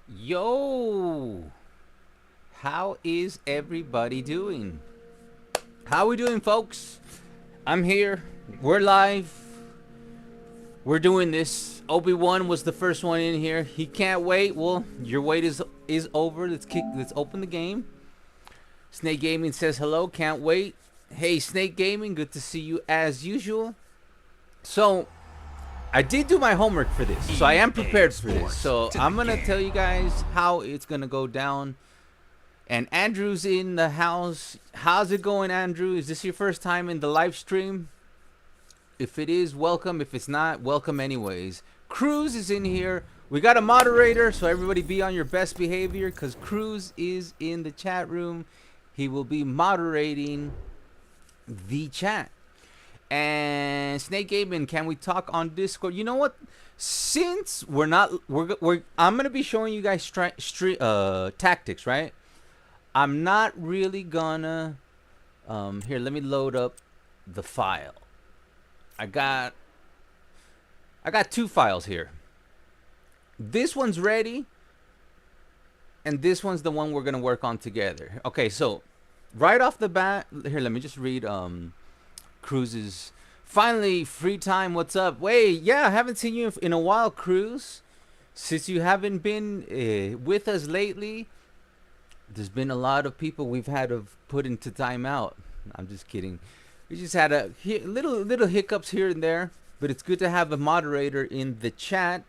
Yo, how is everybody doing? How we doing, folks? I'm here. We're live. We're doing this. Obi-Wan was the first one in here. He can't wait. Well, your wait is over. Let's open the game. Snake Gaming says hello. Can't wait. Hey, Snake Gaming, good to see you as usual. So, I did do my homework for this, so I am prepared for this. So I'm gonna tell you guys how it's gonna go down. And Andrew's in the house. How's it going, Andrew? Is this your first time in the live stream? If it is, welcome. If it's not, welcome anyways. Cruz is in here. We got a moderator, so everybody be on your best behavior because Cruz is in the chat room. He will be moderating the chat. And Snake Gaming, can we talk on Discord? You know what? Since I'm gonna be showing you guys tactics, right? I'm not really gonna. Here, let me load up the file. I got two files here. This one's ready, and this one's the one we're gonna work on together. Okay, so right off the bat, here, let me just read Cruz's. Finally, free time. What's up? Wait, yeah, I haven't seen you in a while, Cruz. Since you haven't been with us lately, there's been a lot of people we've had to put into timeout. I'm just kidding. We just had a little hiccups here and there, but it's good to have a moderator in the chat.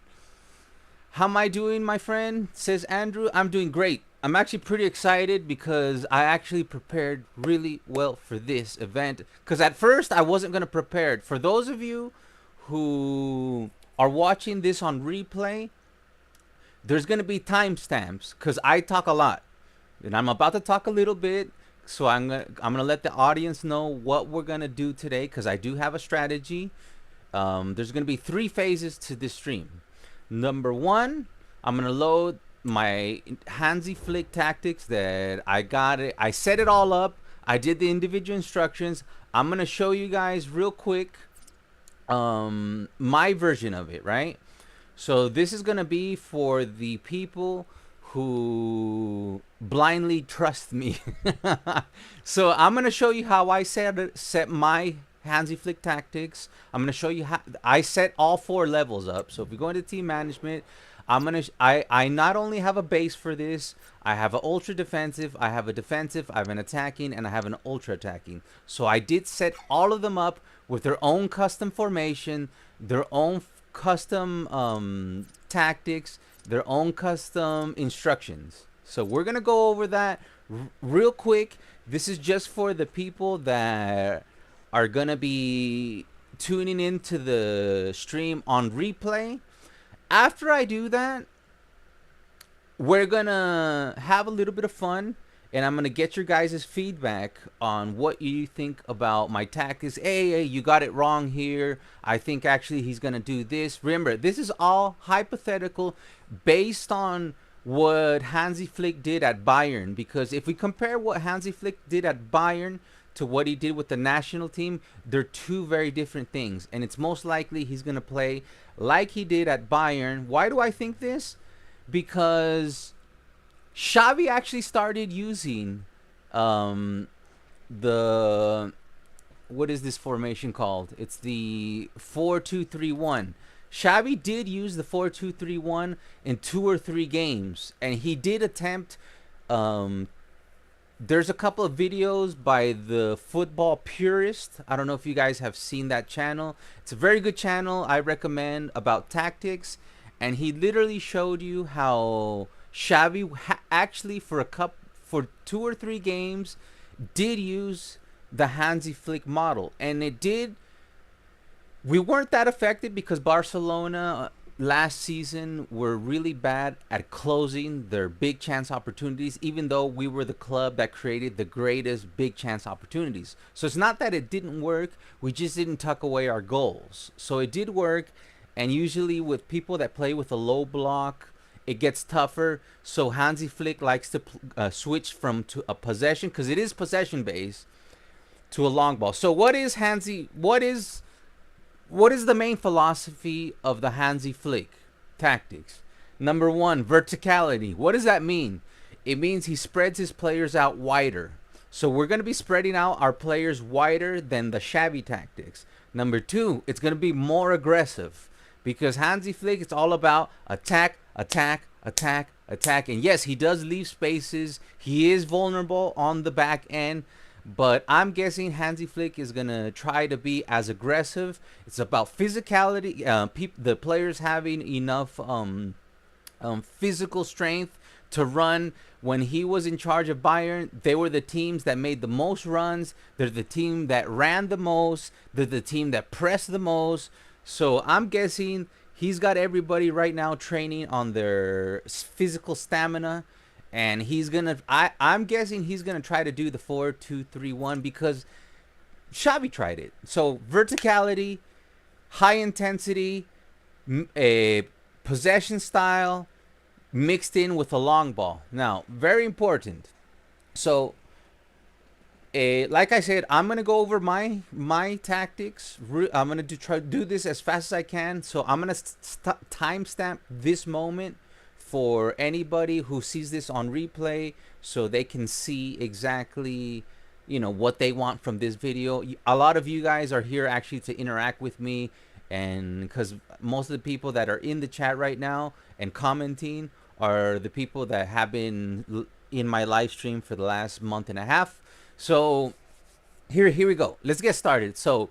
How am I doing, my friend? Says Andrew. I'm doing great. I'm actually pretty excited because I actually prepared really well for this event. Because at first I wasn't going to prepare. For those of you who are watching this on replay, there's going to be timestamps because I talk a lot. And I'm about to talk a little bit. So I'm gonna let the audience know what we're going to do today because I do have a strategy. There's going to be 3 phases to this stream. Number 1, I'm going to load my Hansi Flick tactics that I got it. I set it all up. I did the individual instructions. I'm going to show you guys real quick my version of it, right? So this is going to be for the people who blindly trust me. So I'm going to show you how I set my Hansi Flick tactics. I'm going to show you how I set all 4 levels up. So if we go into team management, I not only have a base for this, I have an ultra defensive, I have a defensive, I have an attacking, and I have an ultra attacking. So I did set all of them up with their own custom formation, their own custom tactics, their own custom instructions. So we're gonna go over that real quick. This is just for the people that are gonna be tuning into the stream on replay. After I do that, we're gonna have a little bit of fun, and I'm gonna get your guys' feedback on what you think about my tactics. Hey, you got it wrong here. I think actually he's gonna do this. Remember, this is all hypothetical based on what Hansi Flick did at Bayern, because if we compare what Hansi Flick did at Bayern to what he did with the national team, they're 2 very different things, and it's most likely he's going to play like he did at Bayern. Why do I think this? Because Xavi actually started using the, what is this formation called? It's the 4-2-3-1. Xavi did use the 4-2-3-1 in 2 or 3 games, and he did attempt. There's a couple of videos by the Football Purist. I don't know if you guys have seen that channel. It's a very good channel. I recommend about tactics, and he literally showed you how Xavi actually for 2 or 3 games did use the Hansi Flick model, and it did. We weren't that affected because Barcelona last season were really bad at closing their big chance opportunities, even though we were the club that created the greatest big chance opportunities. So it's not that it didn't work, we just didn't tuck away our goals. So it did work, and usually with people that play with a low block, it gets tougher. So Hansi Flick likes to switch from to a possession, because it is possession based, to a long ball. So what is the main philosophy of the Hansi Flick tactics? Number one, verticality. What does that mean? It means he spreads his players out wider. So we're going to be spreading out our players wider than the shabby tactics. Number two, it's going to be more aggressive because Hansi Flick, it's all about attack, attack, attack, attack. And yes, he does leave spaces. He is vulnerable on the back end. But I'm guessing Hansi Flick is going to try to be as aggressive. It's about physicality, the players having enough physical strength to run. When he was in charge of Bayern, they were the teams that made the most runs. They're the team that ran the most. They're the team that pressed the most. So I'm guessing he's got everybody right now training on their physical stamina. And he's going to, I'm guessing he's going to try to do the 4-2-3-1 because Xavi tried it. So verticality, high intensity, a possession style, mixed in with a long ball. Now, very important. So, like I said, I'm gonna go over my tactics. I'm gonna try to do this as fast as I can. So I'm gonna timestamp this moment for anybody who sees this on replay, so they can see exactly, you know, what they want from this video. A lot of you guys are here actually to interact with me, and because most of the people that are in the chat right now and commenting are the people that have been in my live stream for the last month and a half. So here we go. Let's get started. So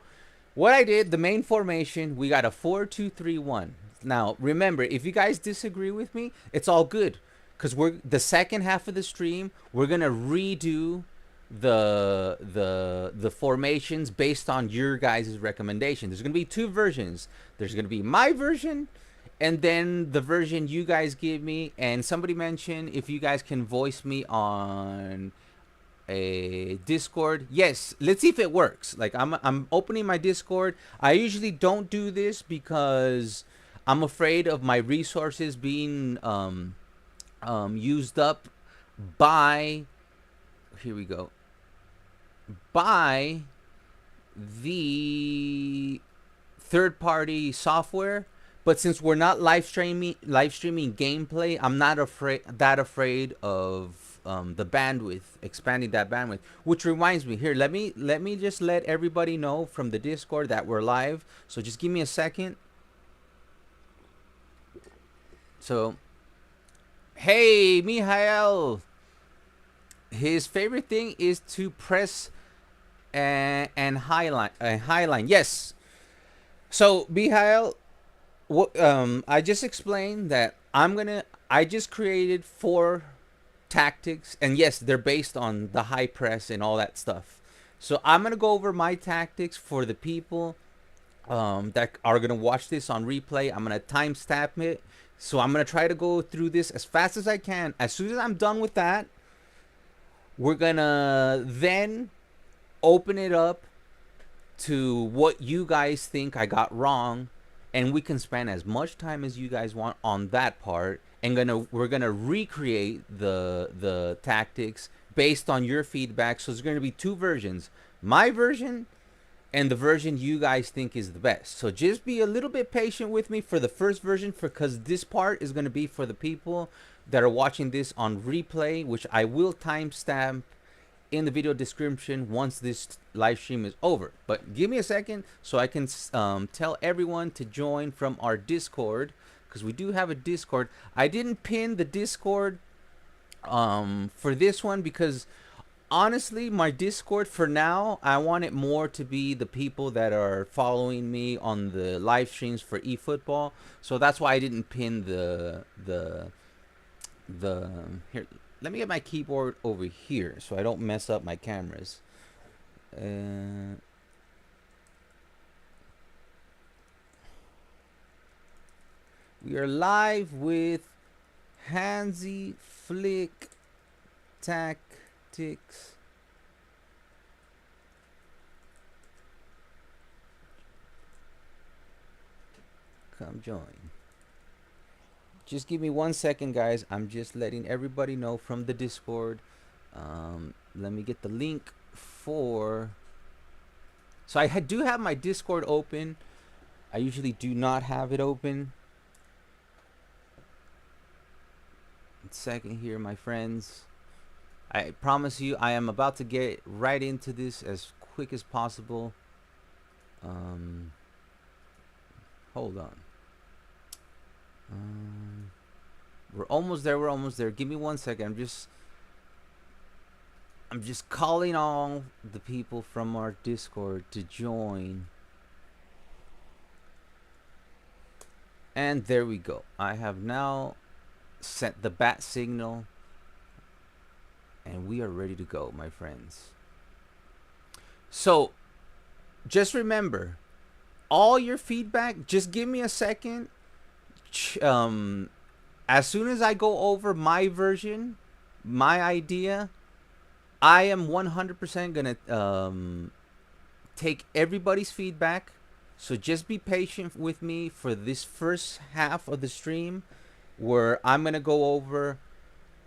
what I did, the main formation, we got a 4-2-3-1. Now remember, if you guys disagree with me, it's all good, because we're the second half of the stream, we're gonna redo the formations based on your guys' recommendation. There's gonna be two versions. There's gonna be my version and then the version you guys give me. And somebody mentioned if you guys can voice me on a Discord. Yes, let's see if it works. Like I'm opening my Discord. I usually don't do this because I'm afraid of my resources being used up by, here we go, by the third-party software. But since we're not live streaming gameplay, I'm not afraid of the bandwidth, expanding that bandwidth. Which reminds me, here, let me just let everybody know from the Discord that we're live. So just give me a second. So, hey, Mihail. His favorite thing is to press and highline. Yes. So, Mihail, I just explained that I just created 4 tactics, and yes, they're based on the high press and all that stuff. So I'm gonna go over my tactics for the people that are gonna watch this on replay. I'm gonna timestamp it, so I'm gonna try to go through this as fast as I can. As soon as I'm done with that, we're gonna then open it up to what you guys think I got wrong, and we can spend as much time as you guys want on that part. And we're gonna recreate the tactics based on your feedback. So there's gonna be 2 versions: my version and the version you guys think is the best. So just be a little bit patient with me for the first version, because this part is gonna be for the people that are watching this on replay, which I will timestamp in the video description once this live stream is over. But give me a second so I can tell everyone to join from our Discord, because we do have a Discord. I didn't pin the Discord for this one because honestly, my Discord for now, I want it more to be the people that are following me on the live streams for eFootball. So that's why I didn't pin the here. Let me get my keyboard over here so I don't mess up my cameras. We are live with Hansi Flick Tactics. Come join. Just give me 1 second, guys. I'm just letting everybody know from the Discord. Let me get the link for... So I do have my Discord open. I usually do not have it open. second here, my friends. I promise you, I am about to get right into this as quick as possible. Um, hold on. We're almost there. We're almost there. Give me 1 second. I'm just calling all the people from our Discord to join. And there we go. I have now sent the bat signal, and we are ready to go, my friends. So, just remember, all your feedback, just give me a second. As soon as I go over my version, my idea, I am 100% gonna take everybody's feedback. So just be patient with me for this first half of the stream, where I'm gonna go over,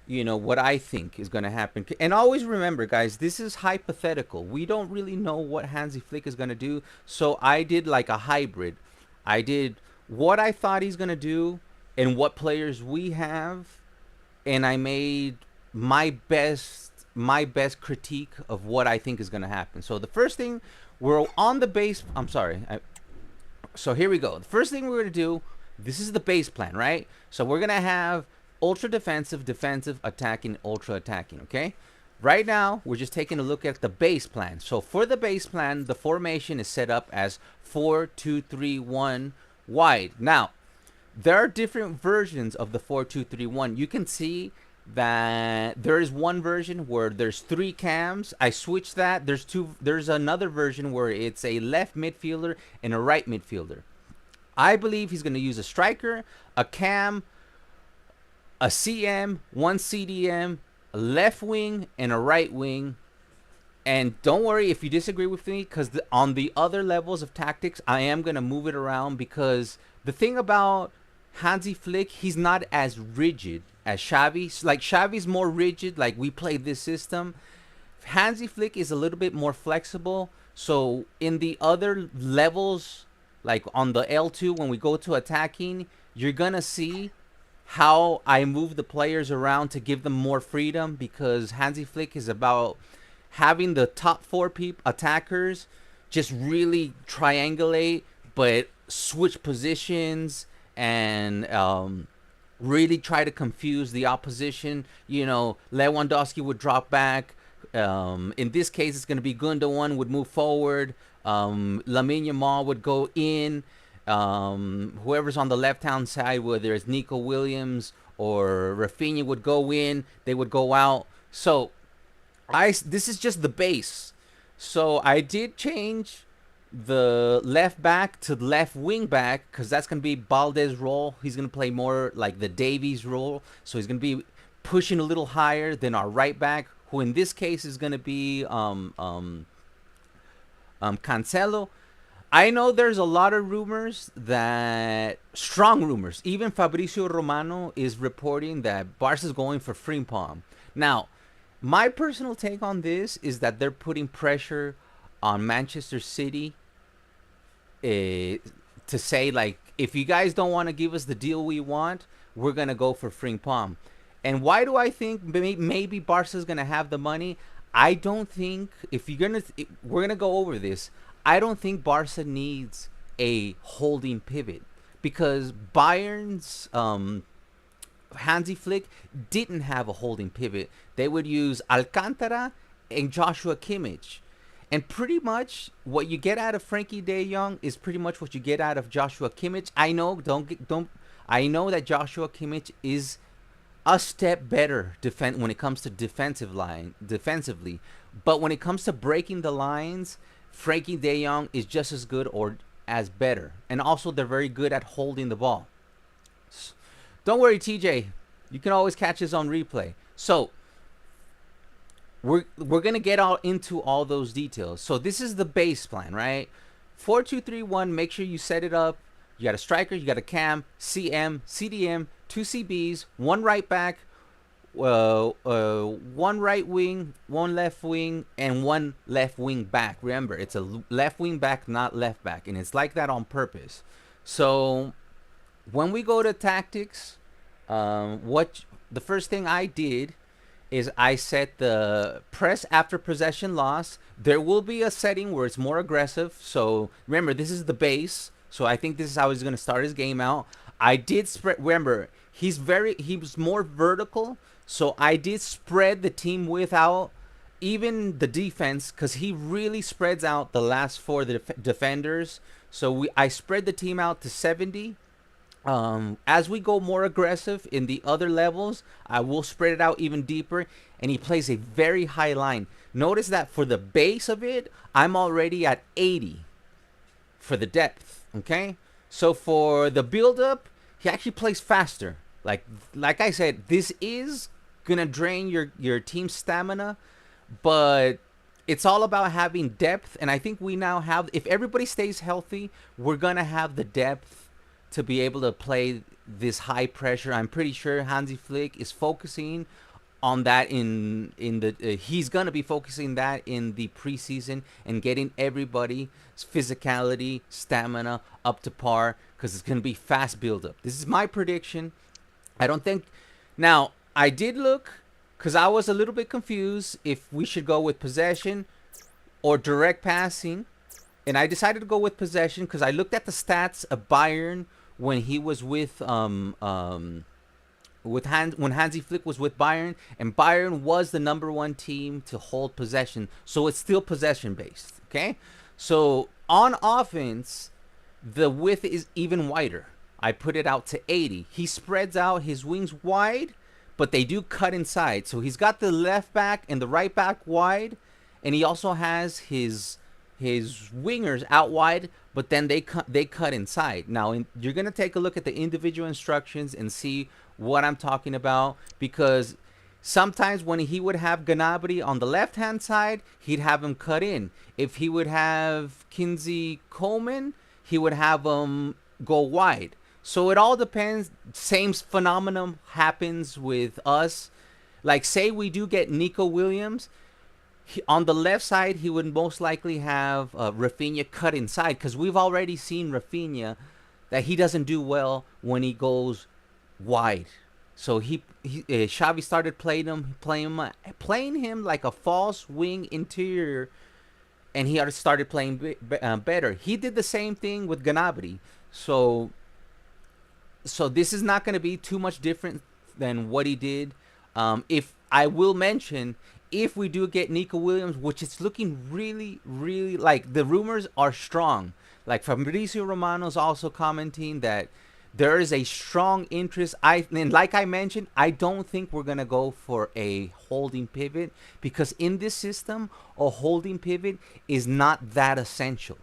what I think is gonna happen. And always remember, guys, this is hypothetical. We don't really know what Hansi Flick is gonna do. So I did like a hybrid. I did what I thought he's gonna do and what players we have, and I made my best critique of what I think is gonna happen. So the first thing, we're on the base. I'm sorry. So here we go. The first thing we're gonna do. This is the base plan, right? So we're gonna have ultra defensive, defensive, attacking, ultra attacking. Okay. Right now, we're just taking a look at the base plan. So for the base plan, the formation is set up as 4-2-3-1 wide. Now, there are different versions of the 4-2-3-1. You can see that there is one version where there's 3 cams. I switched that. There's another version where it's a left midfielder and a right midfielder. I believe he's going to use a striker, a cam, a CM, one CDM, a left wing, and a right wing. And don't worry if you disagree with me, because on the other levels of tactics, I am going to move it around, because the thing about Hansi Flick, he's not as rigid as Xavi. Like, Xavi's more rigid, like we play this system. Hansi Flick is a little bit more flexible. So in the other levels, like on the L2, when we go to attacking, you're going to see how I move the players around to give them more freedom, because Hansi Flick is about having the top 4 attackers just really triangulate, but switch positions and really try to confuse the opposition. Lewandowski would drop back. In this case, it's going to be Gundogan would move forward. Lamine Yamal would go in. Whoever's on the left-hand side, whether it's Nico Williams or Rafinha, would go in. They would go out. So this is just the base. So I did change the left back to left wing back, because that's going to be Balde's role. He's going to play more like the Davies role. So he's going to be pushing a little higher than our right back, who in this case is going to be Cancelo. I know there's a lot of rumors, strong rumors. Even Fabrizio Romano is reporting that Barca's going for Frimpong. Now, my personal take on this is that they're putting pressure on Manchester City to say, like, if you guys don't want to give us the deal we want, we're going to go for Frimpong. And why do I think maybe Barca's going to have the money? I don't think, we're going to go over this. I don't think Barca needs a holding pivot, because Bayern's Hansi Flick didn't have a holding pivot. They would use Alcantara and Joshua Kimmich. And pretty much what you get out of Frankie de Jong is pretty much what you get out of Joshua Kimmich. I know I know that Joshua Kimmich is a step better when it comes to defensively. But when it comes to breaking the lines, Frankie de Jong is just as good or as better. And also, they're very good at holding the ball. Don't worry, TJ. You can always catch this on replay. So, we're going to get into all those details. So, this is the base plan, right? 4-2-3-1. Make sure you set it up. You got a striker, you got a cam, CM, CDM, 2 CBs, 1 right back, 1 right wing, 1 left wing, and 1 left wing back. Remember, it's a left wing back, not left back, and it's like that on purpose. So when we go to tactics, what the first thing I did is I set the press after possession loss. There will be a setting where it's more aggressive. So remember, this is the base. So I think this is how he's going to start his game out. I did spread. Remember, he was more vertical. So I did spread the team without even the defense, because he really spreads out the last four defenders. So I spread the team out to 70. As we go more aggressive in the other levels, I will spread it out even deeper, and he plays a very high line. Notice that for the base of it, I'm already at 80 for the depth, okay? So for the build-up, he actually plays faster. Like I said, this is gonna drain your team's stamina, but it's all about having depth, and I think we now have, if everybody stays healthy, we're gonna have the depth to be able to play this high pressure. I'm pretty sure Hansi Flick is focusing on that in the he's gonna be focusing that in the preseason and getting everybody's physicality, stamina up to par, because it's gonna be fast build up. This is my prediction. I don't think now I did look, because I was a little bit confused if we should go with possession or direct passing, and I decided to go with possession because I looked at the stats of Bayern when he was with when Hansi Flick was with Bayern, and Bayern was the #1 team to hold possession, so it's still possession based. Okay, so on offense, the width is even wider. I put it out to 80. He spreads out his wings wide, but they do cut inside. So he's got the left back and the right back wide, and he also has his wingers out wide, but then they cut inside. Now you're gonna take a look at the individual instructions and see what I'm talking about, because sometimes when he would have Gnabry on the left hand side, he'd have him cut in. If he would have Kinsey Coleman, he would have him go wide. So it all depends. Same phenomenon happens with us. Like, say we do get Nico Williams, on the left side, he would most likely have Rafinha cut inside, because we've already seen Rafinha that he doesn't do well when he goes wide. So Xavi started playing him like a false wing interior, and he started playing better. He did the same thing with Gnabry. So this is not going to be too much different than what he did. If I will mention, if we do get Nico Williams, which is looking really, really, like, the rumors are strong. Like Fabrizio Romano's also commenting that there is a strong interest. And like I mentioned, I don't think we're gonna go for a holding pivot, because in this system, a holding pivot is not that essential.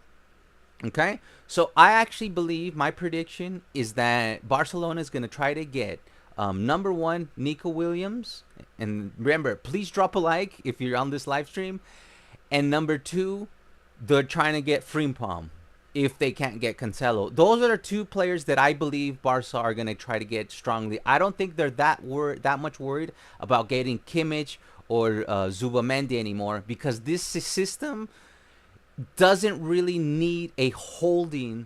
Okay, so I actually believe, my prediction is that Barcelona is gonna try to get #1 Nico Williams, and remember, please drop a like if you're on this live stream. And #2, they're trying to get Frimpong if they can't get Cancelo. Those are the two players that I believe Barca are going to try to get strongly. I don't think they're that much worried about getting Kimmich or Zubamendi anymore, because this system doesn't really need a holding,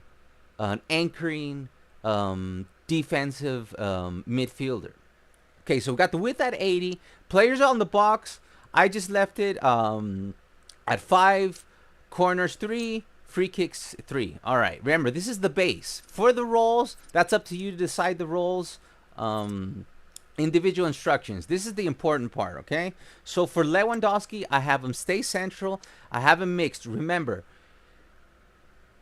anchoring, defensive midfielder. Okay, so we got the width at 80. Players on the box, I just left it at 5. Corners 3. Free kicks 3. All right, remember, this is the base. For the roles, that's up to you to decide the roles. Individual instructions. This is the important part, okay? So for Lewandowski, I have him stay central. I have him mixed. Remember,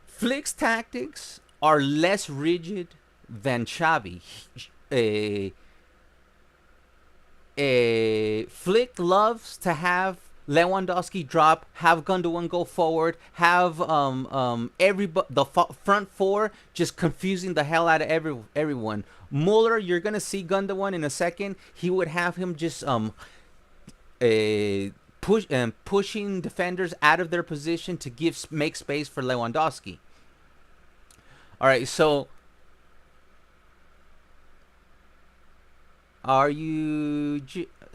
Flick's tactics are less rigid than Xavi. Flick loves to have Lewandowski drop, have Gundogan go forward, have the front four just confusing the hell out of everyone. Muller, you're gonna see Gundogan in a second. He would have him just pushing defenders out of their position to make space for Lewandowski. All right, so are you?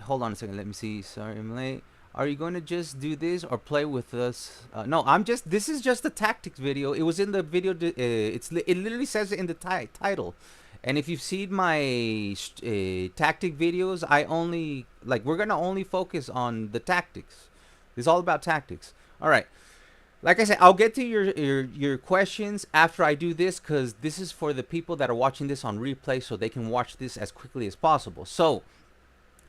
Hold on a second. Let me see. Sorry, I'm late. Are you going to just do this or play with us? No, this is just a tactics video. It was in the video. It literally says it in the title. And if you've seen my tactic videos, I only we're gonna only focus on the tactics. It's all about tactics. All right. Like I said, I'll get to your questions after I do this, because this is for the people that are watching this on replay, so they can watch this as quickly as possible. So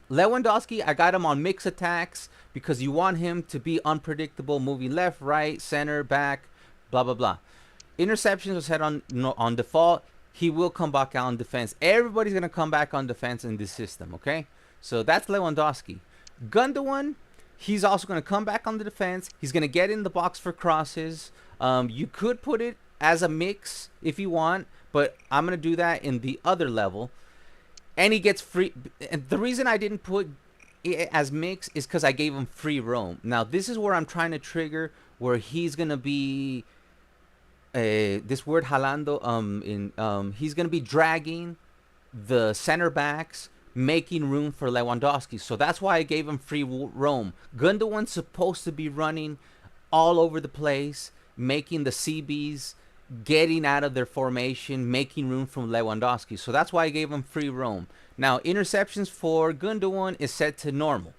Lewandowski, I got him on mix attacks because you want him to be unpredictable, moving left, right, center, back, blah blah blah. Interceptions are set on default. He will come back out on defense. Everybody's gonna come back on defense in this system. Okay, so that's Lewandowski. Gundogan, he's also gonna come back on the defense. He's gonna get in the box for crosses. You could put it as a mix if you want, but I'm gonna do that in the other level. And he gets free. And the reason I didn't put it as mix is because I gave him free roam. Now this is where I'm trying to trigger where he's gonna be this word jalando. He's gonna be dragging the center backs, making room for Lewandowski. So that's why I gave him free roam. Gundogan's supposed to be running all over the place, making the CBs, getting out of their formation, making room for Lewandowski. So that's why I gave him free roam. Now, interceptions for Gundogan is set to normal.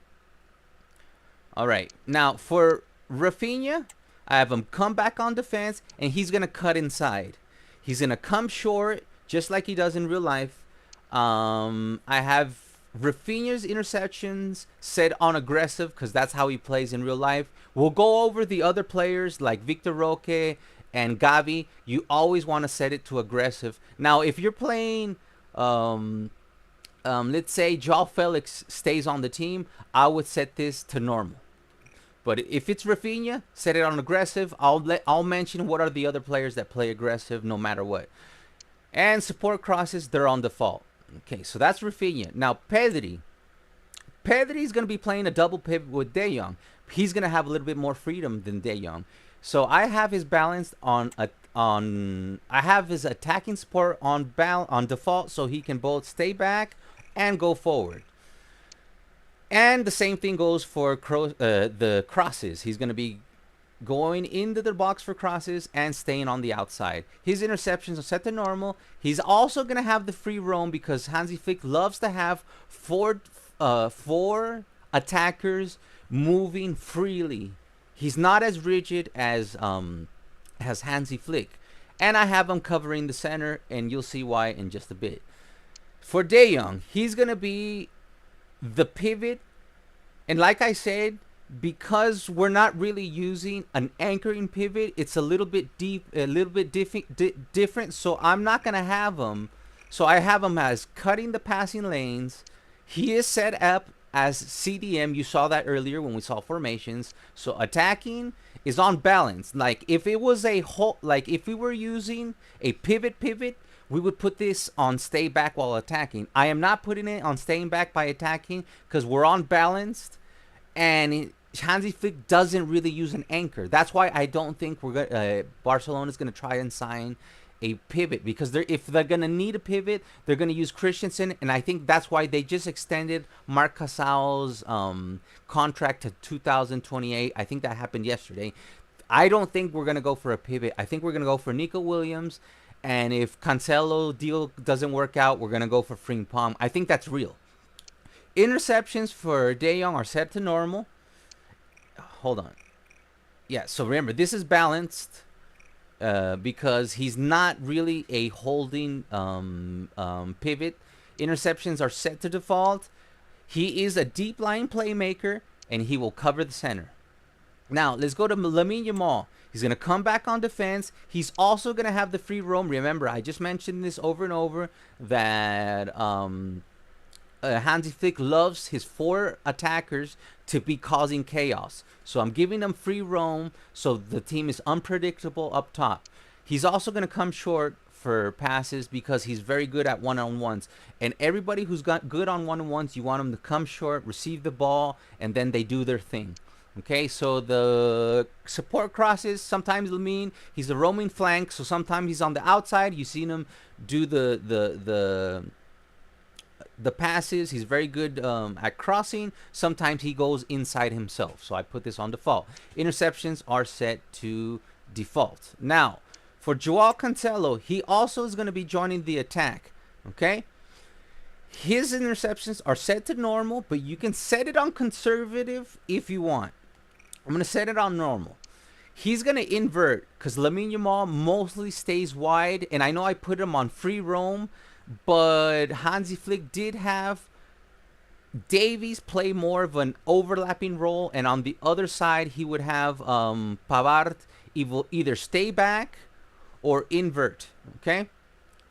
All right. Now, for Rafinha, I have him come back on defense, and he's going to cut inside. He's going to come short, just like he does in real life. I have Rafinha's interceptions set on aggressive because that's how he plays in real life. We'll go over the other players like Victor Roque and Gavi. You always want to set it to aggressive. Now, if you're playing, let's say Joao Felix stays on the team, I would set this to normal. But if it's Rafinha, set it on aggressive. I'll mention what are the other players that play aggressive no matter what. And support crosses, they're on default. Okay, so that's Rafinha. Now, Pedri. Pedri's going to be playing a double pivot with De Jong. He's going to have a little bit more freedom than De Jong. So I have his balanced I have his attacking support on default, so he can both stay back and go forward. And the same thing goes for the crosses. He's going to be going into the box for crosses and staying on the outside. His interceptions are set to normal. He's also going to have the free roam because Hansi Flick loves to have four attackers moving freely. He's not as rigid as Hansi Flick. And I have him covering the center, and you'll see why in just a bit. For De Jong, he's going to be the pivot. And like I said, because we're not really using an anchoring pivot, it's a little bit different. So I'm not going to have him. So I have him as cutting the passing lanes. He is set up as CDM. You saw that earlier when we saw formations. So attacking is on balance. Like if it was a whole, like if we were using a pivot, we would put this on stay back while attacking. I am not putting it on staying back by attacking because we're on balanced, and Hansi Flick doesn't really use an anchor. That's why I don't think Barcelona is going to try and sign a pivot, because if they're going to need a pivot, they're going to use Christensen, and I think that's why they just extended Marc Casal's contract to 2028. I think that happened yesterday. I don't think we're going to go for a pivot. I think we're going to go for Nico Williams, and if Cancelo deal doesn't work out, we're going to go for Frimpong. I think that's real. Interceptions for De Jong are set to normal. Hold on. Yeah, so remember, this is balanced because he's not really a holding pivot. Interceptions are set to default. He is a deep line playmaker, and he will cover the center. Now, let's go to Lamine Yamal. He's going to come back on defense. He's also going to have the free roam. Remember, I just mentioned this over and over, that Hansi Flick loves his four attackers to be causing chaos. So I'm giving them free roam so the team is unpredictable up top. He's also going to come short for passes because he's very good at one-on-ones. And everybody who's got good on one-on-ones, you want them to come short, receive the ball, and then they do their thing. Okay, so the support crosses, sometimes Lamine, he's a roaming flank, so sometimes he's on the outside. You've seen him do the passes. He's very good at crossing. Sometimes he goes inside himself, so I put this on default. Interceptions are set to default. Now, for Joao Cancelo, he also is going to be joining the attack. Okay? His interceptions are set to normal, but you can set it on conservative if you want. I'm going to set it on normal. He's going to invert because Lamine Yamal mostly stays wide, and I know I put him on free roam, but Hansi Flick did have Davies play more of an overlapping role, and on the other side, he would have Pavard either stay back or invert. Okay?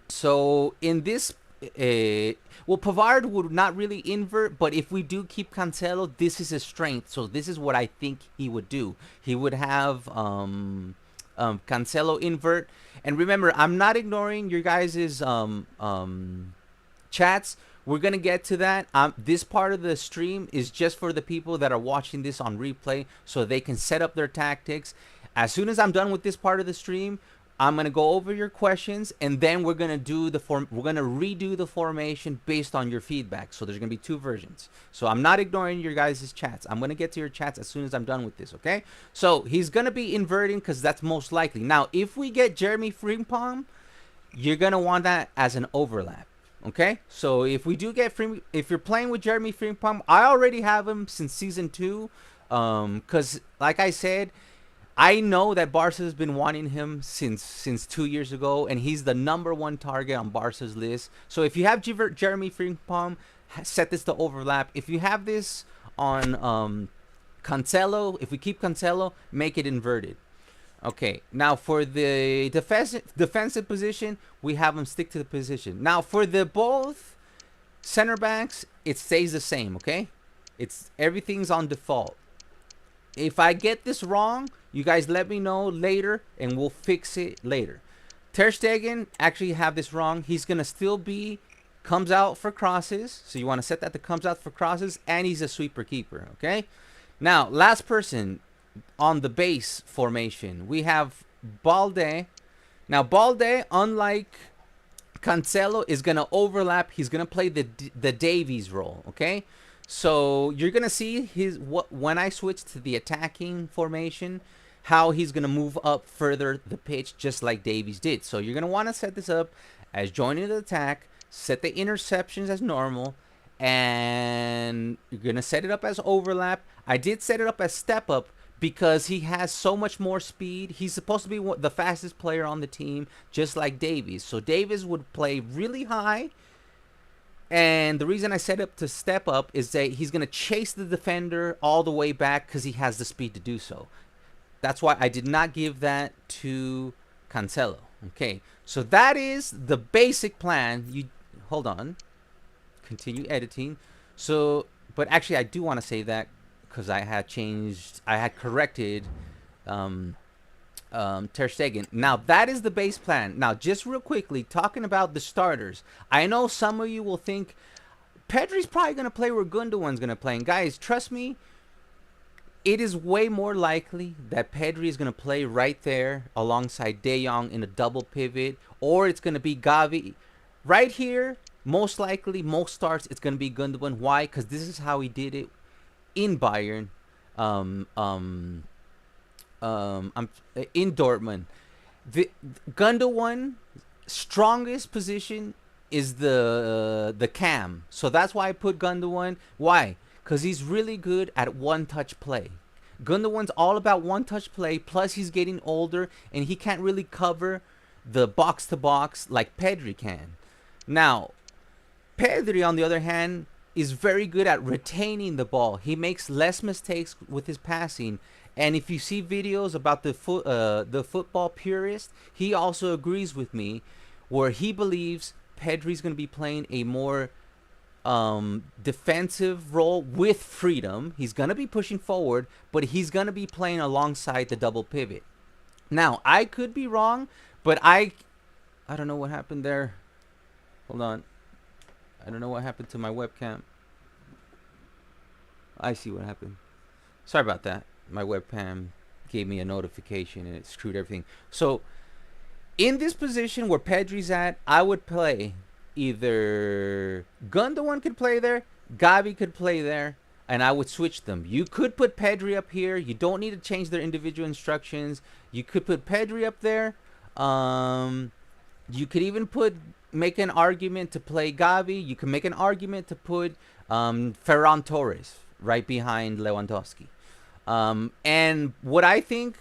So in this, well, Pavard would not really invert, but if we do keep Cancelo, this is his strength. So this is what I think he would do. He would have Cancelo invert. And remember, I'm not ignoring your guys' chats. We're going to get to that. This part of the stream is just for the people that are watching this on replay so they can set up their tactics. As soon as I'm done with this part of the stream, I'm going to go over your questions, and then we're going to do we're going to redo the formation based on your feedback. So there's going to be two versions. So I'm not ignoring your guys' chats. I'm going to get to your chats as soon as I'm done with this, okay? So he's going to be inverting because that's most likely. Now, if we get Jeremy Frimpong, you're going to want that as an overlap. Okay, so if we do get if you're playing with Jeremy Frimpong, I already have him since season 2, because like I said, I know that Barca has been wanting him since 2 years ago, and he's the #1 target on Barca's list. So if you have Jeremy Frimpong, set this to overlap. If you have this on Cancelo, if we keep Cancelo, make it inverted. Okay, now for the defensive position, we have them stick to the position. Now for the both center backs, it stays the same, okay? Everything's on default. If I get this wrong, you guys let me know later and we'll fix it later. Ter Stegen actually have this wrong. He's going to still be comes out for crosses. So you want to set that to comes out for crosses, and he's a sweeper keeper, okay? Now, last person on the base formation, we have Balde. Now Balde, unlike Cancelo, is gonna overlap. He's gonna play the Davies role. Okay, so you're gonna see when I switch to the attacking formation, how he's gonna move up further the pitch, just like Davies did. So you're gonna want to set this up as joining the attack. Set the interceptions as normal, and you're gonna set it up as overlap. I did set it up as step up because he has so much more speed. He's supposed to be the fastest player on the team, just like Davies. So Davies would play really high, and the reason I set up to step up is that he's going to chase the defender all the way back because he has the speed to do so. That's why I did not give that to Cancelo. Okay, so that is the basic plan. Hold on. Continue editing. So, but actually I do want to say that, because I had corrected Ter Stegen. Now, that is the base plan. Now, just real quickly, talking about the starters. I know some of you will think, Pedri's probably going to play where Gundogan's going to play. And guys, trust me, it is way more likely that Pedri is going to play right there alongside De Jong in a double pivot. Or it's going to be Gavi. Right here, most likely, most starts, it's going to be Gundogan. Why? Because this is how he did it in Bayern, in Dortmund. The Gundogan strongest position is the cam, so that's why I put Gundogan. Why? Because he's really good at one-touch play. Gundogan's all about one-touch play. Plus, he's getting older and he can't really cover the box-to-box like Pedri can. Now, Pedri, on the other hand, is very good at retaining the ball. He makes less mistakes with his passing. And if you see videos about the football purist, he also agrees with me, where he believes Pedri's going to be playing a more defensive role with freedom. He's going to be pushing forward, but he's going to be playing alongside the double pivot. Now, I could be wrong, but I don't know what happened there. Hold on. I don't know what happened to my webcam. I see what happened. Sorry about that. My webcam gave me a notification and it screwed everything. So, in this position where Pedri's at, I would play either Gundogan could play there, Gavi could play there, and I would switch them. You could put Pedri up here. You don't need to change their individual instructions. You could put Pedri up there. You could even put make an argument to play Gavi. You can make an argument to put Ferran Torres right behind Lewandowski. And what I think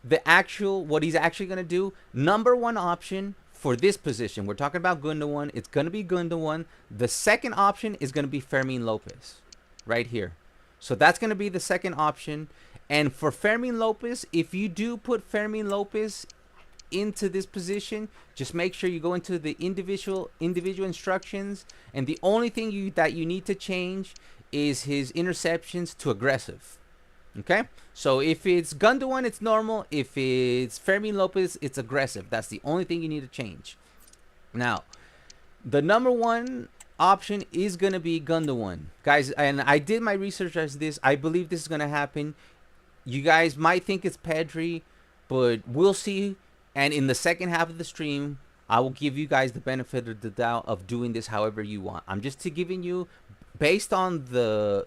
what he's actually going to do, number one option for this position, we're talking about Gundogan. It's going to be Gundogan. The second option is going to be Fermin Lopez right here. So that's going to be the second option. And for Fermin Lopez, if you do put Fermin Lopez into this position, just make sure you go into the individual instructions, and the only thing that you need to change is his interceptions to aggressive. Okay, so if it's Gundogan, it's normal. If it's Fermin Lopez, it's aggressive. That's the only thing you need to change. Now, the number one option is going to be Gundogan, guys, and I did my research as this. I believe this is going to happen. You guys might think it's Pedri, but we'll see. And in the second half of the stream, I will give you guys the benefit of the doubt of doing this however you want. I'm just giving you, based on the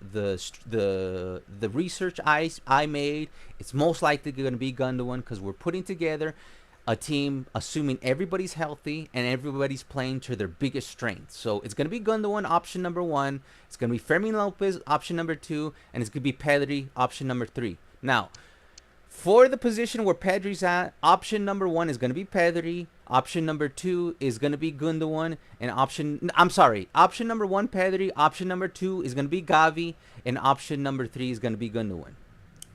research I made, it's most likely going to be Gundogan, because we're putting together a team assuming everybody's healthy and everybody's playing to their biggest strength. So it's going to be Gundogan, option number one. It's going to be Fermin Lopez, option number two, and it's going to be Pedri, option number three. Now, for the position where Pedri's at, option number one is going to be Pedri. Option number two is going to be Gundogan. And option number one, Pedri. Option number two is going to be Gavi. And option number three is going to be Gundogan.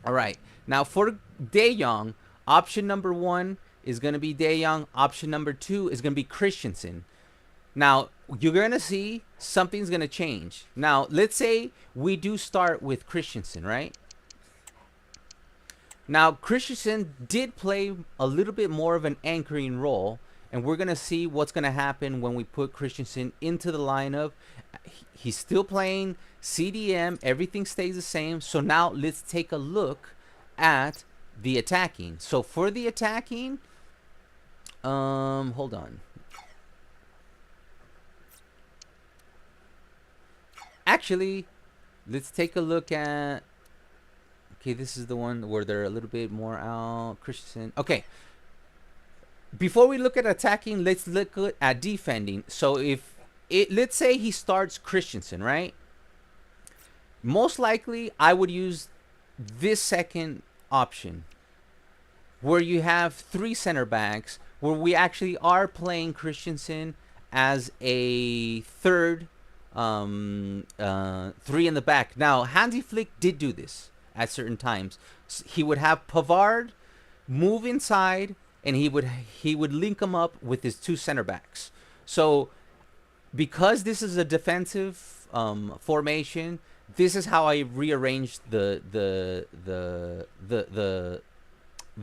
All right. Now, for De Jong, option number one is going to be De Jong. Option number two is going to be Christensen. Now, you're going to see something's going to change. Now, let's say we do start with Christensen, right? Now, Christensen did play a little bit more of an anchoring role, and we're going to see what's going to happen when we put Christensen into the lineup. He's still playing CDM. Everything stays the same. So now let's take a look at the attacking. So for the attacking, hold on. Actually, let's take a look at... Okay, this is the one where they're a little bit more out. Christensen. Okay. Before we look at attacking, let's look at defending. So let's say he starts Christensen, right? Most likely, I would use this second option, where you have three center backs, where we actually are playing Christensen as a third, three in the back. Now, Hansi Flick did do this at certain times. He would have Pavard move inside, and he would link them up with his two center backs. So because this is a defensive formation, this is how I rearranged the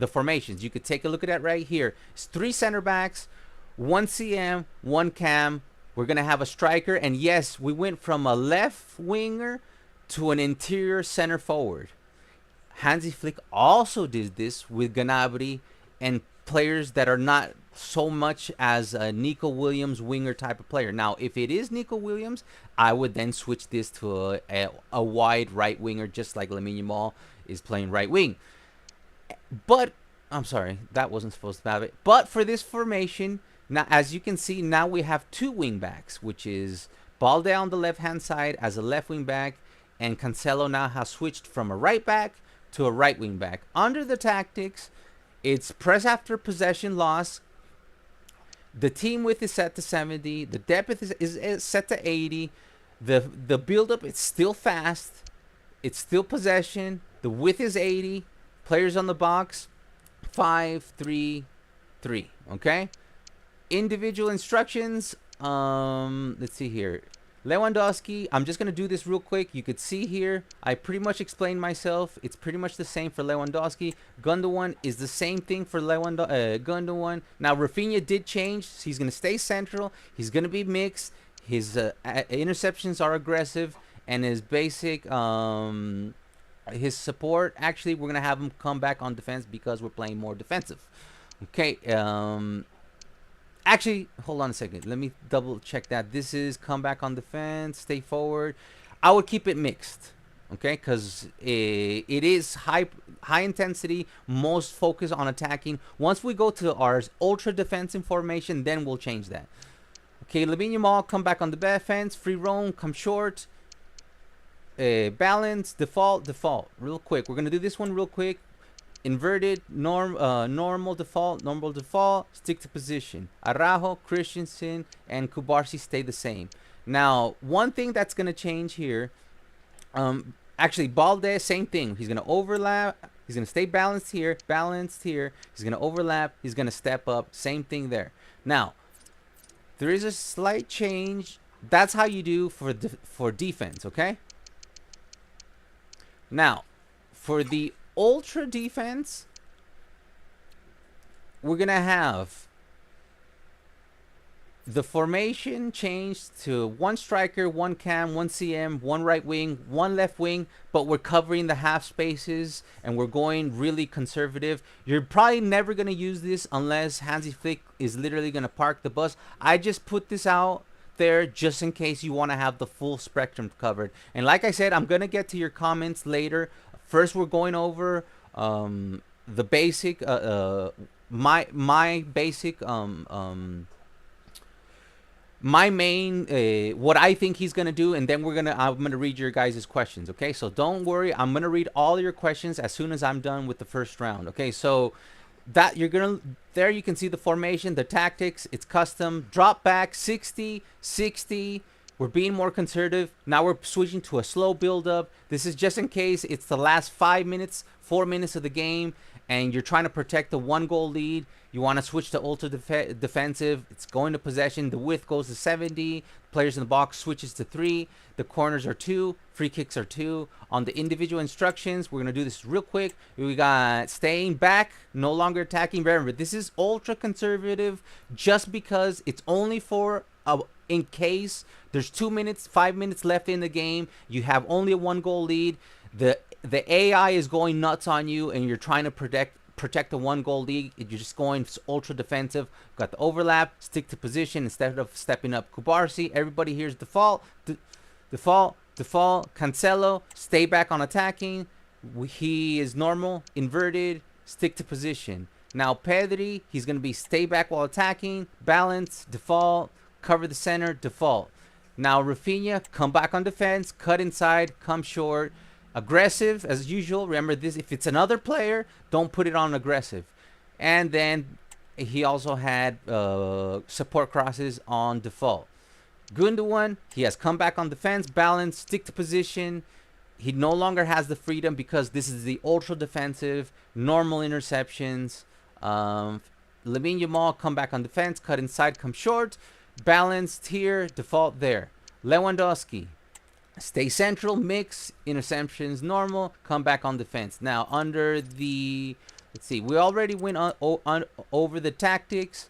formations. You could take a look at that right here. It's three center backs, one CM, one cam. We're gonna have a striker, and yes, we went from a left winger to an interior center forward. Hansi Flick also did this with Gnabry and players that are not so much as a Nico Williams winger type of player. Now, if it is Nico Williams, I would then switch this to a wide right winger, just like Lamine Yamal is playing right wing. But, I'm sorry, that wasn't supposed to have it. But for this formation, now as you can see, now we have two wing backs, which is Balde on the left-hand side as a left wing back, and Cancelo now has switched from a right back to a right wing back. Under the tactics, it's press after possession loss. The team width is set to 70. The depth is set to 80. The build-up is still fast. It's still possession. The width is 80. Players on the box, 5-3-3. Okay? Individual instructions. Let's see here. Lewandowski, I'm just going to do this real quick. You could see here, I pretty much explained myself. It's pretty much the same for Lewandowski. Gundogan is the same thing for Gundogan. Now, Rafinha did change. He's going to stay central. He's going to be mixed. His interceptions are aggressive. And his basic, his support, actually, we're going to have him come back on defense because we're playing more defensive. Okay, actually, hold on a second. Let me double check that. This is come back on defense, stay forward. I would keep it mixed, okay? Because it is high intensity, most focus on attacking. Once we go to our ultra defensive formation, then we'll change that. Okay, Lamine Yamal, come back on the defense. Free roam, come short. Balance, default. Real quick. We're going to do this one real quick. Inverted, normal default, stick to position. Araujo, Christensen, and Kubarsi stay the same. Now, one thing that's going to change here, actually, Balde, same thing. He's going to overlap. He's going to stay balanced here. He's going to overlap. He's going to step up. Same thing there. Now, there is a slight change. That's how you do for defense, okay? Now, for the ultra defense, we're going to have the formation changed to one striker, one cam, one CM, one right wing, one left wing, but we're covering the half spaces and we're going really conservative. You're probably never going to use this unless Hansi Flick is literally going to park the bus. I just put this out there just in case you want to have the full spectrum covered. And like I said, I'm going to get to your comments later. First, we're going over the basic, my basic, my main, what I think he's gonna do, and then I'm gonna read your guys' questions. Okay, so don't worry, I'm gonna read all your questions as soon as I'm done with the first round. Okay, so that there you can see the formation, the tactics. It's custom. Drop back 60, 60. We're being more conservative. Now we're switching to a slow build up. This is just in case it's the last 5 minutes, 4 minutes of the game, and you're trying to protect the 1-goal lead. You want to switch to ultra defensive. It's going to possession. The width goes to 70. Players in the box switches to 3. The corners are 2. Free kicks are 2. On the individual instructions, we're going to do this real quick. We got staying back, no longer attacking. Remember, this is ultra conservative just because it's only for in case there's 2 minutes, 5 minutes left in the game. You have only a 1-goal lead. The AI is going nuts on you, and you're trying to protect the 1-goal lead. You're just going ultra defensive. Got the overlap, stick to position instead of stepping up. Kubarsi, everybody here's default. Default. Cancelo, stay back on attacking. He is normal, inverted, stick to position. Now Pedri, he's going to be stay back while attacking, balance, default, cover the center, default. Now Rafinha, come back on defense, cut inside, come short. Aggressive as usual. Remember this, if it's another player, don't put it on aggressive. And then he also had support crosses on default. Gundogan, he has come back on defense, balance, stick to position. He no longer has the freedom because this is the ultra defensive, normal interceptions. Lamine Yamal, come back on defense, cut inside, come short. Balanced here, default there. Lewandowski, stay central, mix, interceptions normal, come back on defense. Now under the, let's see, we already went over the tactics.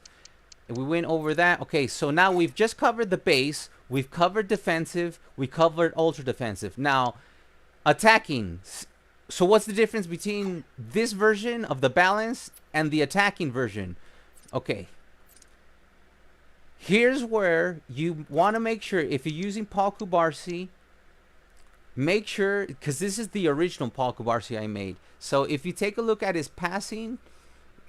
We went over that. Okay, so now we've just covered the base. We've covered defensive. We covered ultra defensive. Now, attacking. So what's the difference between this version of the balance and the attacking version? Okay. Here's where you want to make sure, if you're using Paul Kubarsi, make sure, because this is the original Paul Kubarsi I made. So if you take a look at his passing,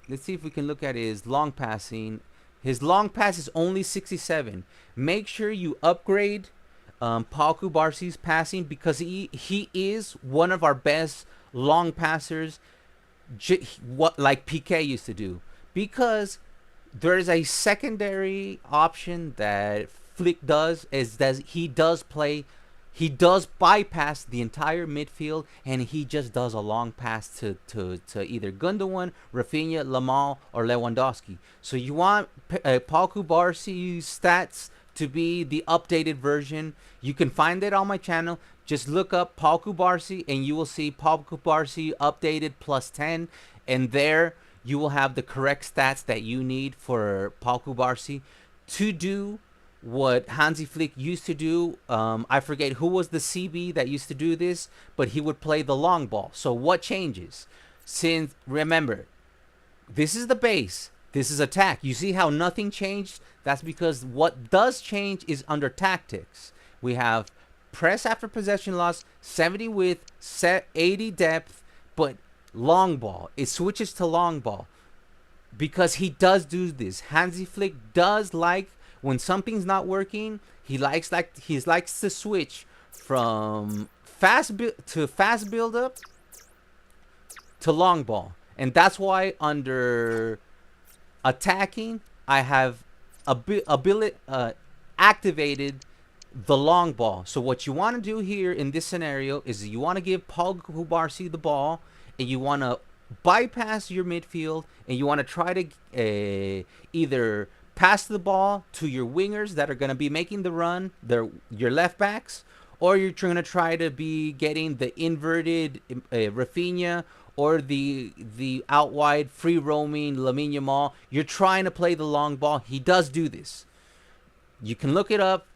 let's see if we can look at his long passing. His long pass is only 67. Make sure you upgrade Paul Kubarsi's passing because he is one of our best long passers, like PK used to do. Because there is a secondary option that Flick does, is that he does bypass the entire midfield, and he just does a long pass to either Gundogan, Rafinha, Lamal, or Lewandowski. So you want Paul Kubarsi's stats to be the updated version. You can find it on my channel. Just look up Paul Kubarsi, and you will see Paul Kubarsi updated plus 10, and there you will have the correct stats that you need for Paul Kubarsi to do what Hansi Flick used to do. I forget who was the CB that used to do this, but he would play the long ball. So what changes? Since, remember, this is the base, this is attack. You see how nothing changed? That's because what does change is under tactics. We have press after possession loss, 70 width, 80 depth, but long ball. It switches to long ball because he does do this. Hansi Flick does like when something's not working, he likes to switch from fast build up to long ball. And that's why under attacking, I have activated the long ball. So what you want to do here in this scenario is you want to give Paul Kubarsi the ball, and you want to bypass your midfield, and you want to try to either pass the ball to your wingers that are going to be making the run, your left backs, or you're going to try to be getting the inverted Rafinha or the out wide free roaming Lamine Yamal. You're trying to play the long ball. He does do this. You can look it up.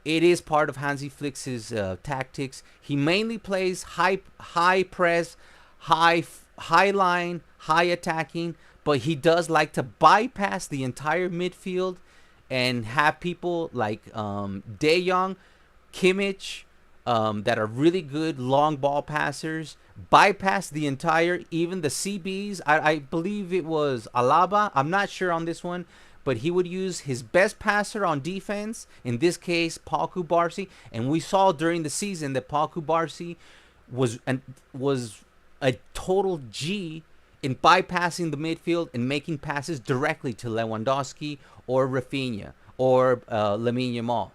It is part of Hansi Flick's tactics. He mainly plays high press, high line, high attacking, but he does like to bypass the entire midfield and have people like De Jong, Kimmich, that are really good long ball passers, bypass the entire, even the CBs. I believe it was Alaba. I'm not sure on this one, but he would use his best passer on defense, in this case, Paul Kubarsi. And we saw during the season that Paul Kubarsi was a total G in bypassing the midfield and making passes directly to Lewandowski or Rafinha or Lamine Yamal.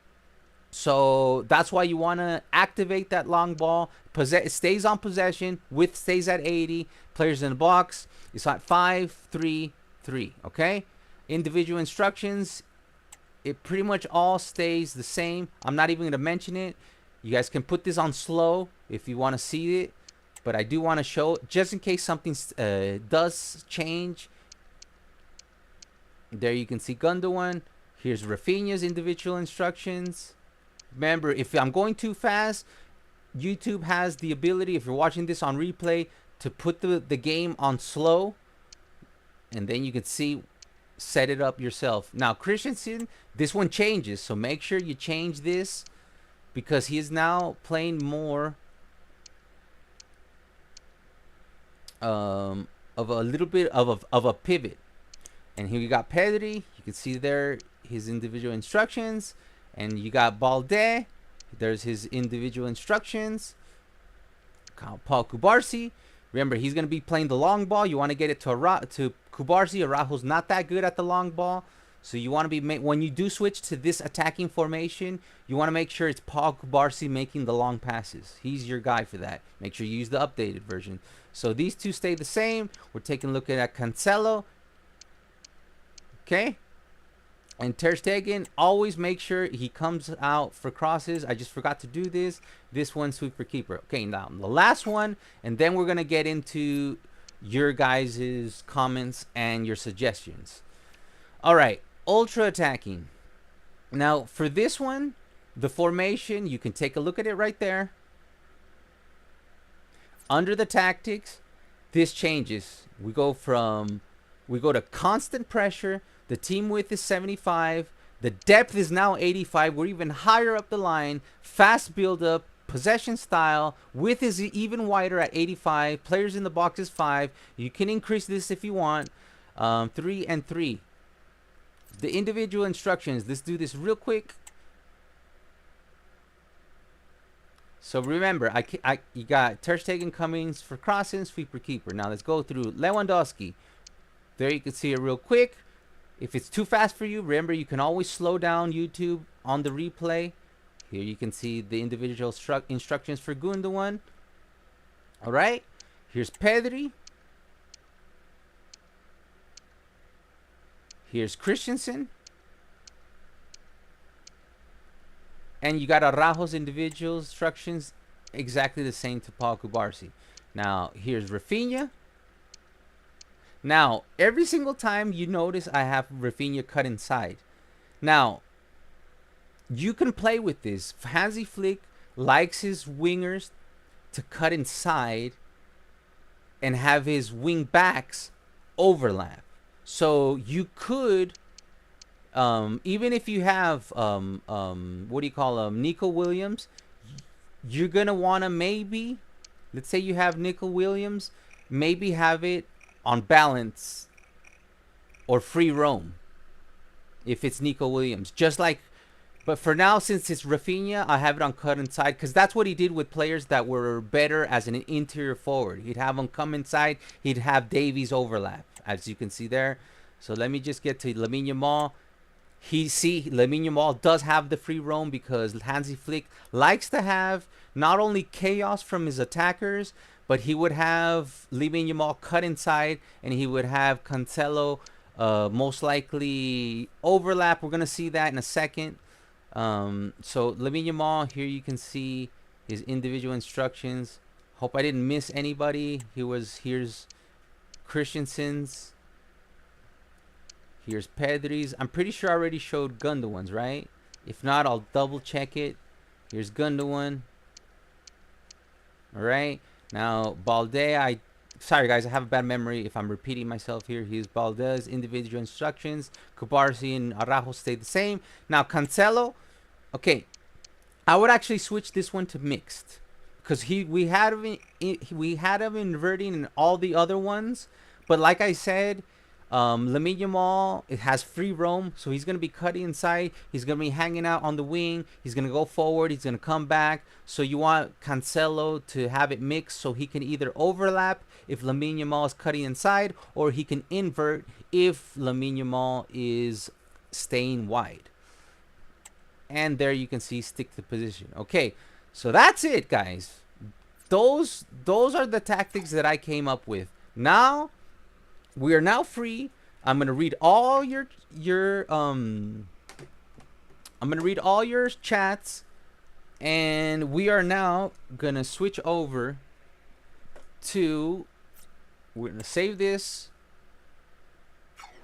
So that's why you want to activate that long ball. It stays on possession. Width stays at 80. Players in the box. It's at 5-3-3. Okay? Individual instructions. It pretty much all stays the same. I'm not even going to mention it. You guys can put this on slow if you want to see it. But I do want to show, just in case something does change. There you can see Gundogan. Here's Rafinha's individual instructions. Remember, if I'm going too fast, YouTube has the ability, if you're watching this on replay, to put the game on slow. And then you can see, set it up yourself. Now, Christensen, this one changes. So make sure you change this, because he is now playing more of a little bit of a pivot. And here we got Pedri. You can see there his individual instructions. And you got Balde. There's his individual instructions. Paul Kubarsi. Remember, he's going to be playing the long ball. You want to get it to Kubarsi. Araujo's not that good at the long ball. So you want to be, when you do switch to this attacking formation, you want to make sure it's Paul Kubarsi making the long passes. He's your guy for that. Make sure you use the updated version. So these two stay the same. We're taking a look at Cancelo. Okay. And Ter Stegen, always make sure he comes out for crosses. I just forgot to do this. This one, sweeper keeper. Okay, now the last one, and then we're going to get into your guys' comments and your suggestions. All right, ultra attacking. Now, for this one, the formation, you can take a look at it right there. Under the tactics, this changes. We go to constant pressure. The team width is 75. The depth is now 85. We're even higher up the line. Fast build up. Possession style. Width is even wider at 85. Players in the box is 5. You can increase this if you want. 3 and 3. The individual instructions. Let's do this real quick. So remember, you got Ter Stegen coming for crossing, sweeper keeper. Now let's go through Lewandowski. There you can see it real quick. If it's too fast for you, remember you can always slow down YouTube on the replay. Here you can see the individual instructions for Gundogan. All right. Here's Pedri. Here's Christensen. And you got Araujo's individual instructions, exactly the same to Paul Kubarsi. Now, here's Rafinha. Now, every single time you notice I have Rafinha cut inside. Now, you can play with this. Hansi Flick likes his wingers to cut inside and have his wing backs overlap. So you could, even if you have, what do you call him, Nico Williams, you're going to want to maybe, let's say you have Nico Williams, maybe have it on balance or free roam. if it's Nico Williams. Just like, but for now, since it's Rafinha, I have it on cut inside because that's what he did with players that were better as an interior forward. He'd have them come inside. He'd have Davies overlap, as you can see there. So let me just get to Lamine Yamal. Lamine Yamal does have the free roam because Hansi Flick likes to have not only chaos from his attackers, but he would have Lamine Yamal cut inside, and he would have Cancelo most likely overlap. We're gonna see that in a second. So Lamine Yamal, here you can see his individual instructions. Hope I didn't miss anybody. Here's Christensen's. Here's Pedri's. I'm pretty sure I already showed Gundogan's, right? If not, I'll double check it. Here's Gundogan. Alright. Now, Balde, sorry guys, I have a bad memory if I'm repeating myself here. Here's Balde's individual instructions. Kubarsi and Araujo stay the same. Now, Cancelo. Okay. I would actually switch this one to mixed. Because we had him inverting in all the other ones. But like I said, Lamine Yamal, it has free roam, so he's going to be cutting inside. He's going to be hanging out on the wing. He's going to go forward. He's going to come back. So you want Cancelo to have it mixed so he can either overlap if Lamine Yamal is cutting inside, or he can invert if Lamine Yamal is staying wide. And there you can see stick to position. Okay, so that's it, guys. Those are the tactics that I came up with. Now, we are now free. I'm gonna read all your chats, and we are now gonna switch over to. We're gonna save this.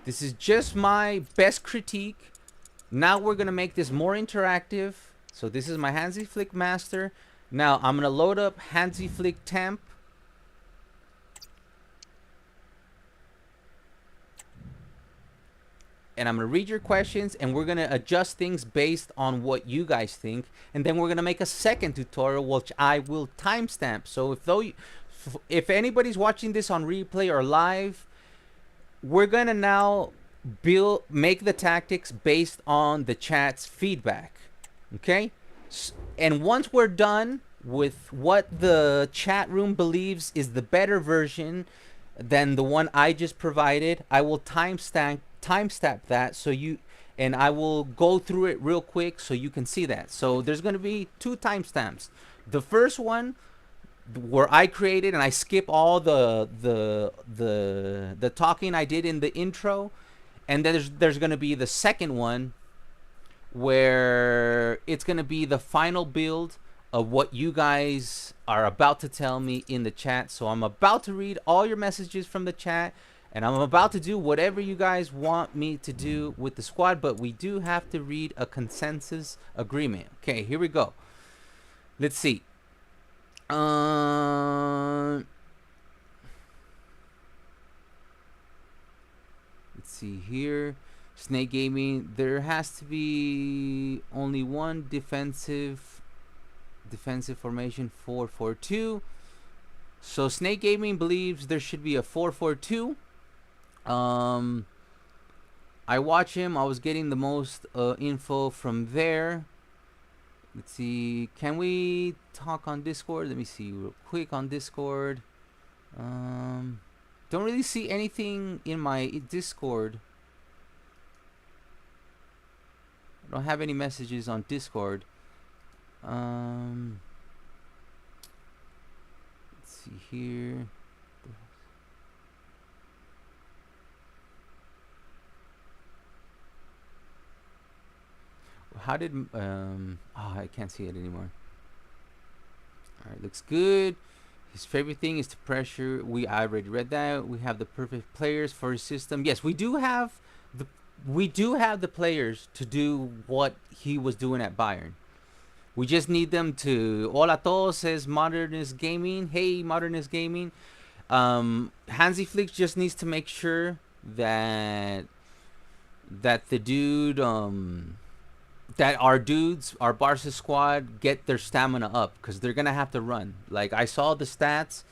This is just my best critique. Now we're gonna make this more interactive. So this is my Hansi Flick master. Now I'm gonna load up Hansi Flick temp. And I'm going to read your questions, and we're going to adjust things based on what you guys think. And then we're going to make a second tutorial, which I will timestamp. So if anybody's watching this on replay or live, we're going to now make the tactics based on the chat's feedback. Okay? And once we're done with what the chat room believes is the better version than the one I just provided, I will timestamp that, so and I will go through it real quick so you can see that. So there's going to be 2 timestamps. The first one where I created and I skip all the talking I did in the intro, and then there's going to be the second one where it's going to be the final build of what you guys are about to tell me in the chat. So I'm about to read all your messages from the chat, and I'm about to do whatever you guys want me to do with the squad, but we do have to read a consensus agreement. Okay, here we go. Let's see. Let's see here. Snake Gaming, there has to be only one defensive formation, 4-4-2. So Snake Gaming believes there should be a 4-4-2. I watch him. I was getting the most info from there. Let's see. Can we talk on Discord? Let me see real quick on Discord. Don't really see anything in my Discord. I don't have any messages on Discord. Let's see here. How did I can't see it anymore. All right, looks good. His favorite thing is to pressure. I already read that. We have the perfect players for his system. Yes, we do have the players to do what he was doing at Bayern. We just need them to. Hola todos, says Modernist Gaming. Hey, Modernist Gaming. Hansi Flick just needs to make sure that the dude that our dudes, our Barca squad, get their stamina up, because they're gonna have to run. Like I saw the stats,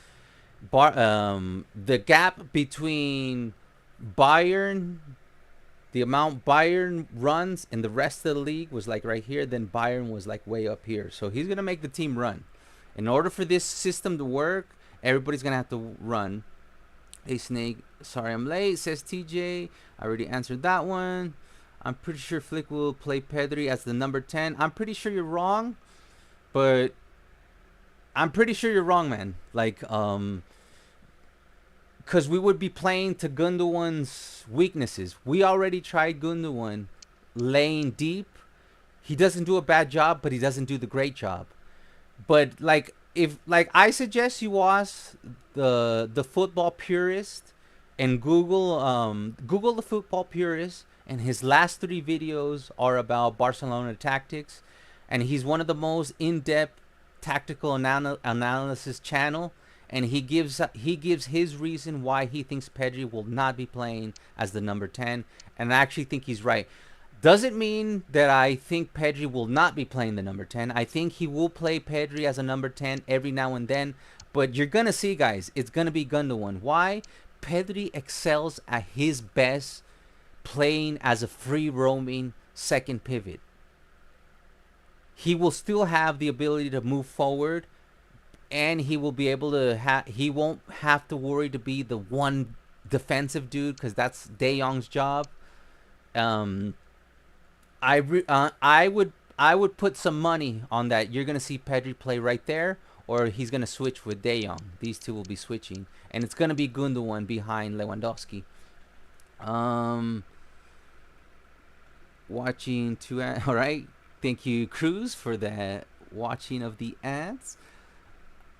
the gap between Bayern the amount Bayern runs in the rest of the league was like right here. Then Bayern was like way up here. So he's gonna make the team run. In order for this system to work, everybody's gonna have to run. Hey Snake, sorry I'm late, says TJ. I already answered that one. I'm pretty sure Flick will play Pedri as the number 10. I'm pretty sure you're wrong, but I'm pretty sure you're wrong, man. Like, because we would be playing to Gundogan's weaknesses. We already tried Gundogan laying deep. He doesn't do a bad job, but he doesn't do the great job. But like, if like I suggest you watch the football purist and Google the football purist, and his last 3 videos are about Barcelona tactics, and he's one of the most in-depth tactical analysis channel, and he gives his reason why he thinks Pedri will not be playing as the number 10, and I actually think he's right. Doesn't mean that I think Pedri will not be playing the number 10. I think he will play Pedri as a number 10 every now and then. But you're going to see, guys, it's going to be Gundogan. Why? Pedri excels at his best playing as a free-roaming second pivot. He will still have the ability to move forward, and he will be able to he won't have to worry to be the one defensive dude, because that's De Jong's job. I would put some money on that. You're gonna see Pedri play right there, or he's gonna switch with De Jong. These two will be switching, and it's gonna be Gundogan behind Lewandowski. Watching two. All right, thank you, Cruz, for that watching of the ads.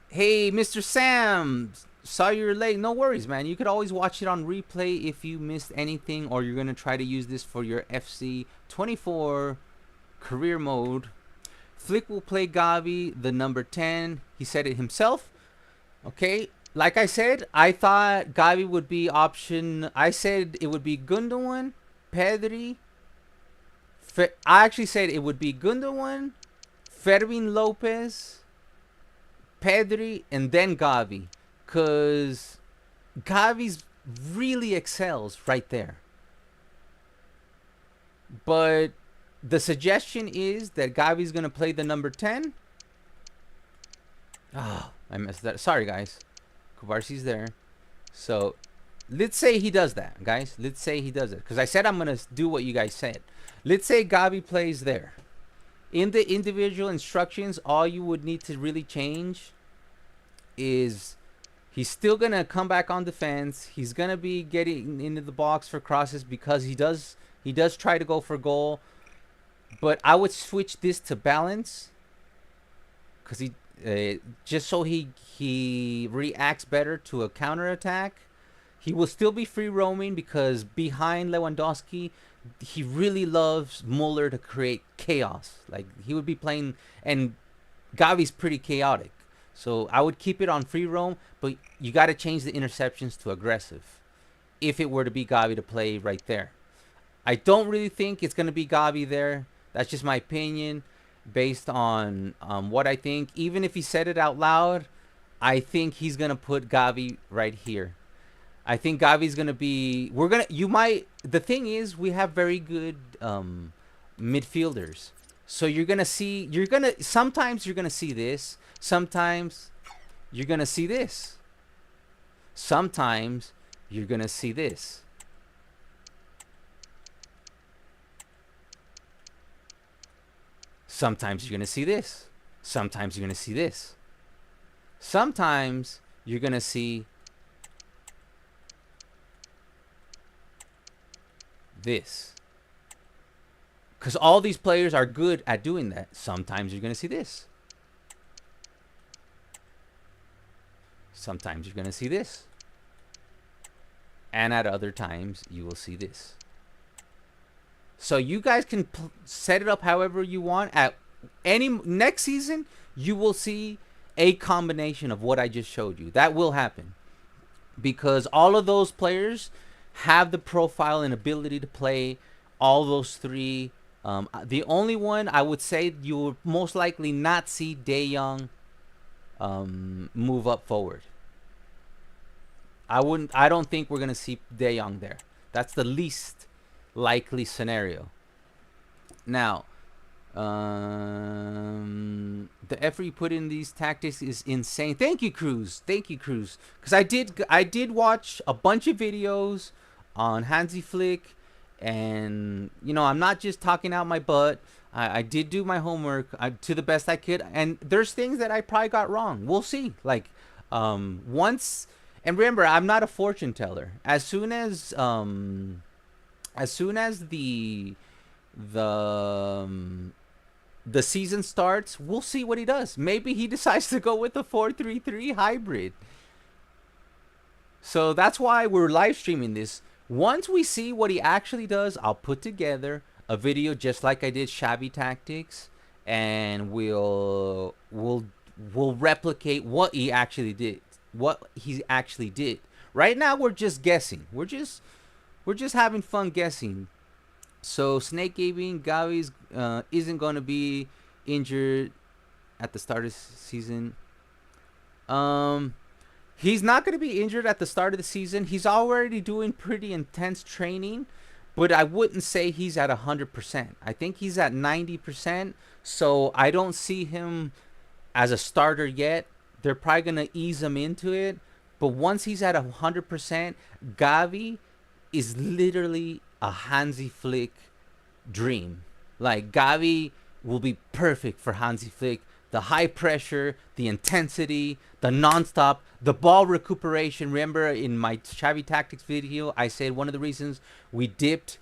Hey, Mr. Sam, saw you're late. No worries, man. You could always watch it on replay if you missed anything, or you're gonna try to use this for your FC 24 career mode. Flick will play Gavi, the number 10. He said it himself. Okay, like I said, I thought Gavi would be option. I said it would be Gundogan, Pedri. I actually said it would be Gundogan, Fermin Lopez, Pedri, and then Gavi, because Gavi's really excels right there. But the suggestion is that Gavi's going to play the number 10. Oh, I messed that. Sorry, guys. Kubarsi's there. So, let's say he does that, guys. Let's say he does it. Because I said I'm going to do what you guys said. Let's say Gavi plays there. In the individual instructions, all you would need to really change is he's still going to come back on defense. He's going to be getting into the box for crosses, because he does try to go for goal. But I would switch this to balance, because he just so he reacts better to a counterattack. He will still be free roaming, because behind Lewandowski, he really loves Muller to create chaos. Like, he would be playing, and Gavi's pretty chaotic. So I would keep it on free roam, but you got to change the interceptions to aggressive if it were to be Gavi to play right there. I don't really think it's going to be Gavi there. That's just my opinion based on what I think. Even if he said it out loud, I think he's going to put Gavi right here. I think Gavi's going to be... The thing is, we have very good midfielders. So you're going to see... Sometimes you're going to see this. Sometimes you're going to see this. Sometimes you're going to see this. Sometimes you're going to see this. Sometimes you're going to see this. Sometimes you're going to see this. Because all these players are good at doing that. Sometimes you're going to see this. Sometimes you're going to see this. And at other times, you will see this. So you guys can set it up however you want. At any next season, you will see a combination of what I just showed you. That will happen, because all of those players have the profile and ability to play all those three. The only one I would say you will most likely not see De Jong move up forward. I don't think we're gonna see De Jong there. That's the least likely scenario. Now, the effort you put in these tactics is insane. Thank you, Cruz. Thank you, Cruz. Because I did watch a bunch of videos on Hansi Flick, and I'm not just talking out my butt. I did do my homework to the best I could, and there's things that I probably got wrong. We'll see. Like, once, and remember, I'm not a fortune teller. As soon as the the season starts, we'll see what he does. Maybe he decides to go with the 4-3-3 hybrid. So that's why we're live streaming this. Once we see what he actually does, I'll put together a video just like I did Shabby Tactics, and we'll replicate what he actually did. Right now we're just guessing. We're just having fun guessing. So Snake Gaming, Gavi's isn't going to be injured at the start of the season. He's not going to be injured at the start of the season. He's already doing pretty intense training, but I wouldn't say he's at 100%. I think he's at 90%. So I don't see him as a starter yet. They're probably going to ease him into it. But once he's at 100%, Gavi is literally a Hansi Flick dream. Like, Gavi will be perfect for Hansi Flick. The high pressure, the intensity, the nonstop, the ball recuperation. Remember in my Shabby Tactics video, I said one of the reasons we dipped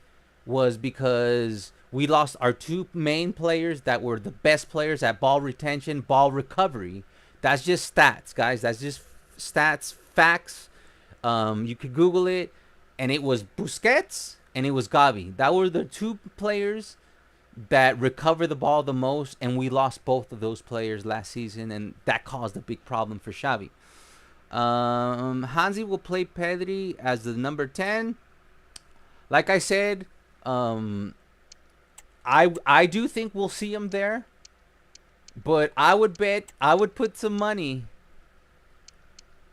was because we lost our two main players that were the best players at ball retention, ball recovery. That's just stats, guys. That's just stats, facts. You could Google it. And it was Busquets and it was Gavi. That were the two players that recover the ball the most, and we lost both of those players last season, and that caused a big problem for Xavi. Hansi will play Pedri as the number 10. Like I said, I do think we'll see him there, but I would put some money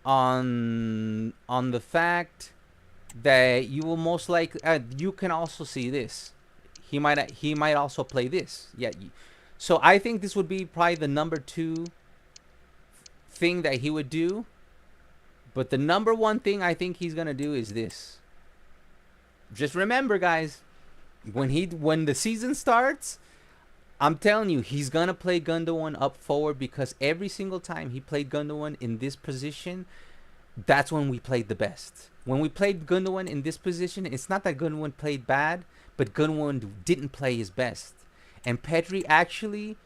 on the fact that you will most likely you can also see this. He might also play this. Yeah. So I think this would be probably the number 2 thing that he would do. But the number 1 thing I think he's gonna do is this. Just remember, guys, when the season starts, I'm telling you, he's gonna play Gundogan up forward, because every single time he played Gundogan in this position, that's when we played the best. When we played Gundogan in this position, it's not that Gundogan played bad, but Gundogan didn't play his best. And Pedri actually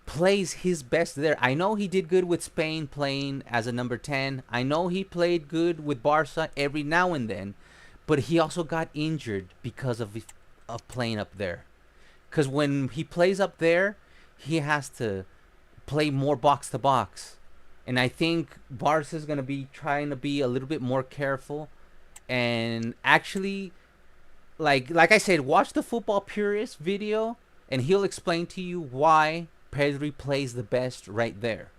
plays his best there. I know he did good with Spain playing as a number 10. I know he played good with Barca every now and then, but he also got injured because of playing up there. Because when he plays up there, he has to play more box to box. And I think Barca is going to be trying to be a little bit more careful. And actually, like I said, watch the Football Purist video, and he'll explain to you why Pedri plays the best right there.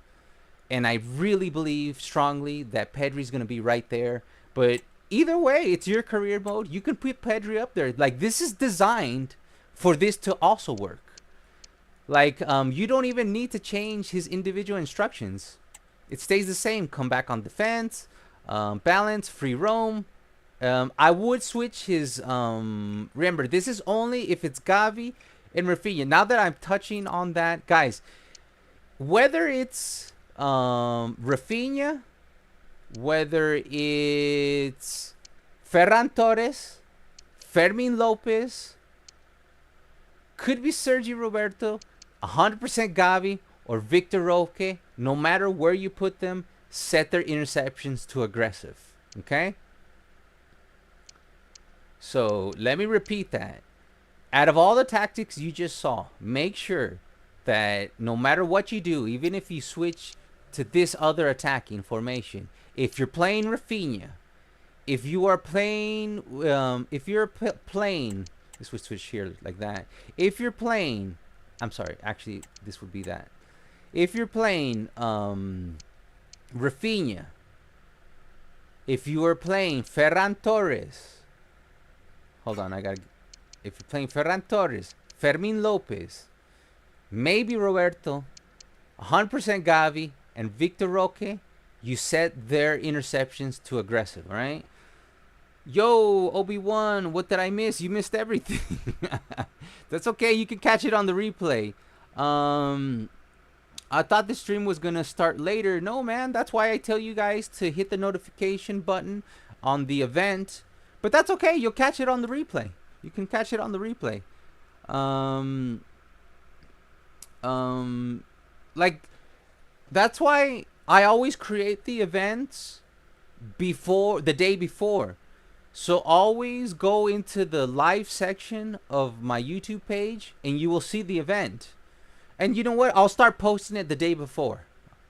And I really believe strongly that Pedri's going to be right there. But either way, it's your career mode. You can put Pedri up there. Like, this is designed for this to also work. Like, you don't even need to change his individual instructions. It stays the same. Come back on defense, balance, free roam. I would switch his. Remember, this is only if it's Gavi and Rafinha. Now that I'm touching on that, guys, whether it's Rafinha, whether it's Ferran Torres, Fermin Lopez, could be Sergi Roberto, 100% Gavi, or Victor Roque, no matter where you put them, set their interceptions to aggressive. Okay? So let me repeat that. Out of all the tactics you just saw, make sure that no matter what you do, even if you switch to this other attacking formation, if you're playing Rafinha, if you are playing, playing, this would switch here like that. If you're playing, I'm sorry, actually this would be that. If you're playing Rafinha, if you are playing Ferran Torres, hold on, I gotta if you're playing Ferran Torres, Fermin Lopez, maybe Roberto, 100% Gavi, and Victor Roque, you set their interceptions to aggressive, right? Yo, Obi-Wan, what did I miss? You missed everything. That's okay. You can catch it on the replay. I thought the stream was going to start later. No, man. That's why I tell you guys to hit the notification button on the event. But that's okay. You'll catch it on the replay. You can catch it on the replay. Like, that's why I always create the events before the day before. So always go into the live section of my YouTube page and you will see the event. And you know what? I'll start posting it the day before.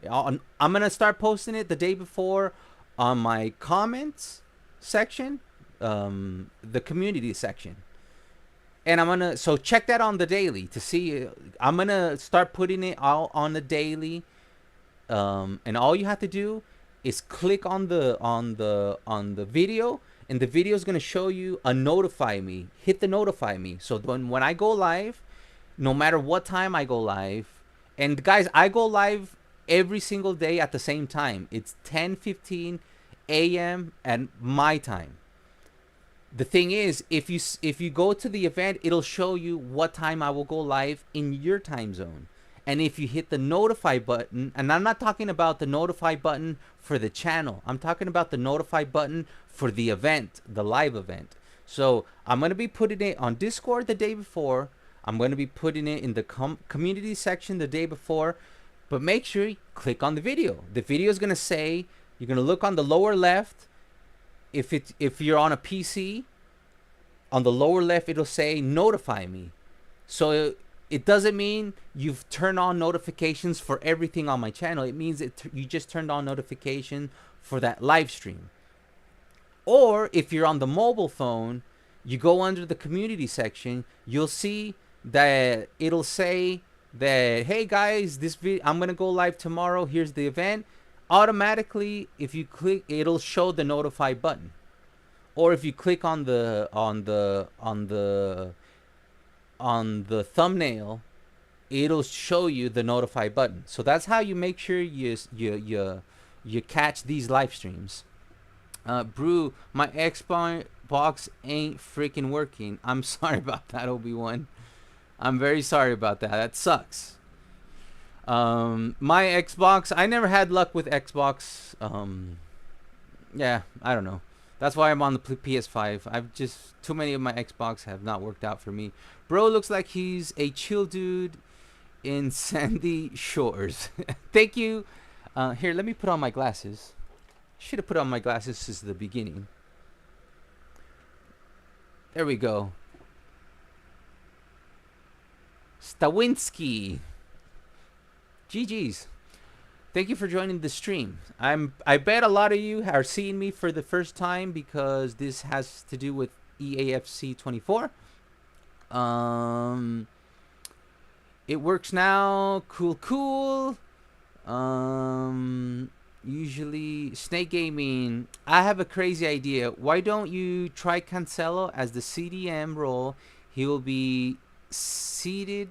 I'm going to start posting it the day before on my comments section, the community section. And I'm going to, so check that on the daily to see. I'm going to start putting it out on the daily. And all you have to do is click on the video, and the video is going to show you a notify me. Hit the notify me. So when I go live, no matter what time I go live, and guys, I go live every single day at the same time. It's 10:15 a.m. at my time. The thing is, if you go to the event, it'll show you what time I will go live in your time zone. And if you hit the notify button, and I'm not talking about the notify button for the channel, I'm talking about the notify button for the event, the live event. So I'm going to be putting it on Discord the day before. I'm going to be putting it in the community section the day before. But make sure you click on the video. The video is going to say, you're going to look on the lower left. If you're on a PC, on the lower left, it'll say notify me. So it doesn't mean you've turned on notifications for everything on my channel. It means you just turned on notification for that live stream. Or if you're on the mobile phone, you go under the community section, you'll see that it'll say that, hey guys, I'm going to go live tomorrow. Here's the event. Automatically, if you click, it'll show the notify button. Or if you click on the thumbnail, it'll show you the notify button. So that's how you make sure you catch these live streams. Brew, my Xbox ain't freaking working. I'm sorry about that, Obi-Wan. I'm very sorry about that. That sucks. My Xbox, I never had luck with Xbox. Yeah, I don't know. That's why I'm on the PS5. Too many of my Xbox have not worked out for me. Bro looks like he's a chill dude in Sandy Shores. Thank you. Here, let me put on my glasses. Should have put on my glasses since the beginning. There we go. Stawinski. GG's. Thank you for joining the stream. I bet a lot of you are seeing me for the first time because this has to do with EAFC 24. It works now. Cool. Usually Snake Gaming. I have a crazy idea. Why don't you try Cancelo as the CDM role? He will be seated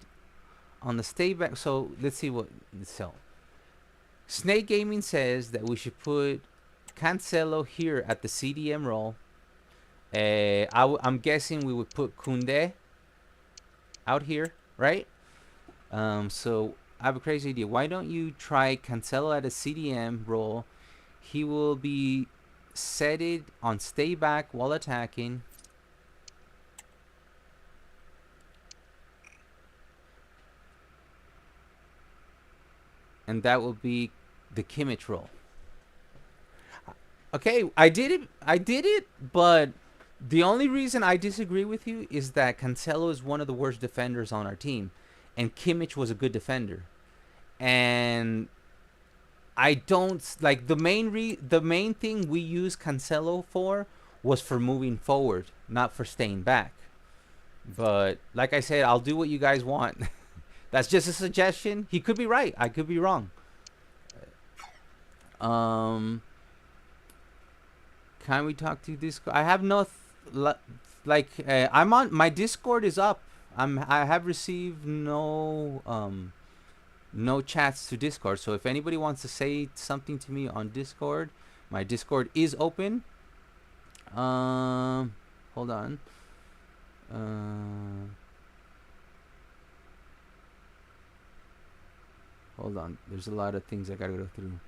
on the stay back. So let's see what. So Snake Gaming says that we should put Cancelo here at the CDM role. I'm guessing we would put Koundé out here, right? So I have a crazy idea. Why don't you try Cancelo at a CDM role? He will be setted on stay back while attacking. And that will be the Kimmich role. Okay, I did it, but the only reason I disagree with you is that Cancelo is one of the worst defenders on our team, and Kimmich was a good defender. And I don't like the main thing we use Cancelo for was for moving forward, not for staying back. But like I said, I'll do what you guys want. That's just a suggestion. He could be right. I could be wrong. Can we talk to this? I have no like I'm on my Discord is up. I have received no chats to Discord. So if anybody wants to say something to me on Discord, my Discord is open. Hold on. Hold on. There's a lot of things I gotta go through.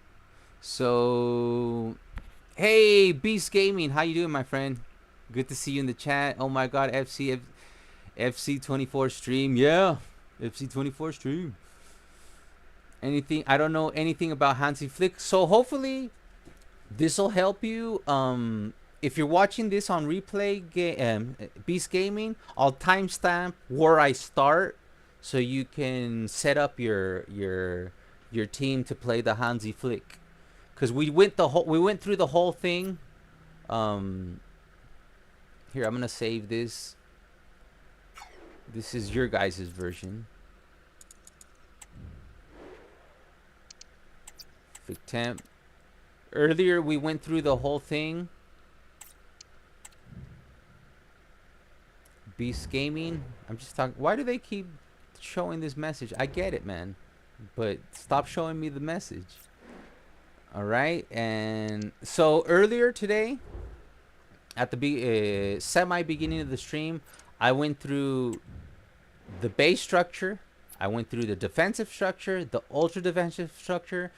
So, hey, Beast Gaming, how you doing, my friend? Good to see you in the chat. Oh my God, FC24 stream, yeah, FC24 stream. Anything? I don't know anything about Hansi Flick, so hopefully this will help you. If you're watching this on replay, Beast Gaming, I'll timestamp where I start, so you can set up your team to play the Hansi Flick. Cause we went through the whole thing. Here, I'm gonna save this. This is your guys' version. Flick temp. Earlier we went through the whole thing. Beast Gaming. I'm just talking. Why do they keep showing this message? I get it, man, but stop showing me the message. All right, and so earlier today, at the semi beginning of the stream, I went through the base structure. I went through the defensive structure, the ultra defensive structure,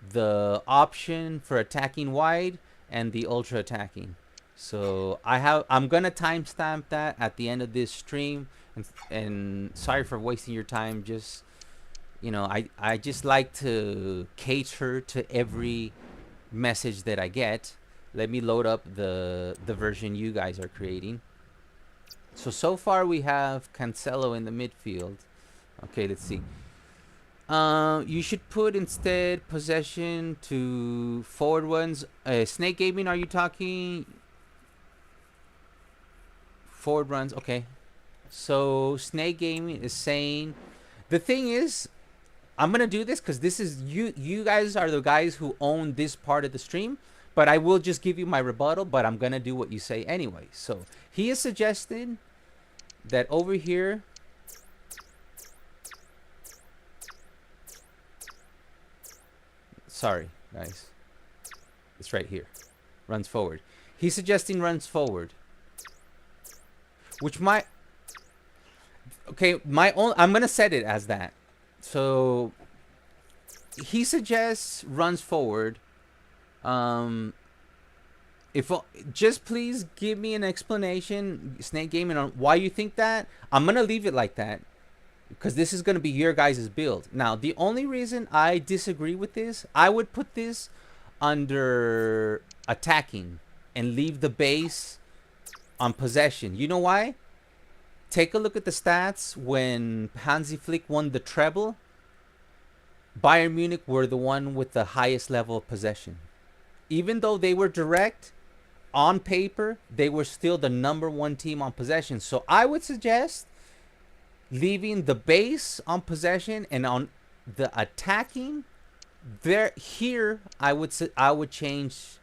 the option for attacking wide, and the ultra attacking. So I'm gonna timestamp that at the end of this stream, and sorry for wasting your time. Just, you know, I just like to cater to every message that I get. Let me load up the version you guys are creating. So far we have Cancelo in the midfield. Okay, let's see. You should put instead possession to forward ones. Snake Gaming, are you talking? Forward runs, okay. So Snake Gaming is saying, the thing is, I'm gonna do this because this is you guys are the guys who own this part of the stream, but I will just give you my rebuttal, but I'm gonna do what you say anyway. So he is suggesting that over here, sorry guys, it's right here, runs forward. He's suggesting runs forward, which I'm gonna set it as that. So he suggests runs forward. If just please give me an explanation, Snake Gaming, on why you think that. I'm gonna leave it like that because this is gonna be your guys' build. Now, the only reason I disagree with this, I would put this under attacking and leave the base on possession. You know why? Take a look at the stats. When Hansi Flick won the treble, Bayern Munich were the one with the highest level of possession. Even though they were direct, on paper, they were still the #1 team on possession. So I would suggest leaving the base on possession, and on the attacking, here I would change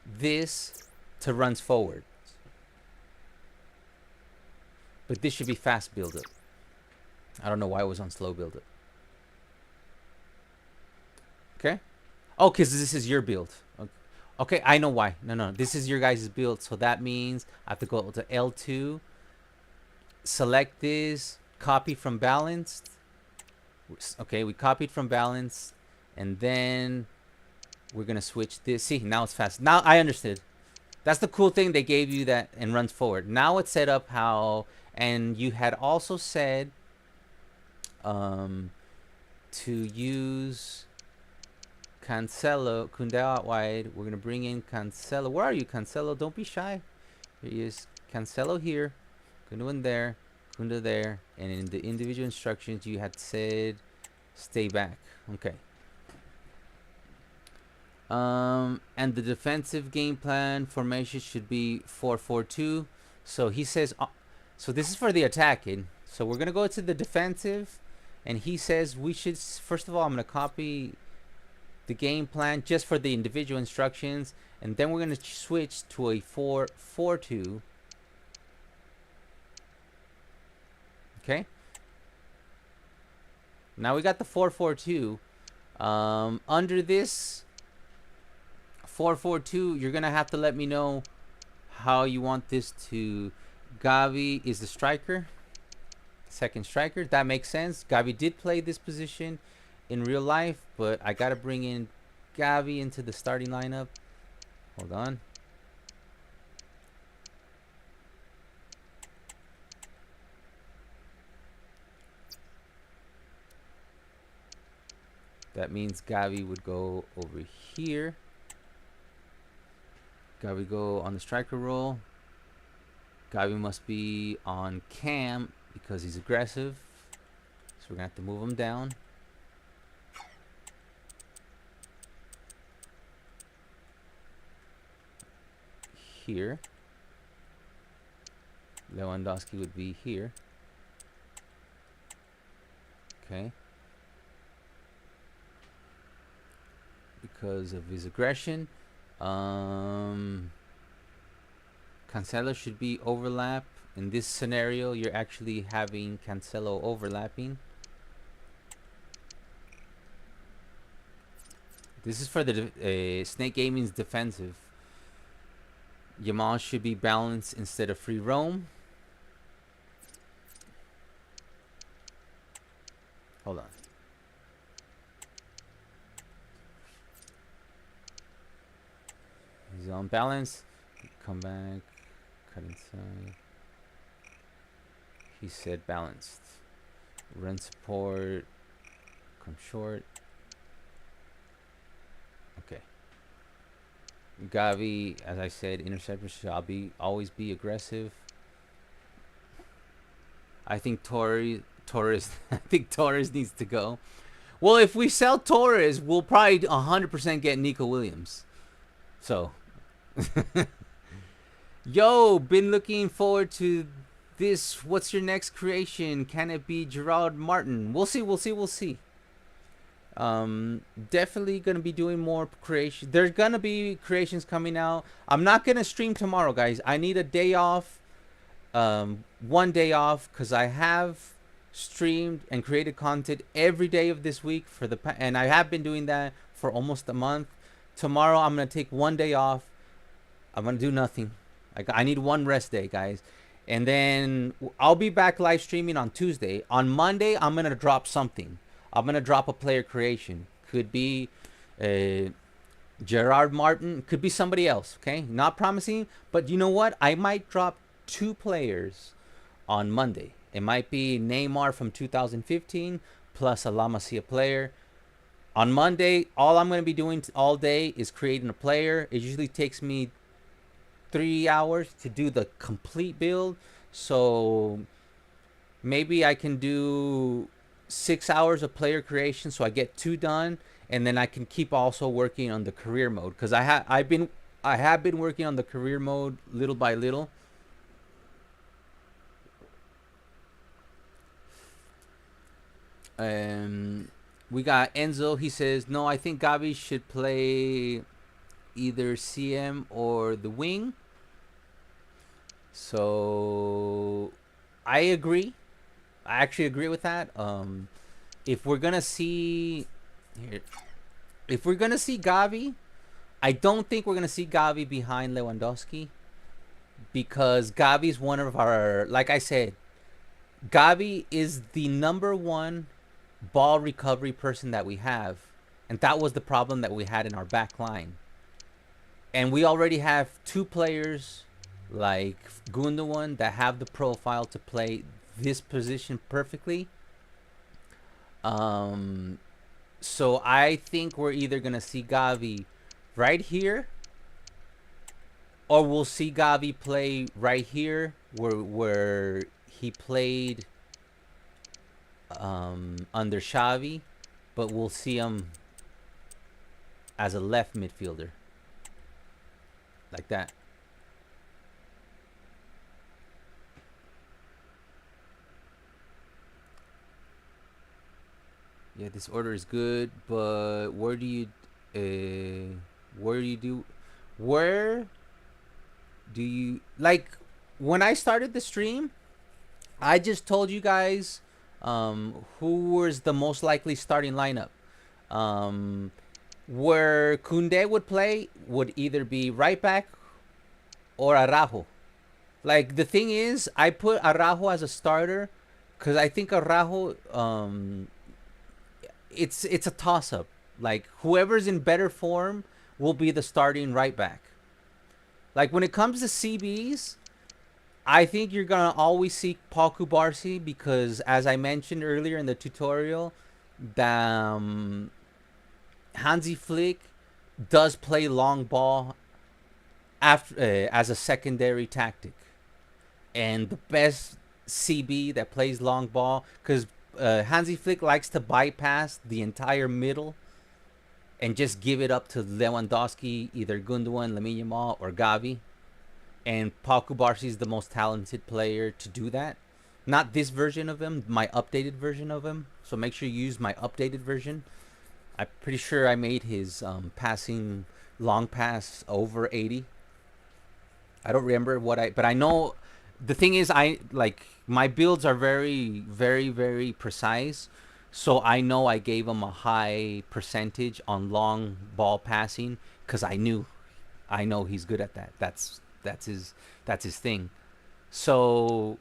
this to runs forward. But this should be fast build up. I don't know why it was on slow build up. Okay? Oh, because this is your build. Okay, I know why. No. This is your guys' build. So that means I have to go to L2. Select this. Copy from balanced. Okay, we copied from balanced. And then we're going to switch this. See, now it's fast. Now I understood. That's the cool thing. They gave you that and runs forward. Now it's set up how... And you had also said to use Cancelo, Kunde out wide. We're going to bring in Cancelo. Where are you, Cancelo? Don't be shy. Here he is. Cancelo here. Kunde in there. Kunde there. And in the individual instructions, you had said stay back. Okay. And the defensive game plan formation should be 4-4-2. So he says... So this is for the attacking. So we're going to go to the defensive. And he says we should... First of all, I'm going to copy the game plan just for the individual instructions. And then we're going to switch to a 4-4-2. Okay. Now we got the 4-4-2. Under this 4-4-2, you're gonna have to let me know how you want this to. Gavi is the striker, second striker. That makes sense. Gavi did play this position in real life, but I gotta bring in Gavi into the starting lineup. Hold on. That means Gavi would go over here. Gavi go on the striker role. Gavi must be on cam because he's aggressive. So we're gonna have to move him down. Here. Lewandowski would be here. Okay. Because of his aggression. Cancelo should be overlap. In this scenario, you're actually having Cancelo overlapping. This is for the Snake Gaming's defensive. Yamal should be balanced instead of free roam. Hold on. He's on balance. Come back. Cut inside. He said balanced. Run support. Come short. Okay. Gavi, as I said, interceptor should always be aggressive. I think Torres I think Torres needs to go. Well, if we sell Torres, we'll probably 100% get Nico Williams. So, yo, been looking forward to this. What's your next creation? Can it be Gerard Martin? We'll see. Definitely gonna be doing more creation. There's gonna be creations coming out. I'm not gonna stream tomorrow, guys. I need a day off. 1 day off because I have streamed and created content every day of this week and I have been doing that for almost a month. Tomorrow I'm gonna take 1 day off. I'm gonna do nothing. I need one rest day, guys, and then I'll be back live streaming on Tuesday. On Monday I'm gonna drop something. I'm gonna drop a player creation. Could be Gerard Martin. Could be somebody else. Okay, not promising, but you know what? I might drop 2 players on Monday. It might be Neymar from 2015 plus a La Masia player. On Monday, all I'm going to be doing all day is creating a player. It usually takes me 3 hours to do the complete build. So maybe I can do 6 hours of player creation so I get 2 done, and then I can keep also working on the career mode because I have been working on the career mode little by little. We got Enzo. He says, no, I think Gavi should play either CM or the wing. So I agree. I actually agree with that. If we're gonna see Gavi, I don't think we're gonna see Gavi behind Lewandowski because Gavi's one of our, like I said, Gavi is the #1 ball recovery person that we have, and that was the problem that we had in our back line. And we already have 2 players like Gundogan that have the profile to play this position perfectly. So I think we're either gonna see Gavi right here, or we'll see Gavi play right here where he played under Xavi, but we'll see him as a left midfielder like that. Yeah, this order is good, but where do you like when I started the stream, I just told you guys who was the most likely starting lineup. Um, where Kunde would play would either be right back or Araujo. Like the thing is, I put Araujo as a starter because I think Araujo, it's a toss up. Like whoever's in better form will be the starting right back. Like when it comes to CBs, I think you're gonna always see Paul Kubarsi because, as I mentioned earlier in the tutorial, the Hansi Flick does play long ball after as a secondary tactic, and the best CB that plays long ball because Hansi Flick likes to bypass the entire middle and just give it up to Lewandowski, either Gundogan, Lamine Yamal, or Gavi. And Paul Kubarsi is the most talented player to do that. Not this version of him, my updated version of him. So make sure you use my updated version. I'm pretty sure I made his passing long pass over 80. I don't remember but I know the thing is I like my builds are very, very, very precise. So I know I gave him a high percentage on long ball passing because I know he's good at that. That's his thing. So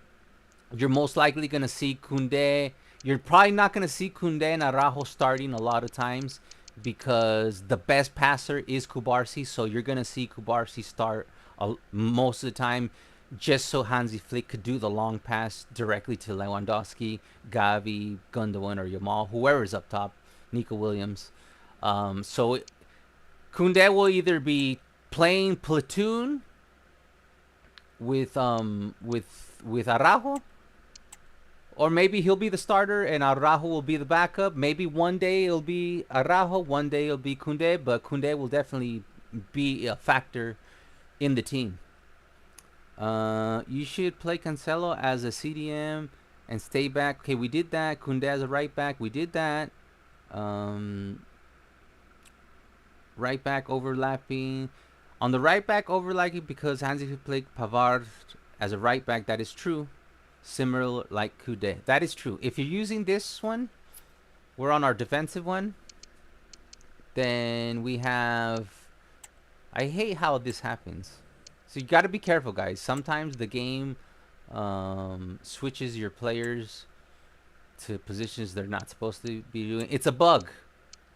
you're most likely gonna see Kunde. You're probably not gonna see Kunde and Araujo starting a lot of times because the best passer is Kubarsi. So you're gonna see Kubarsi start most of the time, just so Hansi Flick could do the long pass directly to Lewandowski, Gavi, Gundogan, or Yamal, whoever's up top, Nico Williams. So Kunde will either be playing platoon with Araujo, or maybe he'll be the starter and Araujo will be the backup. Maybe one day it'll be Araujo, one day it'll be Kunde, but Kunde will definitely be a factor in the team. You should play Cancelo as a CDM and stay back. Okay, we did that. Kunde as a right back. We did that. Right back overlapping. On the right back overlapping because Hansi played Pavard as a right back. That is true. Similar like Kunde. That is true. If you're using this one, we're on our defensive one. Then we have... I hate how this happens. So you got to be careful, guys. Sometimes the game switches your players to positions they're not supposed to be doing. It's a bug.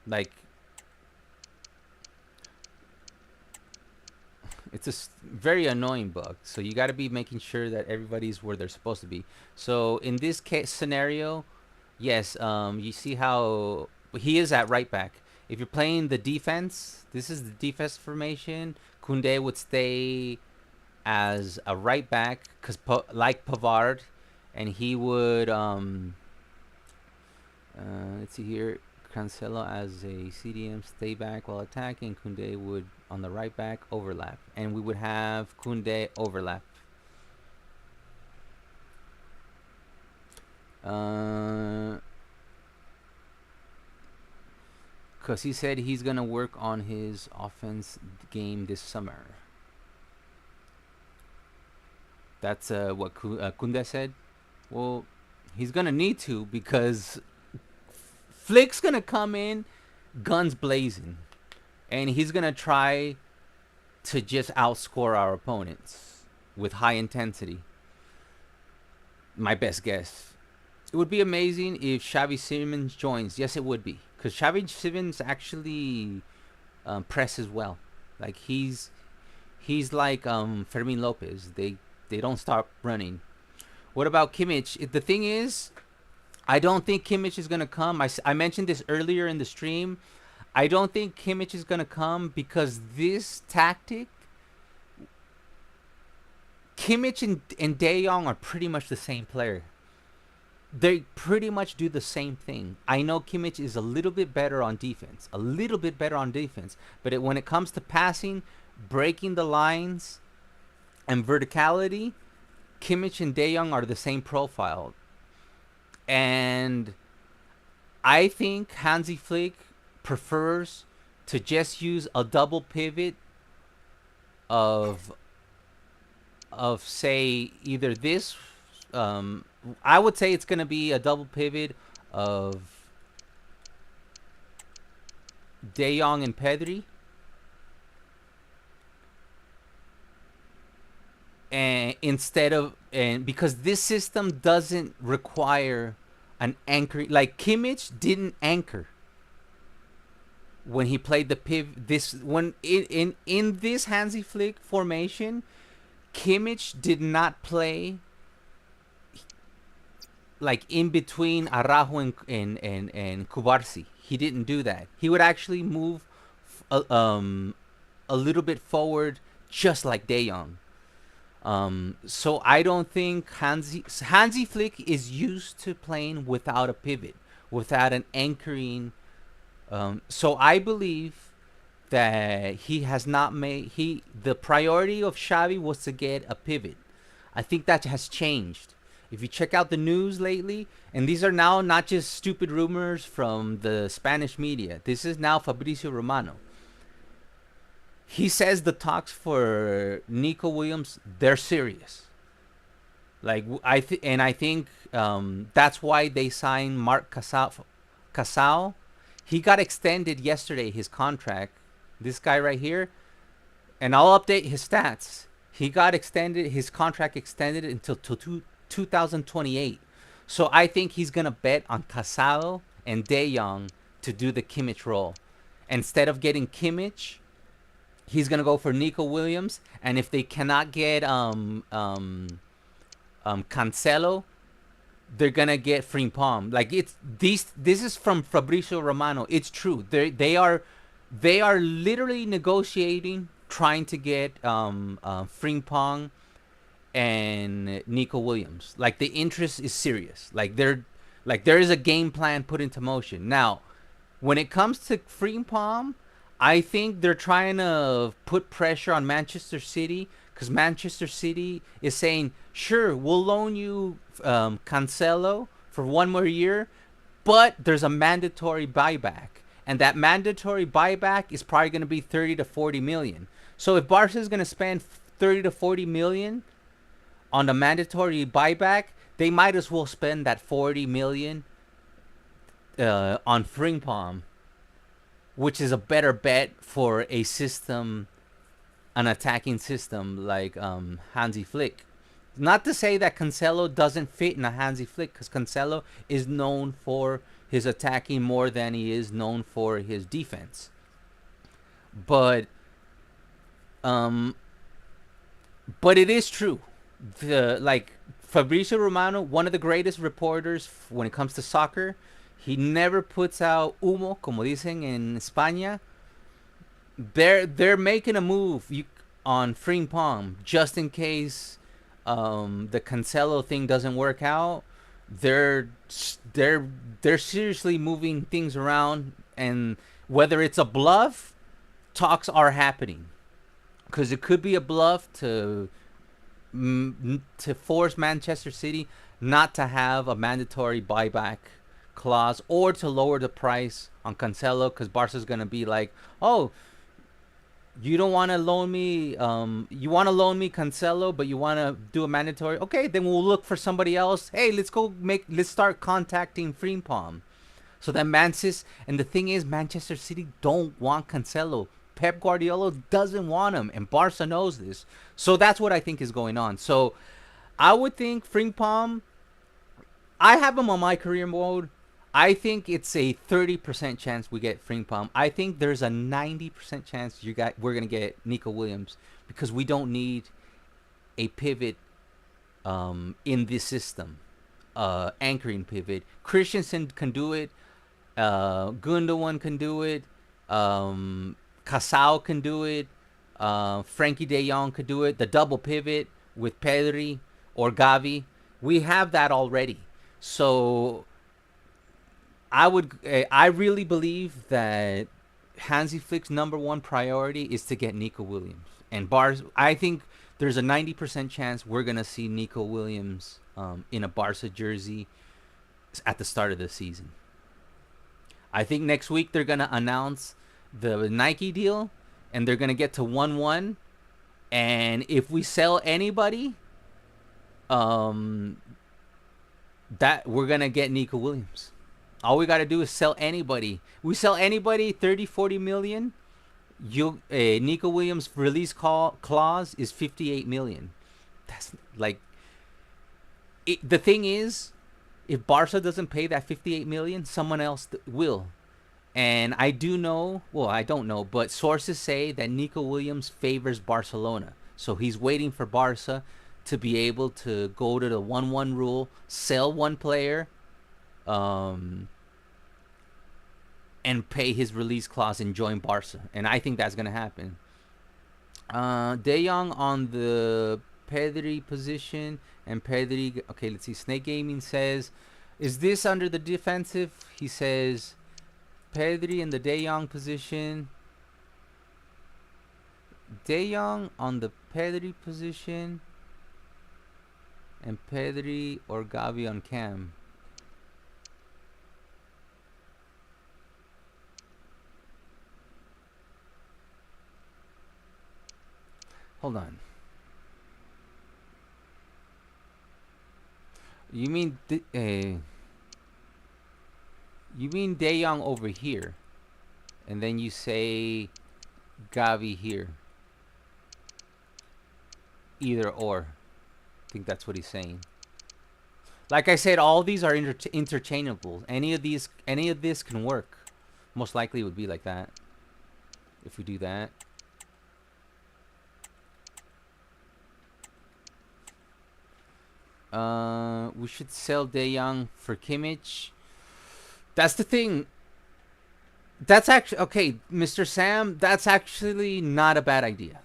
Like, it's a very annoying bug. So you got to be making sure that everybody's where they're supposed to be. So in this case scenario, yes, you see how he is at right back. If you're playing the defense, this is the defense formation. Kunde would stay as a right back because like Pavard, and he would let's see here, Cancelo as a CDM stay back while attacking. Kunde would on the right back overlap, and we would have Kunde overlap. Because he said he's gonna work on his offense game this summer. That's what Kunde said. Well, he's gonna need to because Flick's gonna come in, guns blazing, and he's gonna try to just outscore our opponents with high intensity. My best guess. It would be amazing if Xavi Simons joins. Yes, it would be, because Xavi Simons actually presses well. Like he's like Fermin Lopez. They don't stop running. What about Kimmich? The thing is, I don't think Kimmich is going to come. I mentioned this earlier in the stream. I don't think Kimmich is going to come because this tactic, Kimmich and De Jong are pretty much the same player. They pretty much do the same thing. I know Kimmich is a little bit better on defense. But when it comes to passing, breaking the lines, and verticality, Kimmich and De Jong are the same profile. And I think Hansi Flick prefers to just use a double pivot of say either this I would say it's gonna be a double pivot of De Jong and Pedri, and instead of and because this system doesn't require an anchor, like Kimmich didn't anchor when he played the piv. This when in this Hansi Flick formation, Kimmich did not play like in between Araujo and Kubarsi. He didn't do that. He would actually move a little bit forward, just like De Jong. So I don't think Hansi Flick is used to playing without a pivot, without an anchoring. So I believe that he has not made he the priority of Xavi was to get a pivot. I think that has changed. If you check out the news lately, and these are now not just stupid rumors from the Spanish media. This is now Fabrizio Romano. He says the talks for Nico Williams, they're serious. Like I think that's why they signed Mark Casal. He got extended yesterday his contract. This guy right here, and I'll update his stats. He got extended his contract extended until 2028. So I think he's gonna bet on Casado and De Jong to do the Kimmich role. Instead of getting Kimmich, he's gonna go for Nico Williams, and if they cannot get Cancelo, they're gonna get Frimpong. Like it's these. This is from Fabrizio Romano. It's true. They are literally negotiating, trying to get Frimpong and Nico Williams. Like the interest is serious. Like there is a game plan put into motion. Now, when it comes to Frimpong, I think they're trying to put pressure on Manchester City because Manchester City is saying, sure, we'll loan you Cancelo for 1 more year, but there's a mandatory buyback. And that mandatory buyback is probably going to be 30 to 40 million. So if Barca is going to spend 30 to 40 million on the mandatory buyback, they might as well spend that 40 million on Frimpong, which is a better bet for a system, an attacking system like Hansi Flick. Not to say that Cancelo doesn't fit in a Hansi Flick, because Cancelo is known for his attacking more than he is known for his defense. But it is true. Like Fabrizio Romano, one of the greatest reporters when it comes to soccer, he never puts out humo, como dicen en España. They're making a move on Frimpong just in case the Cancelo thing doesn't work out. They're seriously moving things around, and whether it's a bluff, talks are happening, because it could be a bluff to force Manchester City not to have a mandatory buyback clause, or to lower the price on Cancelo, because Barca's gonna be like, oh, you don't want to loan me, you want to loan me Cancelo, but you want to do a mandatory. Okay, then we'll look for somebody else. Hey, let's start contacting Frimpong. So that and the thing is, Manchester City don't want Cancelo. Pep Guardiola doesn't want him, and Barca knows this. So that's what I think is going on. So I would think Frimpong, I have him on my career mode. I think it's a 30% chance we get Frimpong. I think there's a 90% chance we're gonna get Nico Williams, because we don't need a pivot in this system, anchoring pivot. Christensen can do it. Gundogan can do it. Casal can do it. Frankie De Jong could do it. The double pivot with Pedri or Gavi, we have that already. So I really believe that Hansi Flick's number one priority is to get Nico Williams. And I think there's a 90% chance we're gonna see Nico Williams in a Barca jersey at the start of the season. I think next week they're gonna announce the Nike deal, and they're gonna get to 1-1. And if we sell anybody, that we're gonna get Nico Williams. All we gotta do is sell anybody. We sell anybody 30, 40 million. You Nico Williams release clause is 58 million. That's like the thing is, if Barca doesn't pay that 58 million, someone else will. And I do know, well, I don't know, but sources say that Nico Williams favors Barcelona. So he's waiting for Barca to be able to go to the 1-1 rule, sell one player, um, and pay his release clause and join Barca. And I think that's going to happen. De Jong on the Pedri position. And Pedri, okay, let's see. Snake Gaming says, is this under the defensive? He says, Pedri in the De Jong position. De Jong on the Pedri position. And Pedri or Gavi on Cam. Hold on. You mean De Jong over here, and then you say Gavi here. Either or. I think that's what he's saying. Like I said, all these are interchangeable. Any of this can work. Most likely it would be like that. If we do that. We should sell De Jong for Kimmich. That's the thing. That's actually okay, Mr. Sam. That's actually not a bad idea.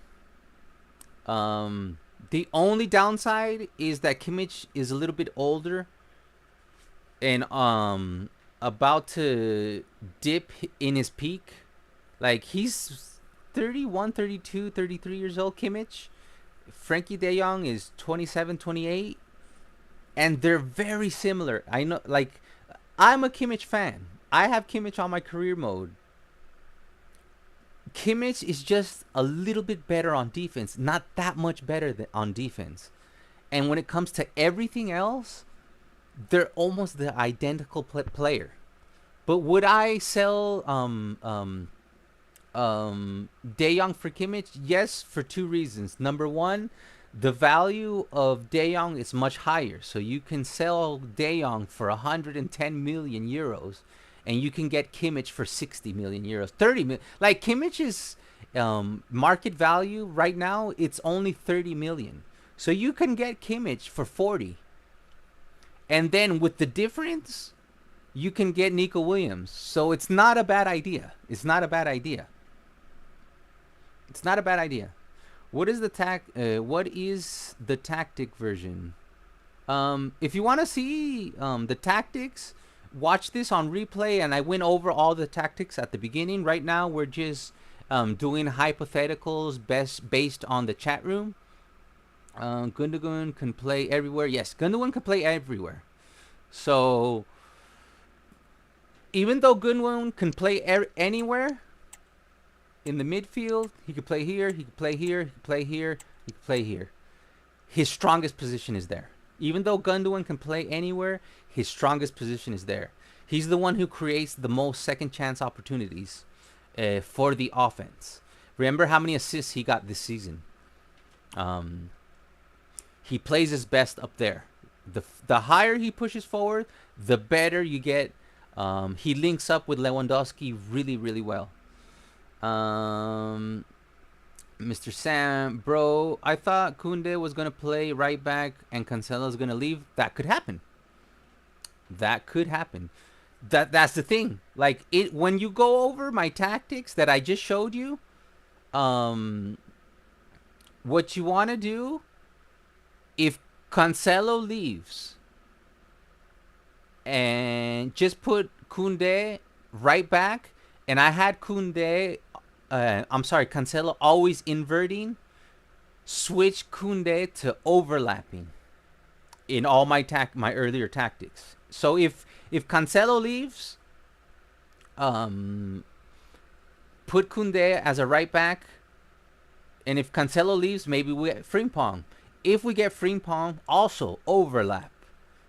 The only downside is that Kimmich is a little bit older and about to dip in his peak. Like he's 31, 32, 33 years old, Kimmich. Frankie De Jong is 27, 28. And they're very similar. I know, like, I'm a Kimmich fan. I have Kimmich on my career mode. Kimmich is just a little bit better on defense. Not that much better than on defense. And when it comes to everything else, they're almost the identical player. But would I sell De Jong for Kimmich? Yes, for two reasons. Number one, the value of De Jong is much higher. So you can sell De Jong for 110 million euros and you can get Kimmich for 60 million euros. 30 million. Like Kimmich's market value right now, it's only 30 million. So you can get Kimmich for 40. And then with the difference, you can get Nico Williams. So it's not a bad idea. It's not a bad idea. It's not a bad idea. What is the tactic version? If you want to see the tactics, watch this on replay. And I went over all the tactics at the beginning. Right now, we're just doing hypotheticals based on the chat room. Gundogan can play everywhere. Yes, Gundogan can play everywhere. So even though Gundogan can play anywhere, in the midfield, he could play here, he could play here, he could play here, he could play here. His strongest position is there. Even though Gundogan can play anywhere, his strongest position is there. He's the one who creates the most second chance opportunities for the offense. Remember how many assists he got this season. He plays his best up there. The higher he pushes forward, the better you get. He links up with Lewandowski really, really well. Mr. Sam, bro, I thought Koundé was going to play right back and Cancelo's going to leave. That could happen. That could happen. That's the thing. Like, when you go over my tactics that I just showed you, what you want to do, if Cancelo leaves and just put Koundé right back, and I had Cancelo always inverting, switch Koundé to overlapping in all my earlier tactics. So if Cancelo leaves, put Koundé as a right back, and if Cancelo leaves, maybe we get Frimpong. If we get Frimpong, also overlap.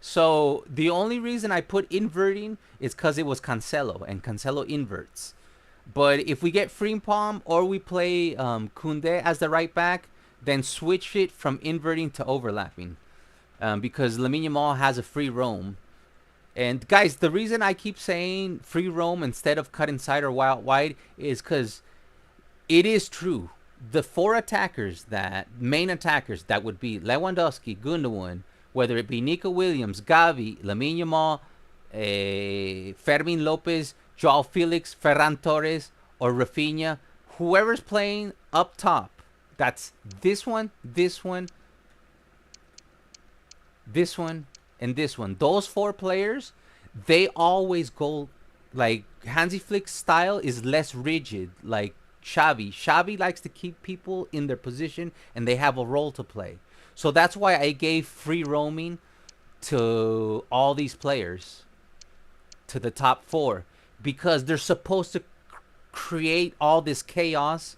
So the only reason I put inverting is because it was Cancelo, and Cancelo inverts. But if we get Frimpong or we play Kunde as the right back, then switch it from inverting to overlapping, because Lamine Yamal has a free roam. And guys, the reason I keep saying free roam instead of cut inside or wide is because it is true. The four attackers, that main attackers, that would be Lewandowski, Gundogan, whether it be Nico Williams, Gavi, Lamine Yamal, Fermin Lopez, Joao Felix, Ferran Torres, or Rafinha, whoever's playing up top, that's this one, this one, this one, and this one. Those four players, they always go, like, Hansi Flick's style is less rigid, like Xavi. Xavi likes to keep people in their position and they have a role to play. So that's why I gave free roaming to all these players, to the top four, because they're supposed to create all this chaos.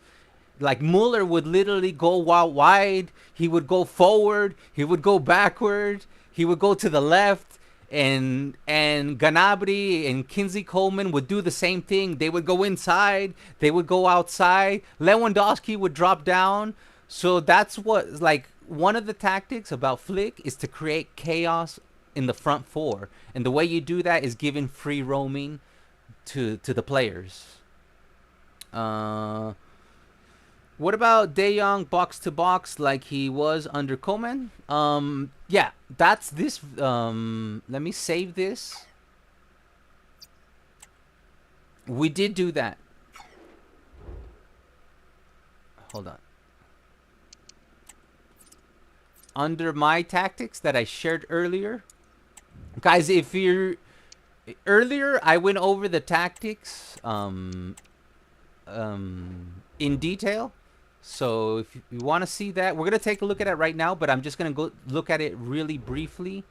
Like Muller would literally go wide, he would go forward, he would go backward, he would go to the left, and Gnabry and Kingsley Coman would do the same thing. They would go inside, they would go outside. Lewandowski would drop down. So that's what, like, one of the tactics about Flick is to create chaos in the front four, and the way you do that is giving free roaming to the players. What about De Jong box to box like he was under Koeman? Yeah, that's this. Let me save this. We did do that. Hold on. Under my tactics that I shared earlier, guys, if you're earlier, I went over the tactics in detail. So if you want to see that, we're gonna take a look at it right now, but I'm just gonna go look at it really briefly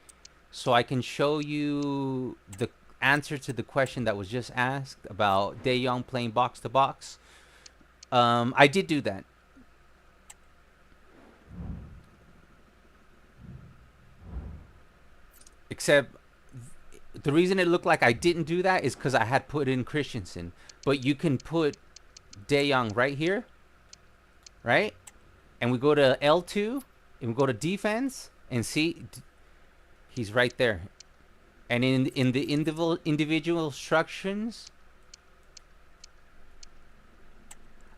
so I can show you the answer to the question that was just asked about De Jong playing box to box. I did do that. Except the reason it looked like I didn't do that is because I had put in Christensen. But you can put De Jong right here, right? And we go to L2, and we go to defense, and see, he's right there. And in the individual instructions,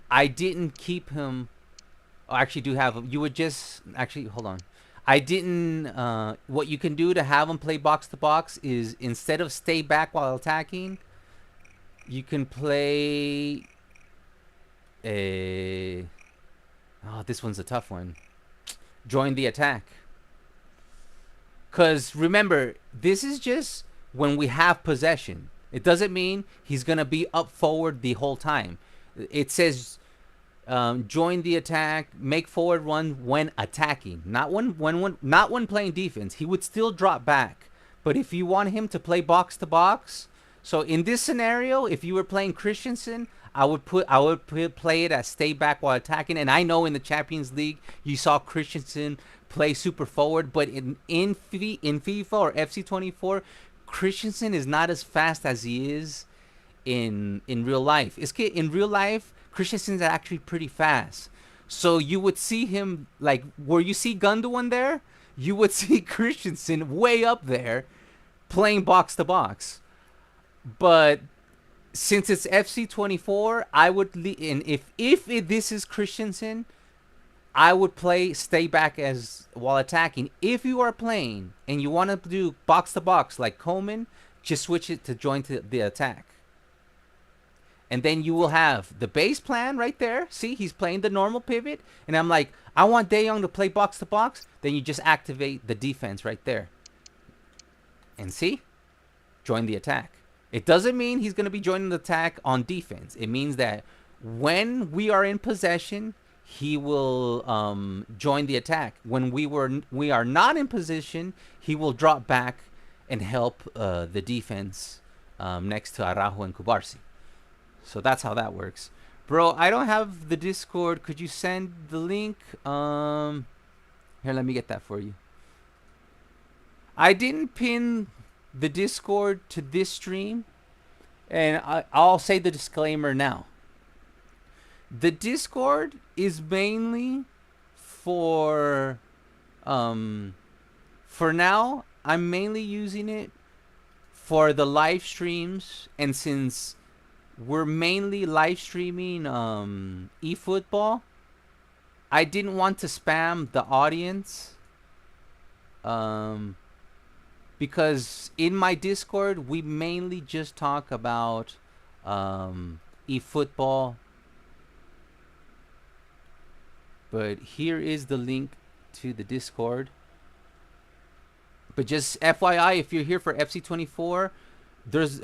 I didn't keep him. Oh, I actually do have him. You would just, actually, hold on. I didn't, what you can do to have him play box to box is, instead of stay back while attacking, you can play a, oh, this one's a tough one. Join the attack. Because remember, this is just when we have possession. It doesn't mean he's going to be up forward the whole time. It says join the attack, make forward run when attacking, not when playing defense. He would still drop back. But if you want him to play box to box, so in this scenario, if you were playing Christensen, I would play it as stay back while attacking. And I know in the Champions League you saw Christensen play super forward, but in FIFA or FC24, Christensen is not as fast as he is in real life. In real life, Christensen's actually pretty fast. So you would see him, like where you see Gundogan there, you would see Christensen way up there playing box to box. But since it's FC24, I would and if this is Christensen, I would play stay back as while attacking. If you are playing and you want to do box to box like Coleman, just switch it to join to the attack. And then you will have the base plan right there. See, he's playing the normal pivot. And I'm like, I want De Jong to play box to box. Then you just activate the defense right there. And see, join the attack. It doesn't mean he's going to be joining the attack on defense. It means that when we are in possession, he will join the attack. When we are not in position, he will drop back and help the defense next to Araujo and Kubarsi. So that's how that works. Bro, I don't have the Discord. Could you send the link? Here, let me get that for you. I didn't pin the Discord to this stream, and I'll say the disclaimer now. The Discord is mainly for um for now. I'm mainly using it for the live streams, and since we're mainly live streaming eFootball, I didn't want to spam the audience um because in my Discord we mainly just talk about eFootball. But here is the link to the Discord. But just FYI, if you're here for FC24, there's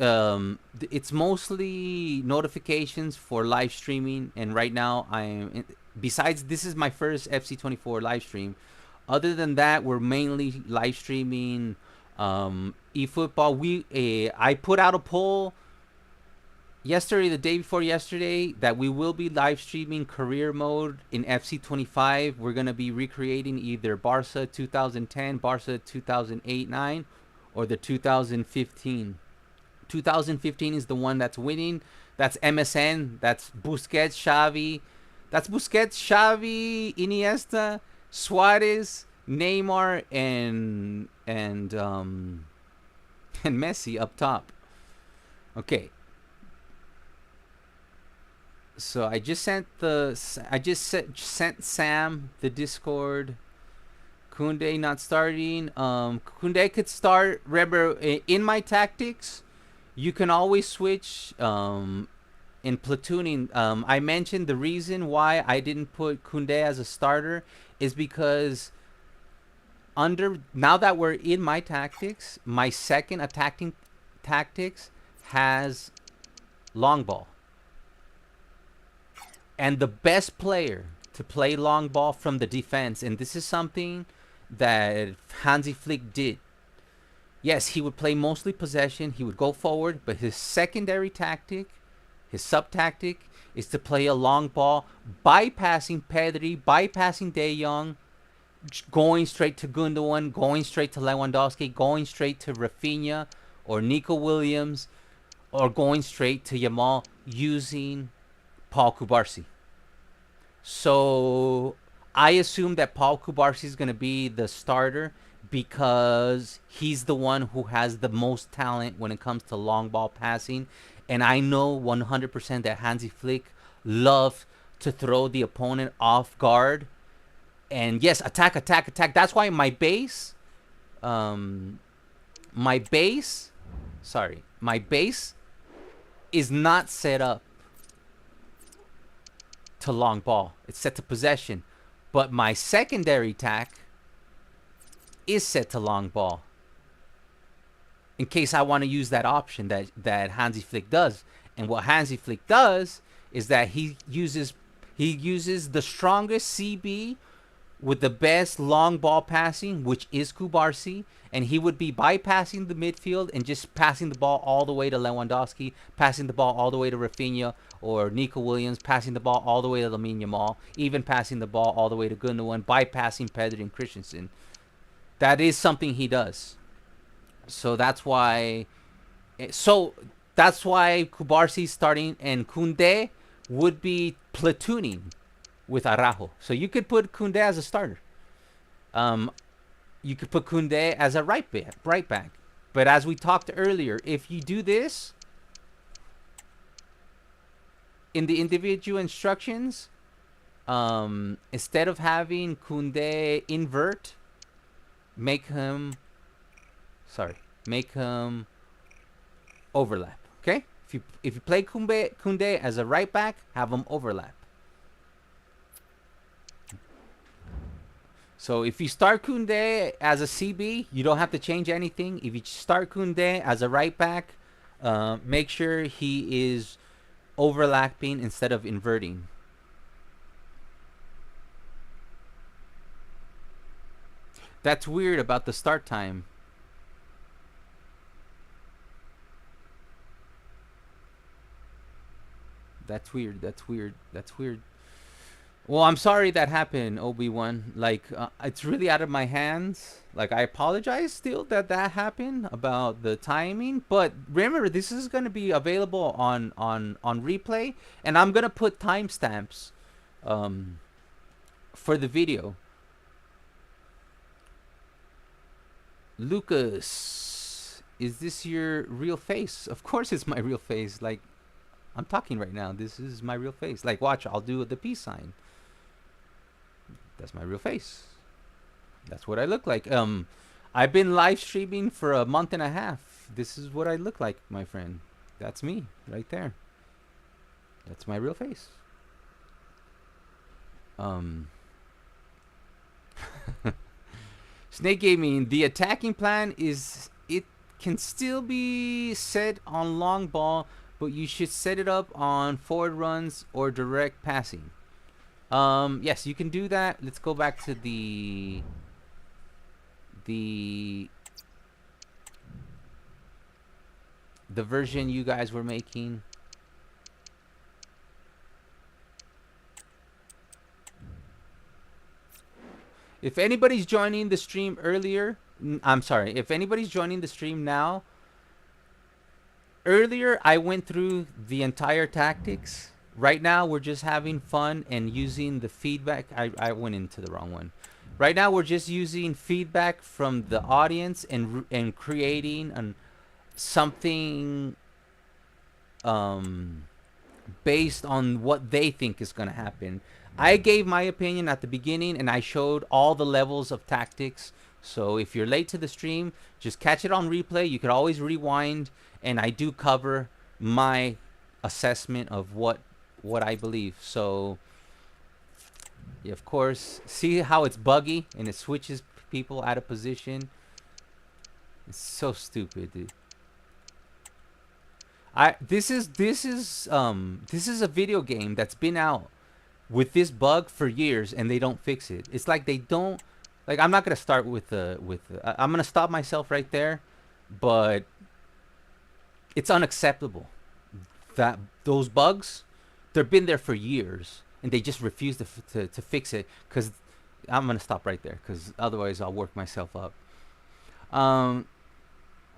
it's mostly notifications for live streaming, and right now besides this is my first FC24 live stream. Other than that, we're mainly live streaming eFootball. I put out a poll yesterday, the day before yesterday, that we will be live streaming career mode in FC25. We're going to be recreating either Barca 2010, Barca 2008-9, or the 2015. 2015 is the one that's winning. That's MSN. That's Busquets, Xavi. That's Busquets, Xavi, Iniesta, Suarez, Neymar, and Messi up top. Okay. So I just sent sent Sam the Discord. Kunde not starting. Kunde could start. Remember, in my tactics, you can always switch in platooning. I mentioned the reason why I didn't put Kunde as a starter is because now that we're in my tactics, my second attacking tactics has long ball. And the best player to play long ball from the defense, and this is something that Hansi Flick did. Yes, he would play mostly possession. He would go forward, but his secondary tactic, his sub-tactic, is to play a long ball, bypassing Pedri, bypassing De Jong, going straight to Gundogan, going straight to Lewandowski, going straight to Rafinha or Nico Williams, or going straight to Yamal using Paul Kubarsi. So I assume that Paul Kubarsi is going to be the starter because he's the one who has the most talent when it comes to long ball passing. And I know 100% that Hansi Flick loves to throw the opponent off guard. And yes, attack, attack, attack. That's why my base is not set up to long ball. It's set to possession. But my secondary tack is set to long ball, in case I want to use that option that Hansi Flick does. And what Hansi Flick does is that he uses the strongest CB with the best long ball passing, which is Kubarsi, and he would be bypassing the midfield and just passing the ball all the way to Lewandowski, passing the ball all the way to Rafinha or Nico Williams, passing the ball all the way to Lamine Yamal, even passing the ball all the way to Gundogan, bypassing Pedri and Christensen. That is something he does. So that's why Kubarsi's starting, and Kunde would be platooning with Araujo. So you could put Kunde as a starter. You could put Kunde as a right back. But as we talked earlier, if you do this in the individual instructions, instead of having Kunde invert, make him overlap. Okay? If you play Kunde as a right back, have him overlap. So if you start Kunde as a CB, you don't have to change anything. If you start Kunde as a right back, make sure he is overlapping instead of inverting. That's weird about the start time. That's weird. Well, I'm sorry that happened, Obi-Wan. Like, it's really out of my hands. Like, I apologize still that that happened about the timing. But remember, this is gonna be available on replay, and I'm gonna put timestamps, um, for the video. Lucas, is this your real face? Of course, it's my real face. Like, I'm talking right now. This is my real face. Like, watch, I'll do the peace sign. That's my real face. That's what I look like. I've been live streaming for a month and a half. This is what I look like, my friend. That's me right there. That's my real face. Um, Snake Gaming. The attacking plan is it can still be set on long ball, but you should set it up on forward runs or direct passing. Yes, you can do that. Let's go back to the version you guys were making. If anybody's joining the stream earlier, I'm sorry. If anybody's joining the stream now, earlier I went through the entire tactics. Right now we're just having fun and using the feedback. I went into the wrong one. Right now we're just using feedback from the audience and creating something based on what they think is going to happen. I gave my opinion at the beginning and I showed all the levels of tactics. So if you're late to the stream, just catch it on replay. You could always rewind, and I do cover my assessment of what I believe. So yeah, of course, see how it's buggy and it switches people out of position. It's so stupid, dude. This is a video game that's been out with this bug for years and they don't fix it. It's like they don't, like, I'm not gonna start with I'm gonna stop myself right there, but it's unacceptable that those bugs, they've been there for years and they just refuse to fix it. Because I'm gonna stop right there because otherwise I'll work myself up.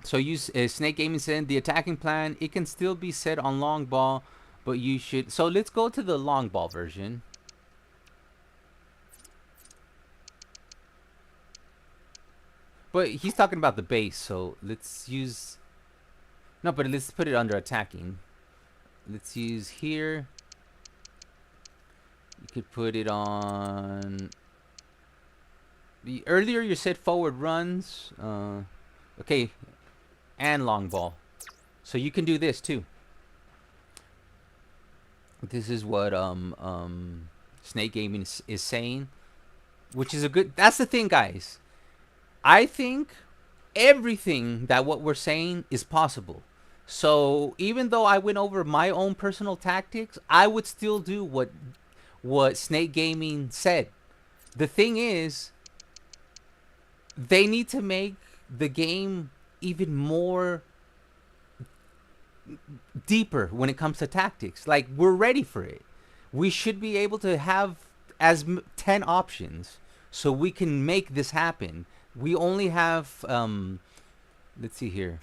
So Snake Gaming said the attacking plan, it can still be set on long ball, but you should. So let's go to the long ball version. But he's talking about the base, so let's use. No, but let's put it under attacking. Let's use here. You could put it on. Earlier you said forward runs. Okay, and long ball. So you can do this too. This is what Snake Gaming is saying, which is a good. That's the thing, guys. I think everything that what we're saying is possible. So even though I went over my own personal tactics, I would still do what Snake Gaming said. The thing is, they need to make the game even more deeper when it comes to tactics. Like, we're ready for it. We should be able to have 10 options so we can make this happen. We only have let's see here.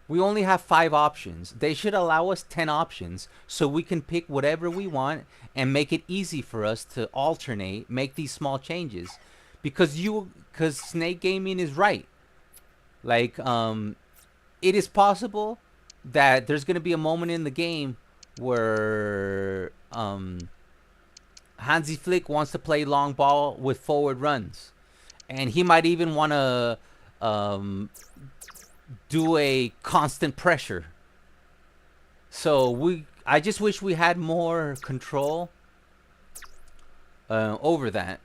We only have 5 options. They should allow us 10 options so we can pick whatever we want and make it easy for us to alternate, make these small changes. Because Snake Gaming is right. Like, it is possible that there's going to be a moment in the game where Hansi Flick wants to play long ball with forward runs. And he might even want to do a constant pressure. So I just wish we had more control over that.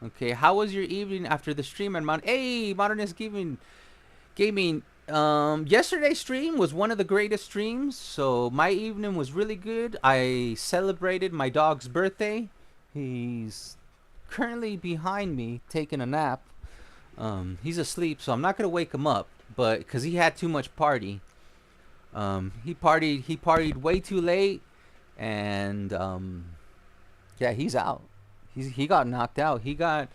Okay, how was your evening after the stream and Modernist Gaming? Yesterday's stream was one of the greatest streams, so my evening was really good. I celebrated my dog's birthday. He's currently behind me taking a nap. He's asleep, so I'm not gonna wake him up, but because he had too much party. He partied way too late, and Yeah, he's out. He got knocked out. He got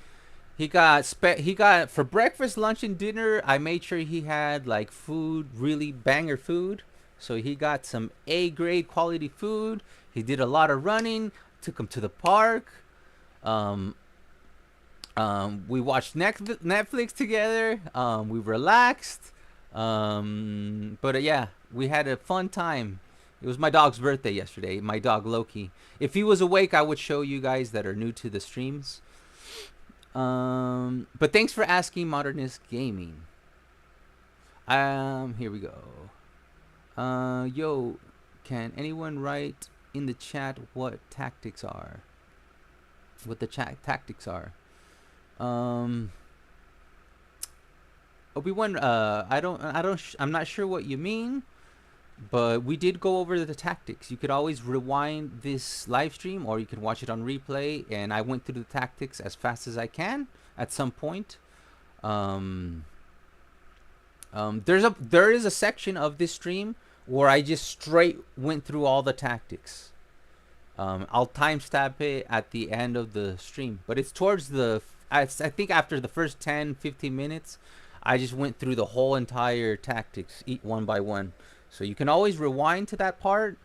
for breakfast, lunch, and dinner. I made sure he had like food, really banger food. So he got some A grade quality food. He did a lot of running. Took him to the park. Um, we watched Netflix together. We relaxed. But yeah, we had a fun time. It was my dog's birthday yesterday. My dog Loki. If he was awake, I would show you guys that are new to the streams. But thanks for asking, Modernist Gaming. Here we go. Yo, can anyone write in the chat what tactics are? What the chat tactics are? Obi-Wan, I'm not sure what you mean, but we did go over the tactics. You could always rewind this live stream, or you can watch it on replay, and I went through the tactics as fast as I can at some point. There is a section of this stream where I just straight went through all the tactics. I'll timestamp it at the end of the stream, but it's towards I think after the first 10-15 minutes, I just went through the whole entire tactics, one by one. So you can always rewind to that part.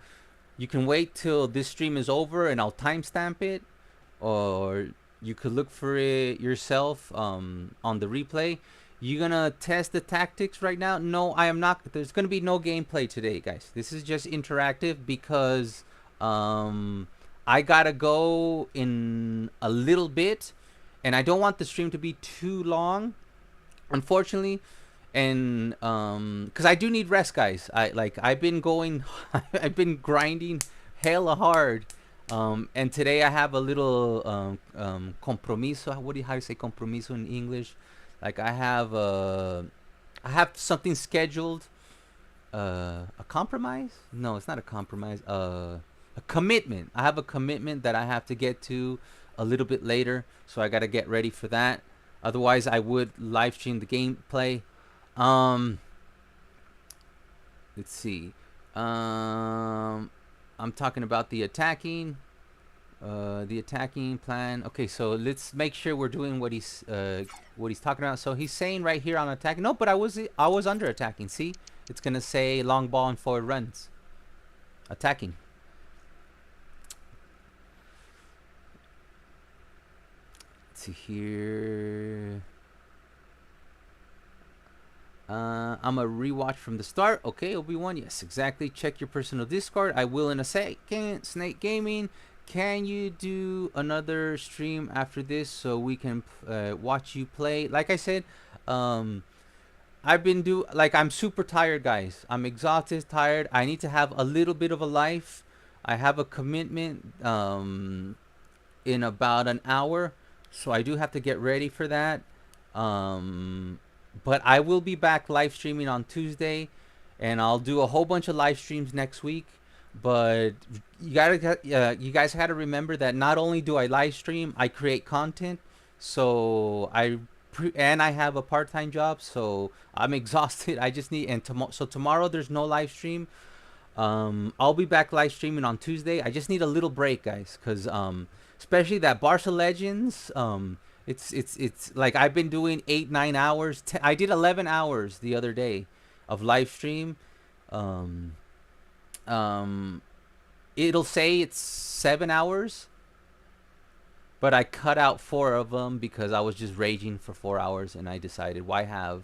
You can wait till this stream is over and I'll timestamp it, or you could look for it yourself on the replay. You gonna test the tactics right now? No, I am not. There's gonna be no gameplay today, guys. This is just interactive because I gotta go in a little bit, and I don't want the stream to be too long, unfortunately. And because I do need rest, guys. I've been going, I've been grinding hella hard. And today I have a little compromiso. How do you say compromiso in English? Like I have something scheduled. A compromise? No, it's not a compromise. A commitment. I have a commitment that I have to get to a little bit later, so I gotta get ready for that. Otherwise, I would live stream the gameplay. Let's see. I'm talking about the attacking plan. Okay, so let's make sure we're doing what he's talking about. So he's saying right here on attacking. No, but I was under attacking. See, it's gonna say long ball and forward runs. Attacking. Let's see here. I'm a rewatch from the start. Okay, Obi-Wan. Yes, exactly. Check your personal Discord. I will in a second. Snake Gaming. Can you do another stream after this so we can watch you play? Like I said, I'm super tired, guys. I'm exhausted, tired. I need to have a little bit of a life. I have a commitment in about an hour, so I do have to get ready for that. But I will be back live streaming on Tuesday, and I'll do a whole bunch of live streams next week. But you guys gotta remember that not only do I live stream, I create content. So I have a part-time job, so I'm exhausted. I just need so tomorrow there's no live stream. I'll be back live streaming on Tuesday. I just need a little break, guys, because especially that Barca Legends. It's like I've been doing 8-9 hours. I did 11 hours the other day of live stream. It'll say it's 7 hours, but I cut out 4 of them because I was just raging for 4 hours, and I decided, why have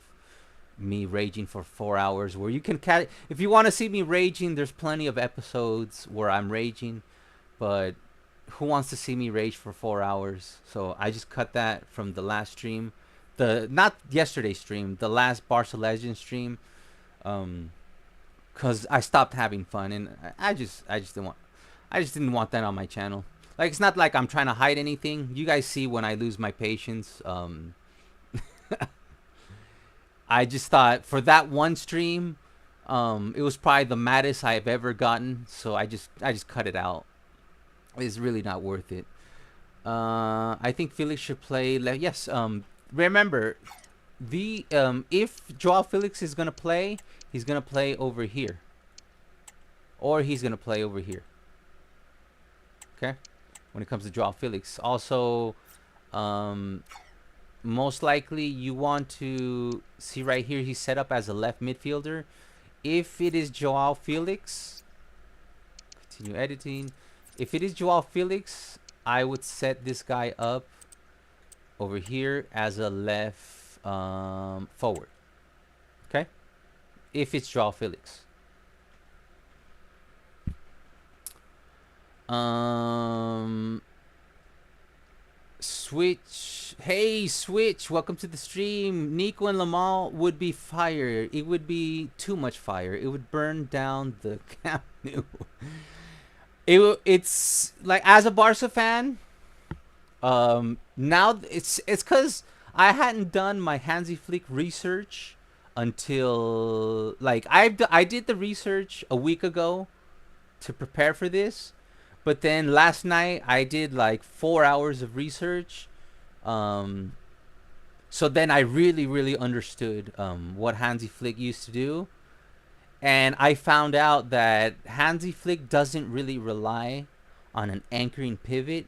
me raging for 4 hours where you can if you want to see me raging, there's plenty of episodes where I'm raging, but who wants to see me rage for 4 hours? So I just cut that from the last stream, not yesterday's stream, the last Barca Legends stream, because I stopped having fun, and I just didn't want that on my channel. Like, it's not like I'm trying to hide anything. You guys see when I lose my patience. I just thought for that one stream, it was probably the maddest I've ever gotten, so I just cut it out. It's really not worth it. I think Felix should play. Yes. Remember, if Joao Felix is gonna play, he's gonna play over here, or he's gonna play over here. Okay. when it comes to Joao Felix. Also, um, most likely you want to see right here, he's set up as a left midfielder. If it is Joao Felix, continue editing. If it is Joao Felix, I would set this guy up over here as a left forward. Okay? If it's Joao Felix. Switch. Hey, Switch. Welcome to the stream. Nico and Lamal would be fire. It would be too much fire. It would burn down the Camp Nou. It's like, as a Barca fan, now it's because I hadn't done my Hansi Flick research until, like, I did the research a week ago to prepare for this, but then last night I did like 4 hours of research. So then I really understood what Hansi Flick used to do. And I found out that Hansi Flick doesn't really rely on an anchoring pivot.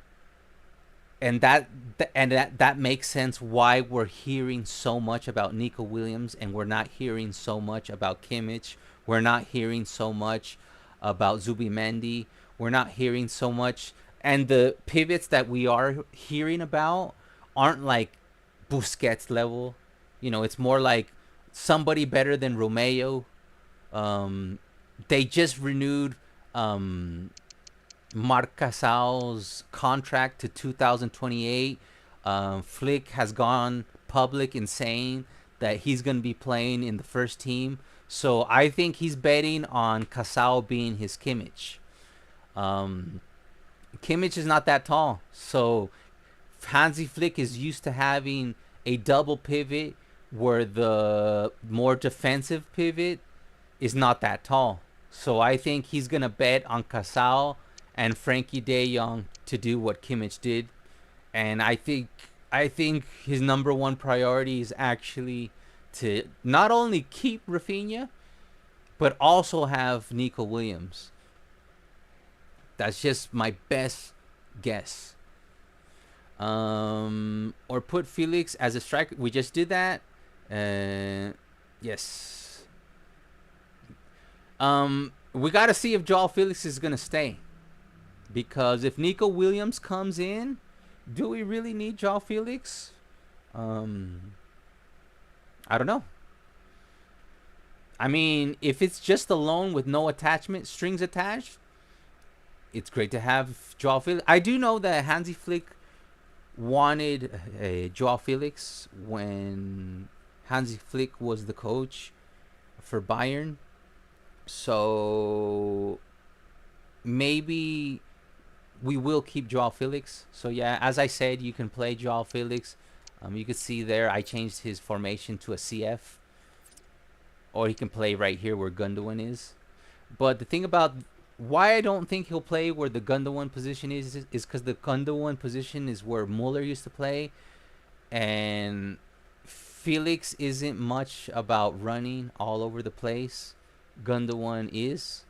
And that makes sense why we're hearing so much about Nico Williams and we're not hearing so much about Kimmich. We're not hearing so much about Zubimendi. We're not hearing so much. And the pivots that we are hearing about aren't like Busquets level. You know, it's more like somebody better than Romeo. They just renewed Marc Casal's contract to 2028. Flick has gone public in saying that he's going to be playing in the first team. So I think he's betting on Casal being his Kimmich. Kimmich is not that tall. So Hansi Flick is used to having a double pivot where the more defensive pivot is not that tall. So I think he's going to bet on Casal and Frankie de Jong to do what Kimmich did. And I think his number one priority is actually to not only keep Rafinha, but also have Nico Williams. That's just my best guess. Or put Felix as a striker. We just did that. Yes. We got to see if Joao Felix is going to stay. Because if Nico Williams comes in, do we really need Joao Felix? I don't know. I mean, if it's just a loan with no attachment, strings attached, it's great to have Joao Felix. I do know that Hansi Flick wanted Joao Felix when Hansi Flick was the coach for Bayern. So maybe we will keep Joao Felix. So yeah, as I said, you can play Joao Felix. You can see there I changed his formation to a CF. Or he can play right here where Gundogan is. But the thing about why I don't think he'll play where the Gundogan position is because the Gundogan position is where Muller used to play. And Felix isn't much about running all over the place. Gundogan is.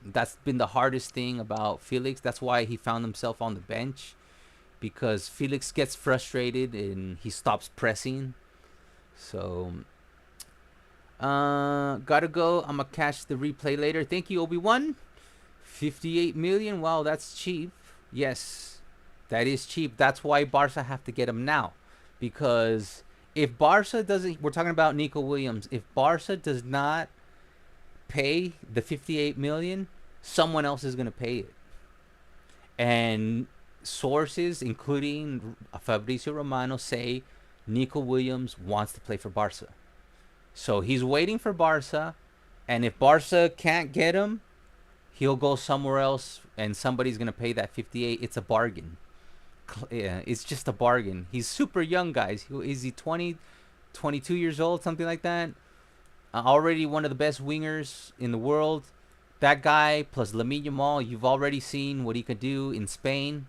That's been the hardest thing about Felix. That's why he found himself on the bench. Because Felix gets frustrated and he stops pressing. So gotta go. I'm gonna catch the replay later. Thank you, Obi-Wan. 58 million. Wow, that's cheap. Yes, that is cheap. That's why Barca have to get him now. Because if Barca doesn't, we're talking about Nico Williams. If Barca does not pay the 58 million, someone else is gonna pay it. And sources, including Fabrizio Romano, say Nico Williams wants to play for Barca. So he's waiting for Barca, and if Barca can't get him, he'll go somewhere else, and somebody's going to pay that 58. It's a bargain. It's just a bargain. He's super young, guys. Is he 20, 22 years old, something like that? Already one of the best wingers in the world. That guy, plus Lamine Yamal, you've already seen what he could do in Spain.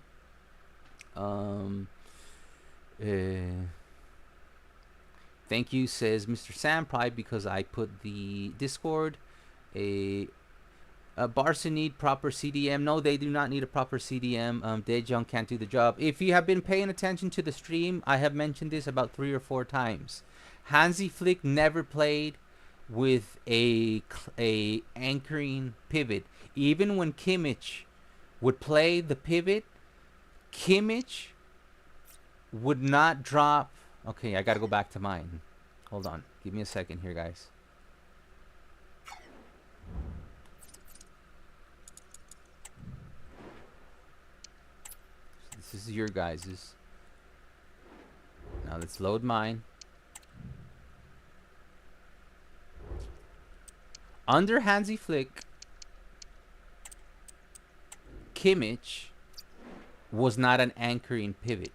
Thank you, says Mr. Sam, probably because I put the Discord. Barca need proper CDM. No, they do not need a proper CDM. De Jong can't do the job. If you have been paying attention to the stream, I have mentioned this about 3 or 4 times. Hansi Flick never played with a anchoring pivot. Even when Kimmich would play the pivot, Kimmich would not drop. Okay, I gotta go back to mine. Hold on. Give me a second here, guys. This is your guys's. Now let's load mine. Under Hansi Flick, Kimmich was not an anchoring pivot.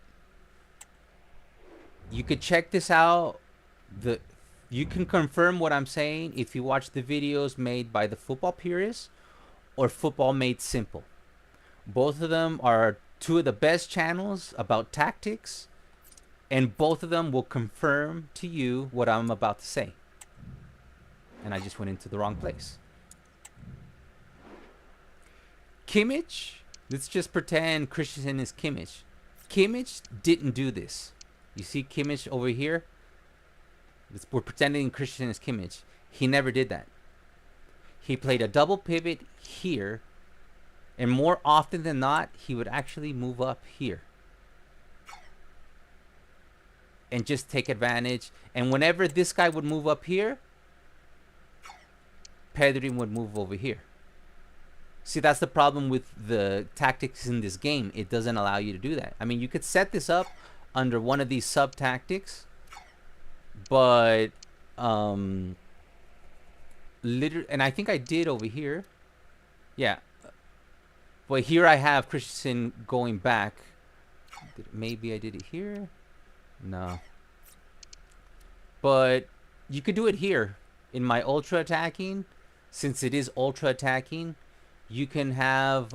You could check this out. You can confirm what I'm saying if you watch the videos made by the Football Purists or Football Made Simple. Both of them are two of the best channels about tactics, and both of them will confirm to you what I'm about to say. And I just went into the wrong place. Kimmich, let's just pretend Christensen is Kimmich. Kimmich didn't do this. You see Kimmich over here? We're pretending Christensen is Kimmich. He never did that. He played a double pivot here, and more often than not, he would actually move up here and just take advantage. And whenever this guy would move up here, Pedri would move over here. See, that's the problem with the tactics in this game. It doesn't allow you to do that. I mean, you could set this up under one of these sub tactics, but literally, and I think I did over here. Yeah. But here I have Christensen going back. Maybe I did it here. No. But you could do it here in my ultra attacking. Since it is ultra attacking, you can have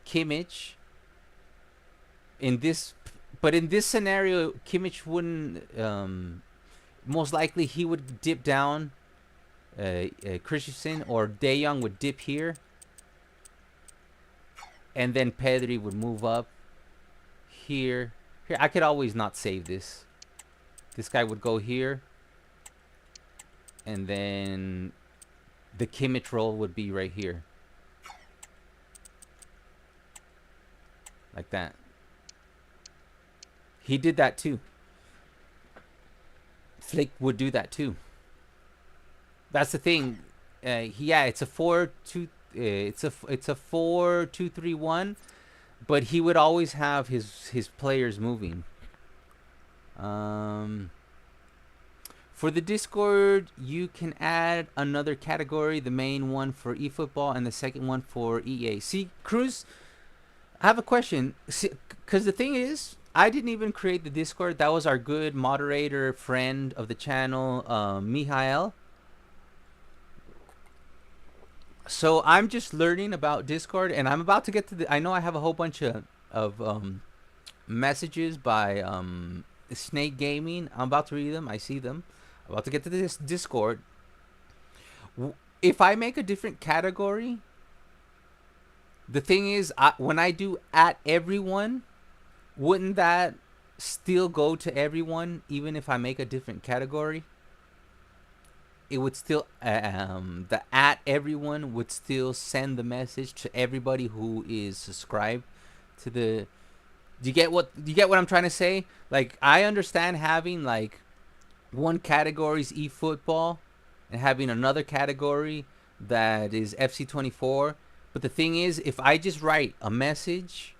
Kimmich in this. But in this scenario, Kimmich wouldn't. Most likely, he would dip down. Christensen or De Jong would dip here, and then Pedri would move up here. Here, I could always not save this. This guy would go here, and then the Kimmich roll would be right here, like that. He did that too. Flick would do that too. That's the thing. Yeah, it's a 4-2. It's a 4-2-3-1, but he would always have his players moving. For the Discord, you can add another category, the main one for eFootball and the second one for EA. See, Cruz, I have a question. Because the thing is, I didn't even create the Discord. That was our good moderator friend of the channel, Mihael. So I'm just learning about Discord, and I'm about to get to the. I know I have a whole bunch of messages by Snake Gaming. I'm about to read them. I see them. I'm about to get to this Discord. If I make a different category, the thing is, when I do at everyone, wouldn't that still go to everyone, even if I make a different category? It would still the at everyone would still send the message to everybody who is subscribed to the. Do you get what I'm trying to say? Like, I understand having like one category is eFootball and having another category that is FC24, but the thing is, if I just write a message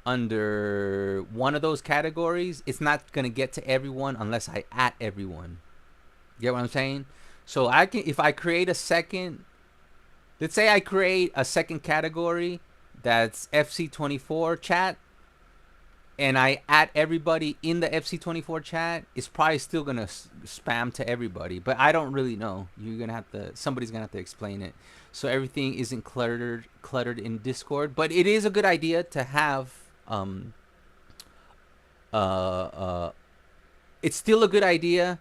under one of those categories, it's not gonna get to everyone unless I at everyone. Get what I'm saying? So I can, if I create a second, let's say I create a second category that's FC24 chat, and I add everybody in the FC24 chat, it's probably still gonna spam to everybody. But I don't really know. You're gonna have to, somebody's gonna have to explain it. So everything isn't cluttered in Discord. But it is a good idea to have it's still a good idea.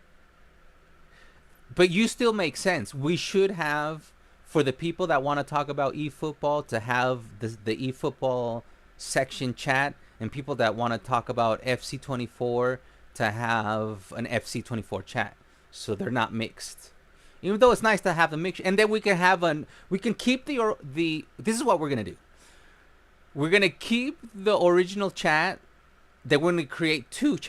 But you still make sense. We should have for the people that want to talk about eFootball to have the eFootball section chat, and people that want to talk about FC24 to have an FC24 chat, so they're not mixed. Even though it's nice to have the mix, and then we can keep the. This is what we're gonna do. We're gonna keep the original chat. Then we're gonna create two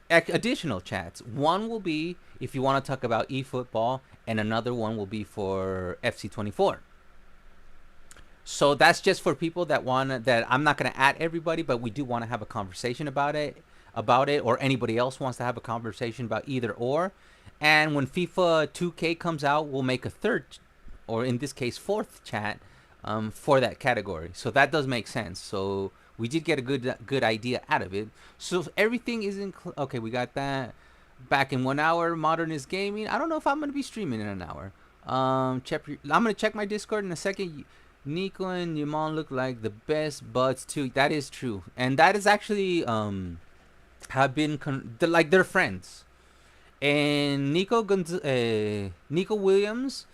additional chats. One will be if you want to talk about eFootball, and another one will be for FC24. So that's just for people that I'm not gonna add everybody, but we do want to have a conversation about it, or anybody else wants to have a conversation about either or. And when FIFA 2K comes out, we'll make a third, or in this case, fourth chat for that category. So that does make sense. So we did get a good idea out of it. So everything is okay. We got that. Back in 1 hour, Modernist Gaming. I don't know if I'm gonna be streaming in an hour. I'm gonna check my Discord in a second. Nico and Yaman look like the best buds too. That is true, and that is actually have been like they're friends. And Nico Williams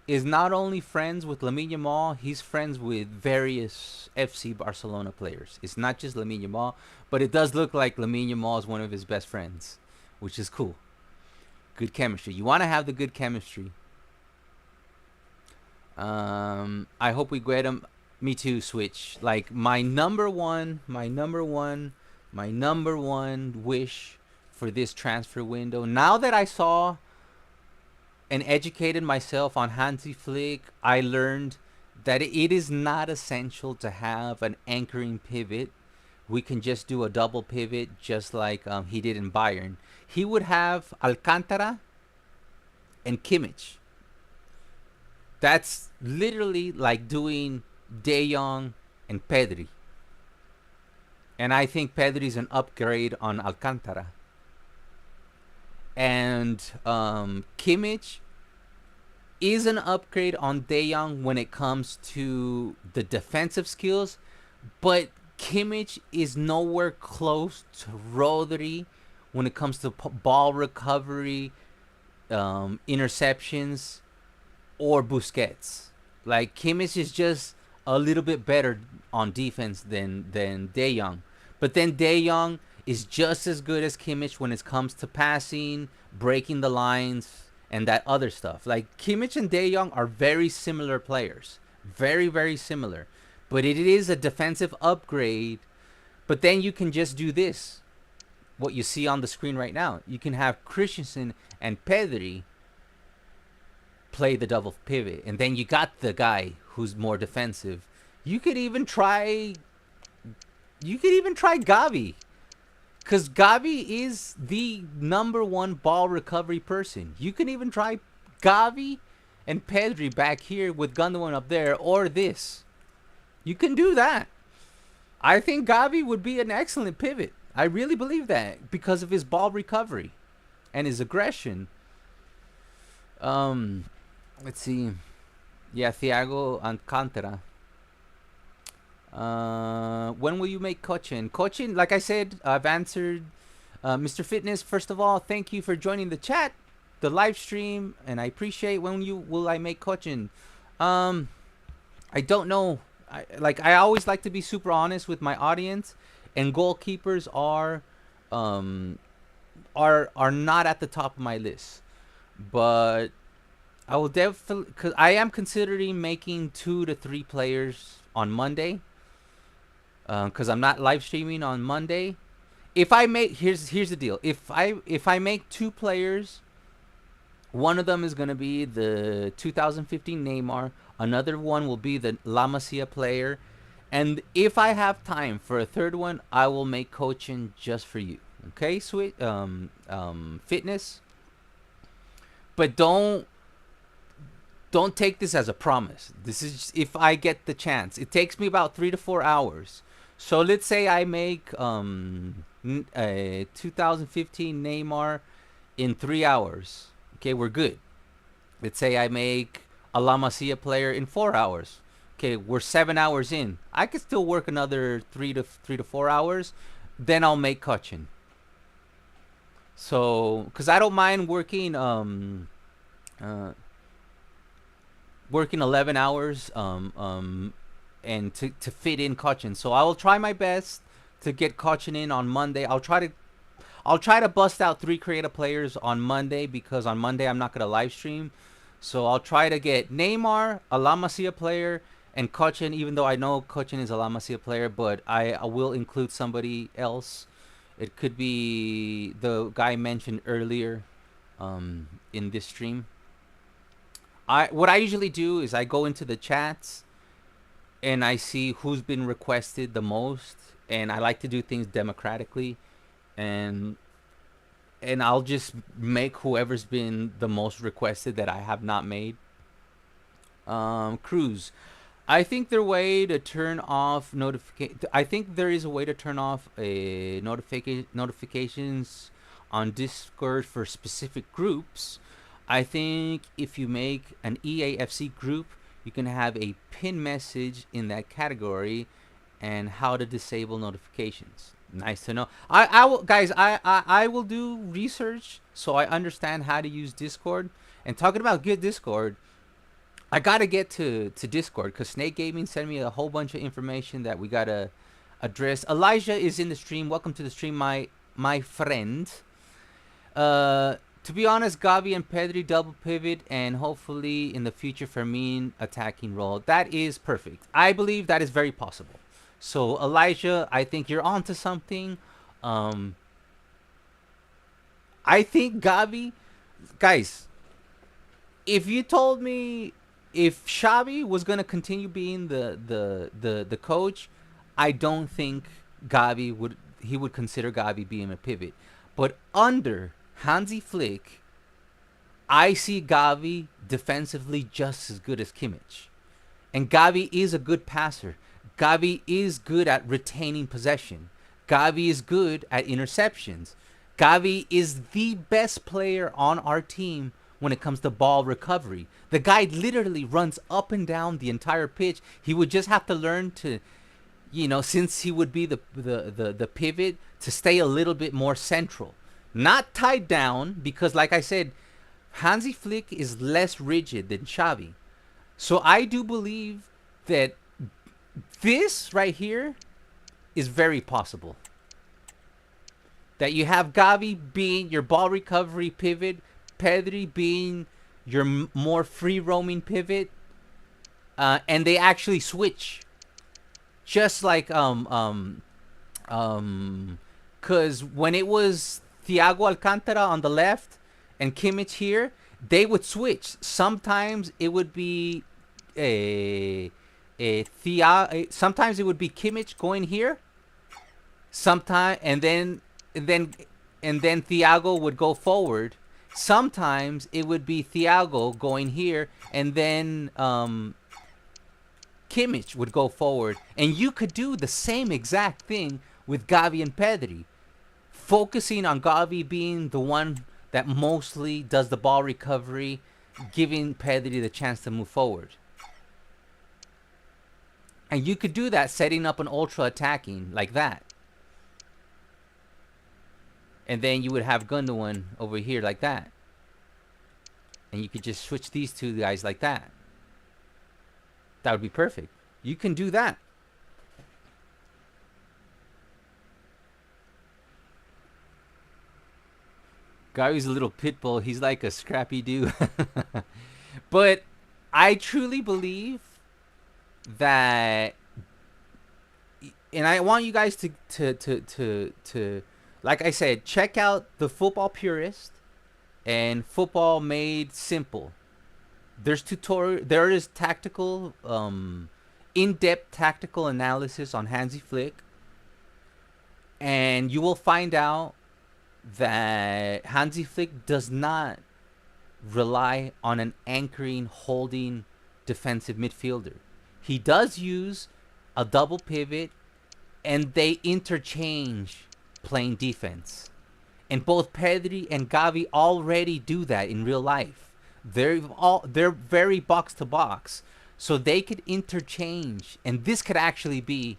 is not only friends with Lamine Yamal, he's friends with various FC Barcelona players. It's not just Lamine Yamal, but it does look like Lamine Yamal is one of his best friends, which is cool. Good chemistry. You want to have the good chemistry. I hope we get him. Me too, Switch. Like my number one wish for this transfer window. Now that I saw and educated myself on Hansi Flick, I learned that it is not essential to have an anchoring pivot. We can just do a double pivot, just like he did in Bayern. He would have Alcantara and Kimmich. That's literally like doing De Jong and Pedri. And I think Pedri's an upgrade on Alcantara. And Kimmich is an upgrade on De Jong when it comes to the defensive skills, but Kimmich is nowhere close to Rodri when it comes to ball recovery, interceptions, or Busquets. Like Kimmich is just a little bit better on defense than De Jong. But then De Jong is just as good as Kimmich when it comes to passing, breaking the lines, and that other stuff. Like Kimmich and De Jong are very similar players. Very, very similar. But it is a defensive upgrade. But then you can just do this. What you see on the screen right now. You can have Christensen and Pedri play the double pivot. And then you got the guy who's more defensive. You could even try Gavi. Because Gavi is the number one ball recovery person. You can even try Gavi and Pedri back here with Gundogan up there, or this. You can do that. I think Gavi would be an excellent pivot. I really believe that because of his ball recovery and his aggression. Let's see. Yeah, Thiago Alcantara. When will you make Cochin? Cochin, like I said, I've answered. Mr. Fitness, first of all, thank you for joining the chat, the live stream, and I appreciate. When will I make Cochin? I don't know. I always like to be super honest with my audience, and goalkeepers are not at the top of my list, but I will definitely, because I am considering making 2 to 3 players on Monday. Because I'm not live streaming on Monday. If I make here's the deal. If I make 2 players, one of them is gonna be the 2015 Neymar. Another one will be the La Masia player, and if I have time for a third one, I will make Cochin just for you. Okay, sweet. Fitness. But don't take this as a promise. This is just if I get the chance. It takes me about 3 to 4 hours. So let's say I make a 2015 Neymar in 3 hours. Okay, we're good. Let's say I make a La Masia player in 4 hours. Okay, we're 7 hours in. I could still work another 3 to 4 hours. Then I'll make Cochin. So, because I don't mind working working 11 hours and to fit in Cochin. So I will try my best to get Cochin in on Monday. I'll try to bust out 3 creative players on Monday because on Monday I'm not gonna live stream. So I'll try to get Neymar, a La Masia player, and Cochin. Even though I know Cochin is a La Masia player, but I will include somebody else. It could be the guy mentioned earlier in this stream. What I usually do is I go into the chats and I see who's been requested the most, and I like to do things democratically, and I'll just make whoever's been the most requested that I have not made. Cruz, I think there way to turn off notification. I think there is a way to turn off a notifications on Discord for specific groups. I think if you make an EAFC group, you can have a pin message in that category and how to disable notifications. Nice to know. I will, guys. I will do research so I understand how to use Discord. And talking about good Discord, I gotta get to Discord because Snake Gaming sent me a whole bunch of information that we gotta address. Elijah is in the stream. Welcome to the stream, my friend. To be honest, Gavi and Pedri double pivot, and hopefully in the future Fermin attacking role. That is perfect. I believe that is very possible. So Elijah, I think you're onto something. I think Gavi, guys, if you told me if Xavi was gonna continue being the coach, I don't think Gavi would consider Gavi being a pivot. But under Hansi Flick, I see Gavi defensively just as good as Kimmich. And Gavi is a good passer. Gavi is good at retaining possession. Gavi is good at interceptions. Gavi is the best player on our team when it comes to ball recovery. The guy literally runs up and down the entire pitch. He would just have to learn to, since he would be the pivot, to stay a little bit more central. Not tied down, because like I said, Hansi Flick is less rigid than Xavi. So I do believe that this right here is very possible. That you have Gavi being your ball recovery pivot, Pedri being your more free roaming pivot, and they actually switch. Just like because when it was Thiago Alcantara on the left and Kimmich here, they would switch. Sometimes it would be sometimes it would be Kimmich going here. And then Thiago would go forward. Sometimes it would be Thiago going here, and then Kimmich would go forward. And you could do the same exact thing with Gavi and Pedri, focusing on Gavi being the one that mostly does the ball recovery, giving Pedri the chance to move forward. And you could do that setting up an ultra attacking like that. And then you would have Gundogan over here like that. And you could just switch these two guys like that. That would be perfect. You can do that. Gary's a little pit bull. He's like a scrappy dude. But I truly believe that, and I want you guys to like I said, check out the Football Purist and Football Made Simple. There is tactical, in-depth tactical analysis on Hansi Flick, and you will find out that Hansi Flick does not rely on an anchoring, holding defensive midfielder. He does use a double pivot, and they interchange playing defense. And both Pedri and Gavi already do that in real life. They're very box to box, so they could interchange, and this could actually be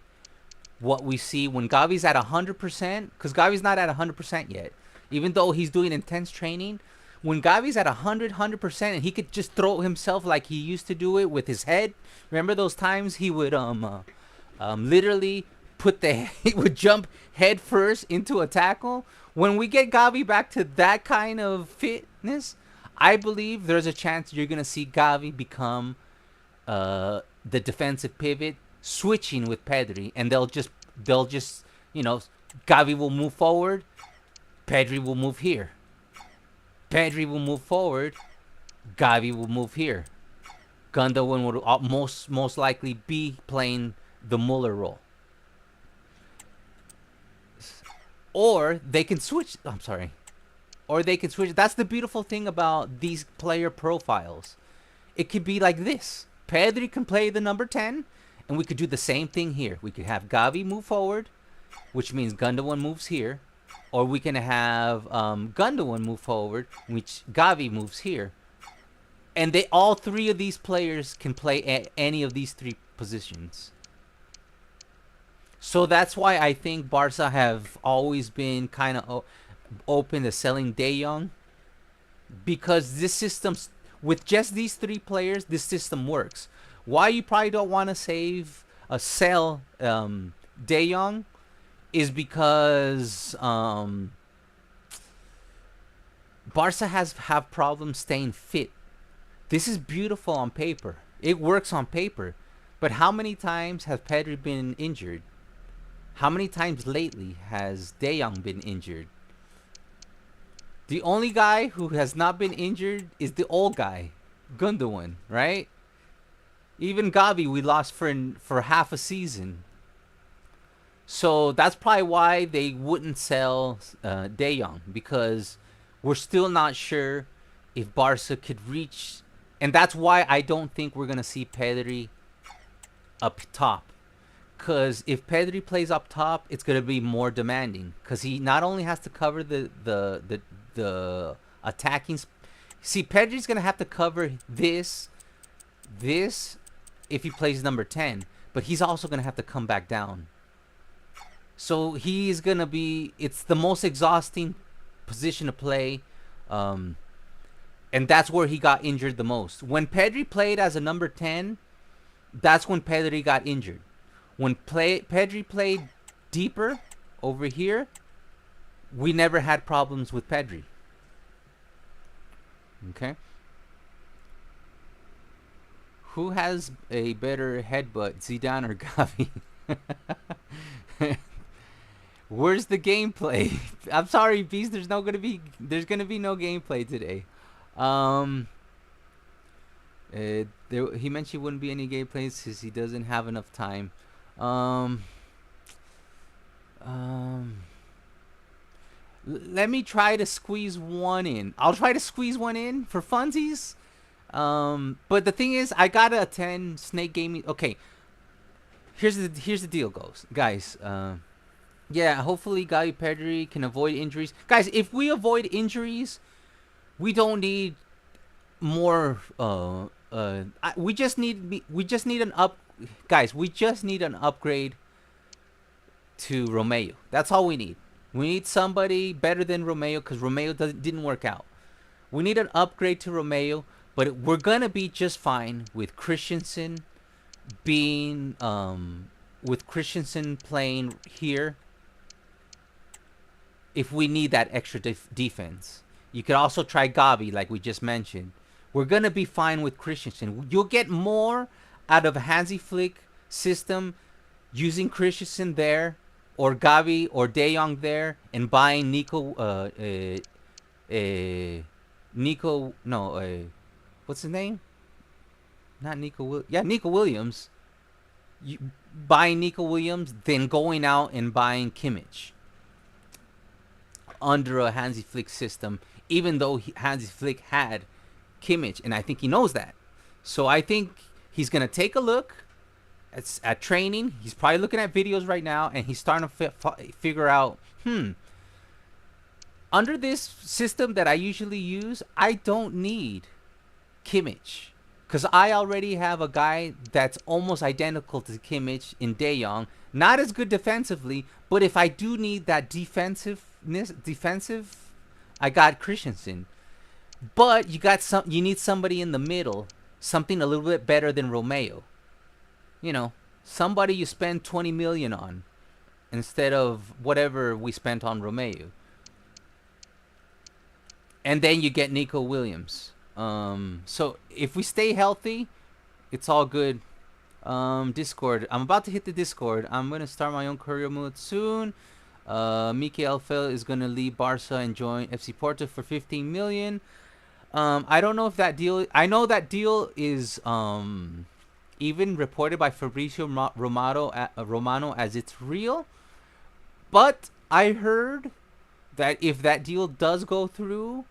what we see when Gavi's at 100%, because Gavi's not at 100% yet. Even though he's doing intense training, when Gavi's at 100%, and he could just throw himself like he used to do it with his head. Remember those times he would literally he would jump head first into a tackle. When we get Gavi back to that kind of fitness, I believe there's a chance you're gonna see Gavi become the defensive pivot, switching with Pedri, and they'll just Gavi will move forward, Pedri will move here. Pedri will move forward, Gavi will move here. Gundogan would most likely be playing the Muller role. Or they can switch. I'm sorry. Or they can switch. That's the beautiful thing about these player profiles. It could be like this. Pedri can play the number 10, and we could do the same thing here. We could have Gavi move forward, which means Gundogan moves here. Or we can have Gundogan move forward, which Gavi moves here. And all three of these players can play any of these three positions. So that's why I think Barca have always been kind of open to selling De Jong, because this system, with just these three players, this system works. Why you probably don't want to sell De Jong is because Barca have problems staying fit. This is beautiful on paper. It works on paper. But how many times has Pedri been injured? How many times lately has De Jong been injured? The only guy who has not been injured is the old guy, Gundogan, right? Even Gavi we lost for half a season. So that's probably why they wouldn't sell De Jong, because we're still not sure if Barca could reach. And that's why I don't think we're going to see Pedri up top. Because if Pedri plays up top, it's going to be more demanding. Because he not only has to cover the attacking. See, Pedri's going to have to cover this if he plays number 10. But he's also going to have to come back down. So he's going to be. It's the most exhausting position to play. And that's where he got injured the most. When Pedri played as a number 10, that's when Pedri got injured. When Pedri played deeper over here, we never had problems with Pedri. Okay. Who has a better headbutt, Zidane or Gavi? Where's the gameplay? I'm sorry, Beast. There's gonna be no gameplay today. He mentioned wouldn't be any gameplays since he doesn't have enough time. Let me try to squeeze one in. I'll try to squeeze one in for funsies. But the thing is, I gotta attend Snake Gaming. Okay, here's the deal, guys. Yeah, hopefully Gavi Pedri can avoid injuries. Guys, if we avoid injuries, we don't need more. We just need an guys, we just need an upgrade to Romeo. That's all we need. We need somebody better than Romeo, because Romeo didn't work out. We need an upgrade to Romeo, but we're gonna be just fine with Christensen being with Christensen playing here. If we need that extra defense, you could also try Gavi, like we just mentioned. We're gonna be fine with Christensen. You'll get more out of a Hansi Flick system using Christensen there, or Gavi or De Jong there, and buying what's his name? Not Nico. Nico Williams. Buying Nico Williams, then going out and buying Kimmich under a Hansi Flick system, even though Hansi Flick had Kimmich, and I think he knows that. So I think he's gonna take a look at training. He's probably looking at videos right now, and he's starting to figure out, under this system that I usually use, I don't need Kimmich, because I already have a guy that's almost identical to Kimmich in De Jong. Not as good defensively, but if I do need that defensive, I got Christensen. But you got some. You need somebody in the middle, something a little bit better than Romeo. You know, somebody you spend 20 million on instead of whatever we spent on Romeo, and then you get Nico Williams. So if we stay healthy, it's all good. Discord. I'm about to hit the Discord. I'm gonna start my own career mode soon. Mikel Fel is gonna leave Barca and join FC Porto for 15 million. I don't know if that deal. I know that deal is even reported by Fabrizio Romano as it's real. But I heard that if that deal does go through,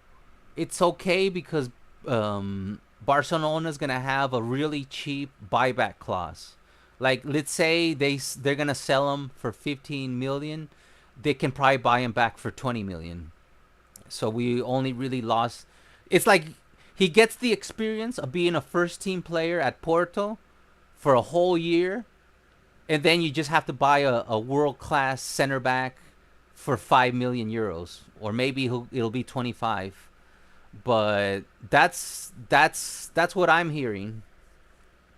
it's okay because Barcelona is gonna have a really cheap buyback clause. Like, let's say they're gonna sell him for 15 million, they can probably buy him back for 20 million. So we only really lost. It's like he gets the experience of being a first team player at Porto for a whole year, and then you just have to buy a world class center back for 5 million euros, or maybe it'll be 25. But that's what I'm hearing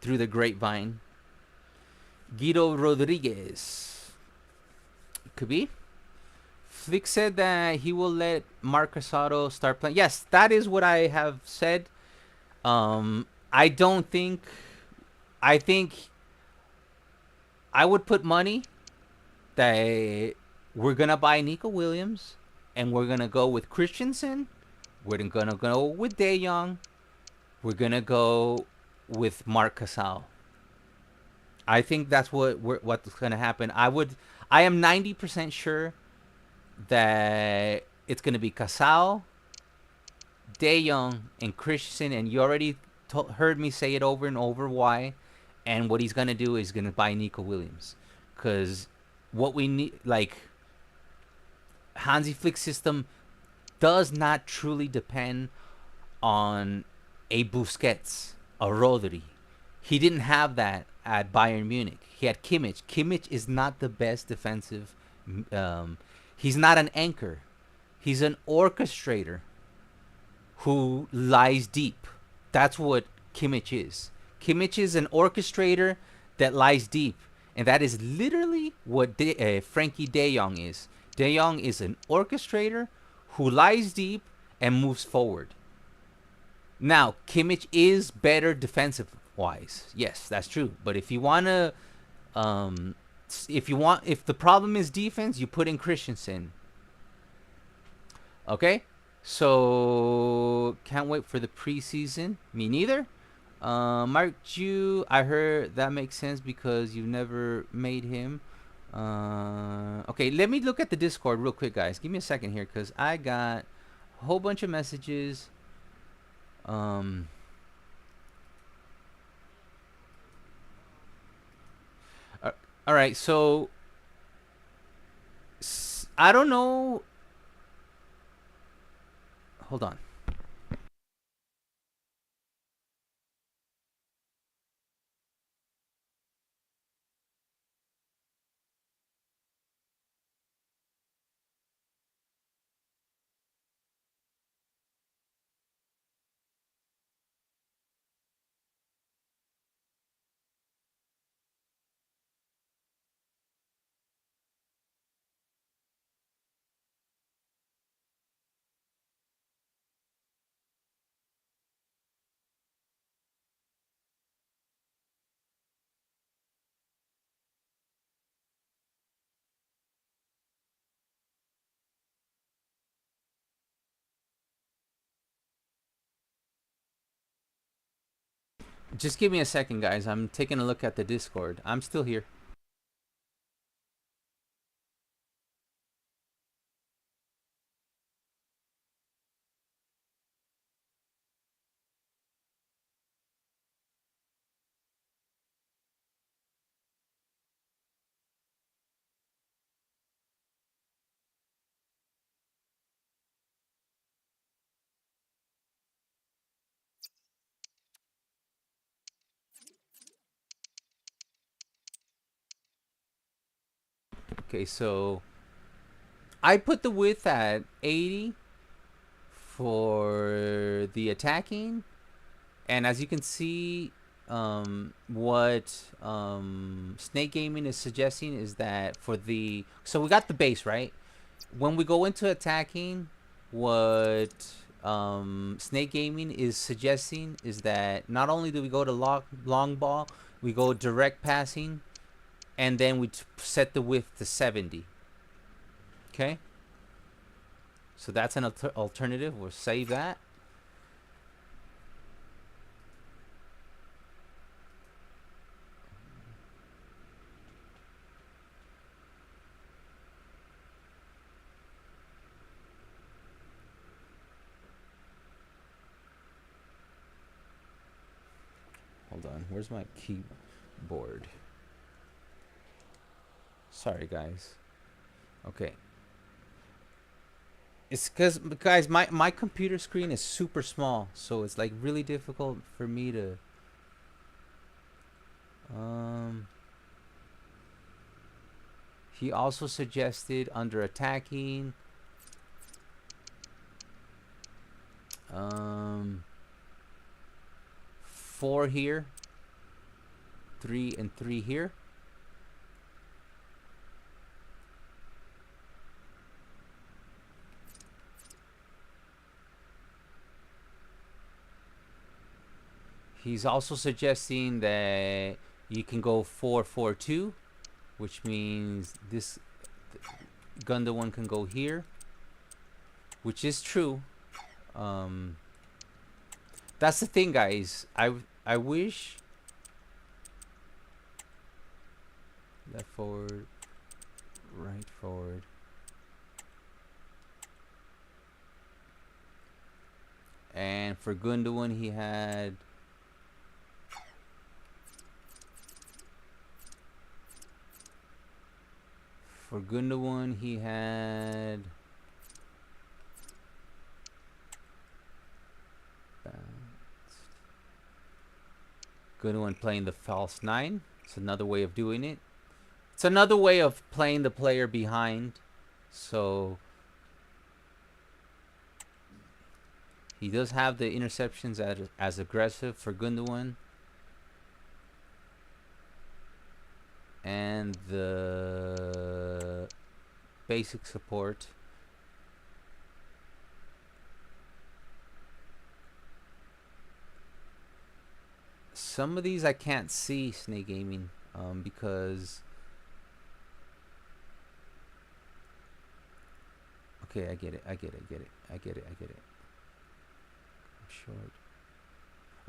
through the grapevine. Guido Rodriguez could be. Flick said that he will let Marc Casado start playing. Yes, that is what I have said. I don't think. I think I would put money that we're gonna buy Nico Williams, and we're gonna go with Christensen. We're gonna go with De Jong. We're gonna go with Marc Casal. I think that's what's gonna happen. I am 90% sure that it's gonna be Casal, De Jong, and Christensen, and you already heard me say it over and over why. And what he's gonna do is gonna buy Nico Williams, because what we need, like, Hansi Flick system does not truly depend on a Busquets, a Rodri. He didn't have that at Bayern Munich. He had Kimmich. Kimmich is not the best defensive. He's not an anchor. He's an orchestrator who lies deep. That's what Kimmich is. Kimmich is an orchestrator that lies deep, and that is literally what Frankie De Jong is. De Jong is an orchestrator who lies deep and moves forward. Now, Kimmich is better defensive wise. Yes, that's true. But if you wanna, if the problem is defense, you put in Christensen. Okay, so can't wait for the preseason. Me neither. Mark Jew, I heard that makes sense because you never made him. Okay, let me look at the Discord real quick, guys. Give me a second here, because I got a whole bunch of messages. Um, all right, so I don't know. Hold on. Just give me a second, guys. I'm taking a look at the Discord. I'm still here. Okay, so I put the width at 80 for the attacking. And as you can see, what Snake Gaming is suggesting is that for the... So we got the base, right? When we go into attacking, what Snake Gaming is suggesting is that not only do we go to long ball, we go direct passing, and then we set the width to 70. Okay? So that's an alternative. We'll save that. Hold on, where's my keyboard? Sorry, guys. Okay. It's because, guys, my computer screen is super small, so it's like really difficult for me to... He also suggested under attacking, 4 here, 3 and 3 here. He's also suggesting that you can go 4-4-2, which means this Gunda one can go here, which is true. That's the thing, guys. I wish left forward, right forward. And for Gundogan, he had Gundogan playing the false 9. It's another way of doing it. It's another way of playing the player behind. So he does have the interceptions as aggressive for Gundogan. And the basic support. Some of these I can't see, Snake Gaming, because... Okay, I get it. I'm short.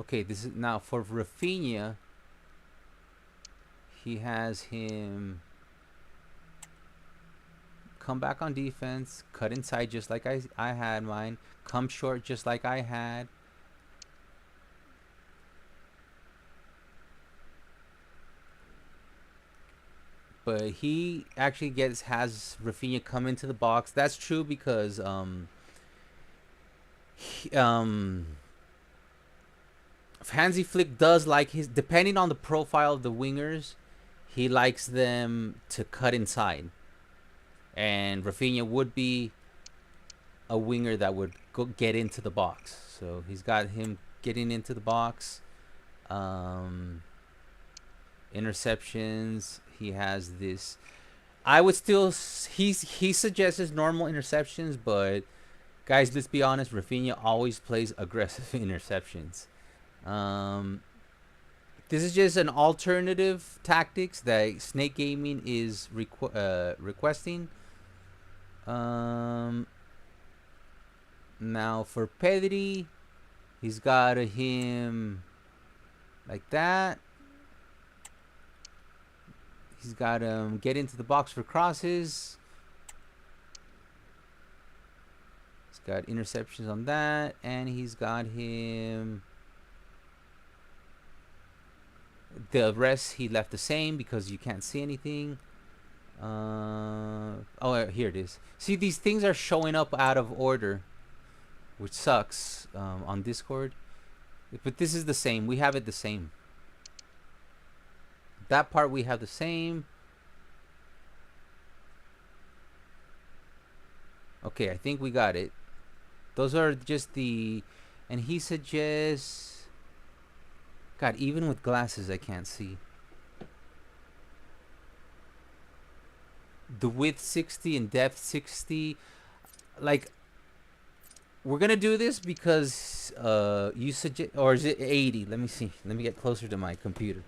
Okay, this is now for Rafinha. He has him come back on defense, cut inside just like I had mine, come short just like I had. But he actually has Rafinha come into the box. That's true because Hansi Flick does like his, depending on the profile of the wingers, he likes them to cut inside. And Rafinha would be a winger that would get into the box. So he's got him getting into the box. Interceptions, he has this. I would still, he suggests normal interceptions, but guys, let's be honest, Rafinha always plays aggressive interceptions. This is just an alternative tactics that Snake Gaming is requesting. Now for Pedri, he's got him like that. He's got him get into the box for crosses. He's got interceptions on that, and he's got him. The rest he left the same because you can't see anything. Oh, here it is. See, these things are showing up out of order, which sucks on Discord. But this is the same. We have it the same. That part we have the same. Okay, I think we got it. Those are just the, and he suggests. God, even with glasses, I can't see. The width 60 and depth 60. Like, we're gonna do this because you suggest, or is it 80? Let me see. Let me get closer to my computer.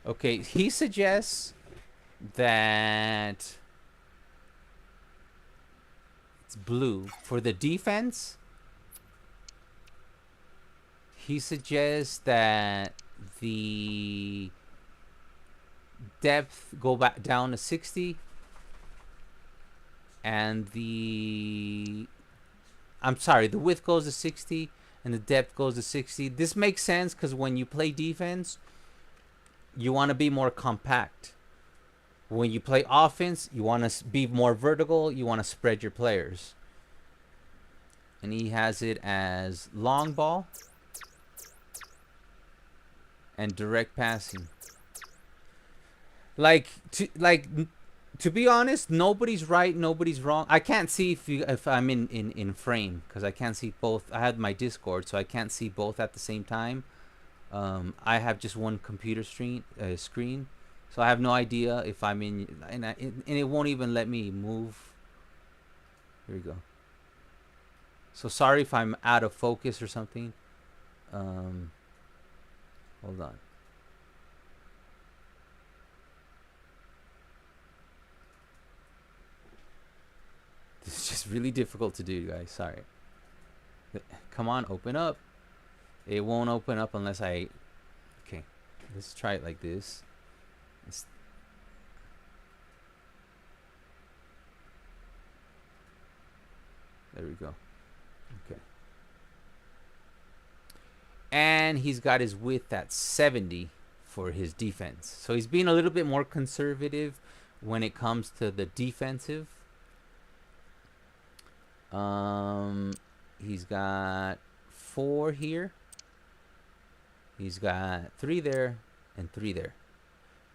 Okay, he suggests that it's blue for the defense. He suggests that the depth go back down to 60 and the width goes to 60 and the depth goes to 60. This makes sense because when you play defense, you want to be more compact. When you play offense, you want to be more vertical. You want to spread your players. And he has it as long ball and direct passing. Like to be honest, nobody's right, nobody's wrong. I can't see if I'm in frame because I can't see both. I have my Discord, so I can't see both at the same time. I have just one computer screen, so I have no idea if I'm in, and it won't even let me move. Here we go. So sorry if I'm out of focus or something. Hold on. This is just really difficult to do, guys. Sorry. Come on, open up. It won't open up unless I... Okay, let's try it like this. There we go. Okay. And he's got his width at 70 for his defense. So he's being a little bit more conservative when it comes to the defensive. He's got 4 here. He's got 3 there and 3 there.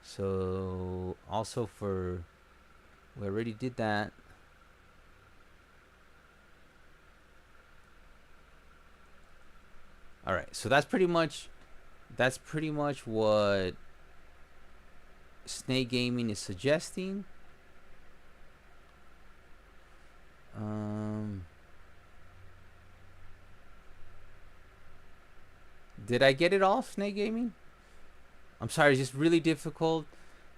So also for, we already did that. All right, so that's pretty much what Snake Gaming is suggesting. Did I get it all, Snake Gaming? I'm sorry, it's just really difficult.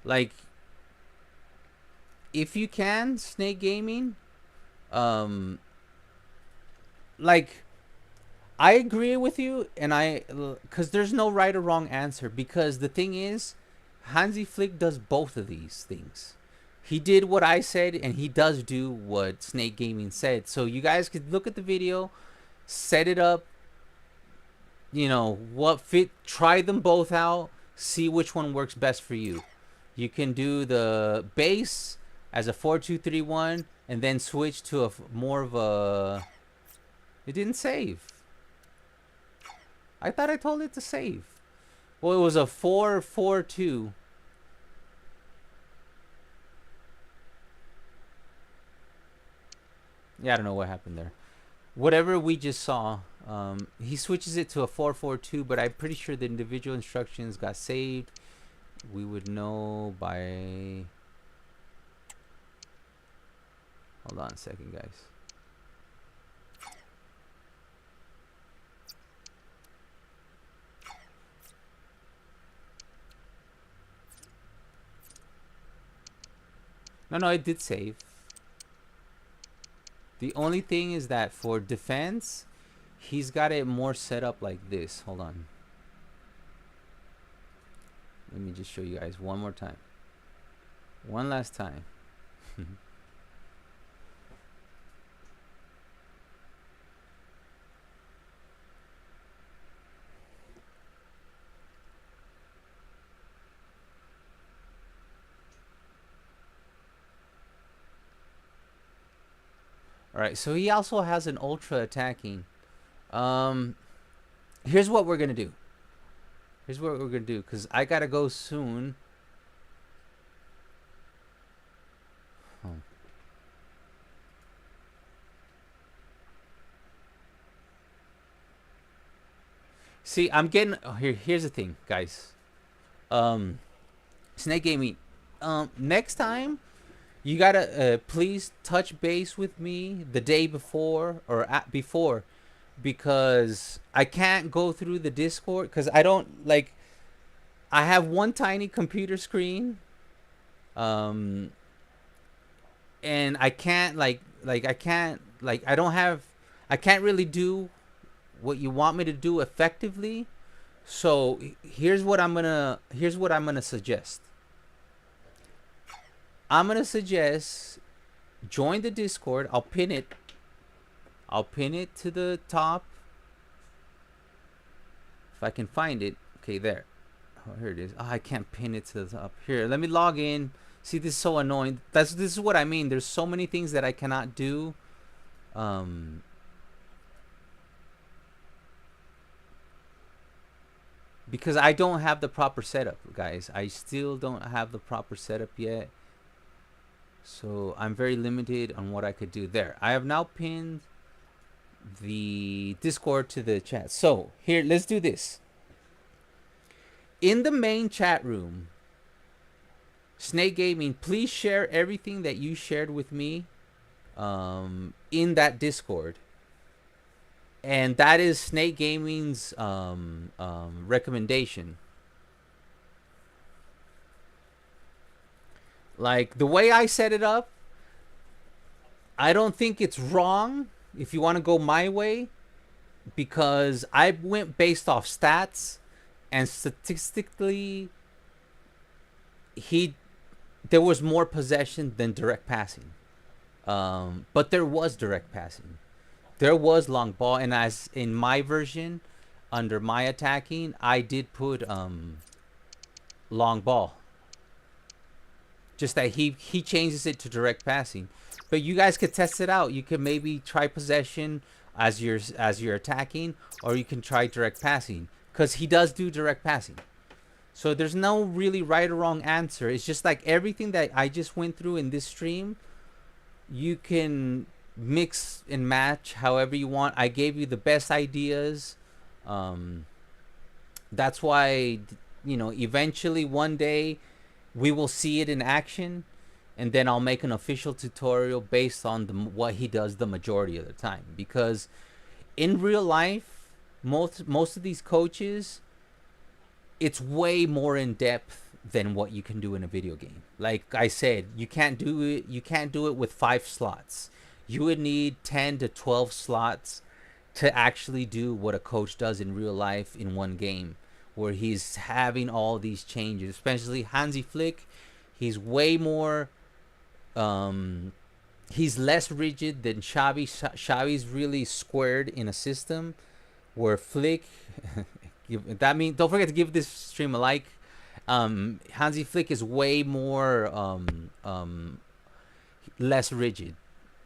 Like, if you can, Snake Gaming, like, I agree with you, and because there's no right or wrong answer. Because the thing is, Hansi Flick does both of these things. He did what I said, and he does do what Snake Gaming said. So you guys could look at the video, set it up, you know, what fit, try them both out, see which one works best for you. You can do the base as a 4-2-3-1 and then switch to a more of a... It didn't save. I thought I told it to save. Well, it was a 4-4-2. Yeah, I don't know what happened there. Whatever we just saw, he switches it to a 4-4-2, but I'm pretty sure the individual instructions got saved. We would know by... Hold on a second, guys. No, it did save. The only thing is that for defense, he's got it more set up like this. Hold on. Let me just show you guys one more time. One last time. Alright, so he also has an ultra attacking. Here's what we're going to do. Here's what we're going to do, because I got to go soon. See, I'm getting here's the thing, guys. Um, Snake Gaming. Next time you gotta please touch base with me the day before or before, because I can't go through the Discord because I don't like. I have one tiny computer screen, um, and I can't I can't I don't have I can't really do what you want me to do effectively. So here's what I'm gonna suggest. I'm gonna suggest join the Discord. I'll pin it. I'll pin it to the top if I can find it. Okay, there. Oh, here it is. Oh, I can't pin it to the top. Here, let me log in. See, this is so annoying. This is what I mean. There's so many things that I cannot do. Because I don't have the proper setup, guys. I still don't have the proper setup yet. So I'm very limited on what I could do there. I have now pinned the Discord to the chat. So here, let's do this. In the main chat room, Snake Gaming, please share everything that you shared with me in that Discord. And that is Snake Gaming's recommendation. Like, the way I set it up, I don't think it's wrong if you want to go my way, because I went based off stats, and statistically there was more possession than direct passing. But there was direct passing. There was long ball, and as in my version, under my attacking, I did put long ball. Just that he changes it to direct passing. But you guys could test it out. You could maybe try possession as you're attacking, or you can try direct passing, because he does do direct passing. So there's no really right or wrong answer. It's just like everything that I just went through in this stream, you can mix and match however you want. I gave you the best ideas. That's why, you know, eventually one day we will see it in action, and then I'll make an official tutorial based on what he does the majority of the time. Because in real life, most of these coaches, it's way more in depth than what you can do in a video game. Like I said, you can't do it with 5 slots. You would need 10 to 12 slots to actually do what a coach does in real life in one game, where he's having all these changes. Especially Hansi Flick, he's way more he's less rigid than Xavi. Xavi's really squared in a system, where Flick that means, don't forget to give this stream a like. Hansi Flick is way more less rigid.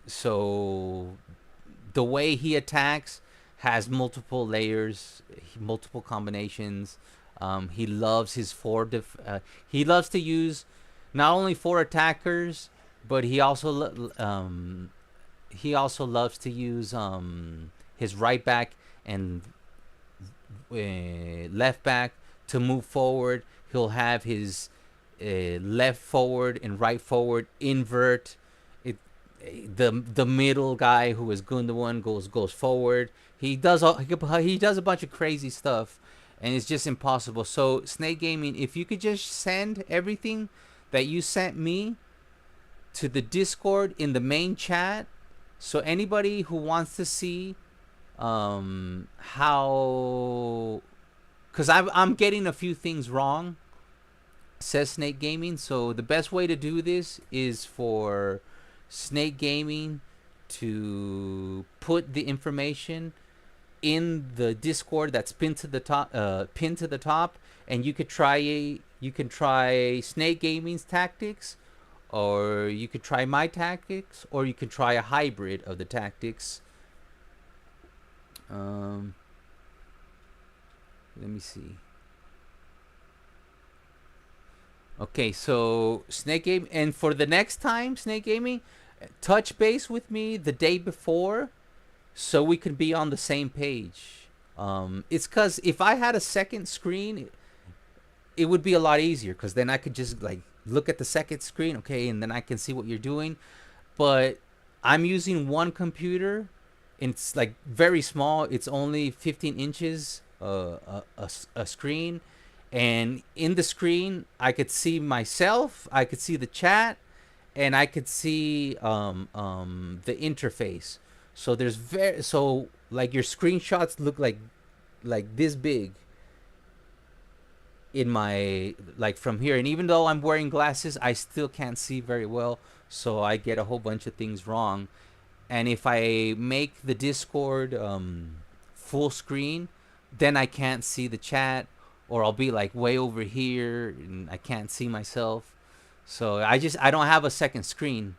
So the way he attacks has multiple layers, multiple combinations. He loves his he loves to use not only 4 attackers, but he also loves to use his right back and left back to move forward. He'll have his left forward and right forward invert. The middle guy, who is Gundogan, goes forward. He does a bunch of crazy stuff, and it's just impossible. So Snake Gaming, if you could just send everything that you sent me to the Discord in the main chat, so anybody who wants to see how, because I'm getting a few things wrong, says Snake Gaming. So the best way to do this is for Snake Gaming to put the information in the Discord that's pinned to the top, and you can try Snake Gaming's tactics, or you could try my tactics, or you could try a hybrid of the tactics. Let me see. Okay, so Snake Gaming, and for the next time, Snake Gaming, touch base with me the day before, so we can be on the same page. It's because if I had a second screen, it would be a lot easier because then I could just like look at the second screen, okay, and then I can see what you're doing. But I'm using one computer, and it's like very small. It's only 15 inches a screen, and in the screen I could see myself, I could see the chat, and I could see the interface. So there's like your screenshots look like this big in my like from here, and even though I'm wearing glasses, I still can't see very well, so I get a whole bunch of things wrong. And if I make the Discord full screen, then I can't see the chat, or I'll be like way over here and I can't see myself. So I don't have a second screen.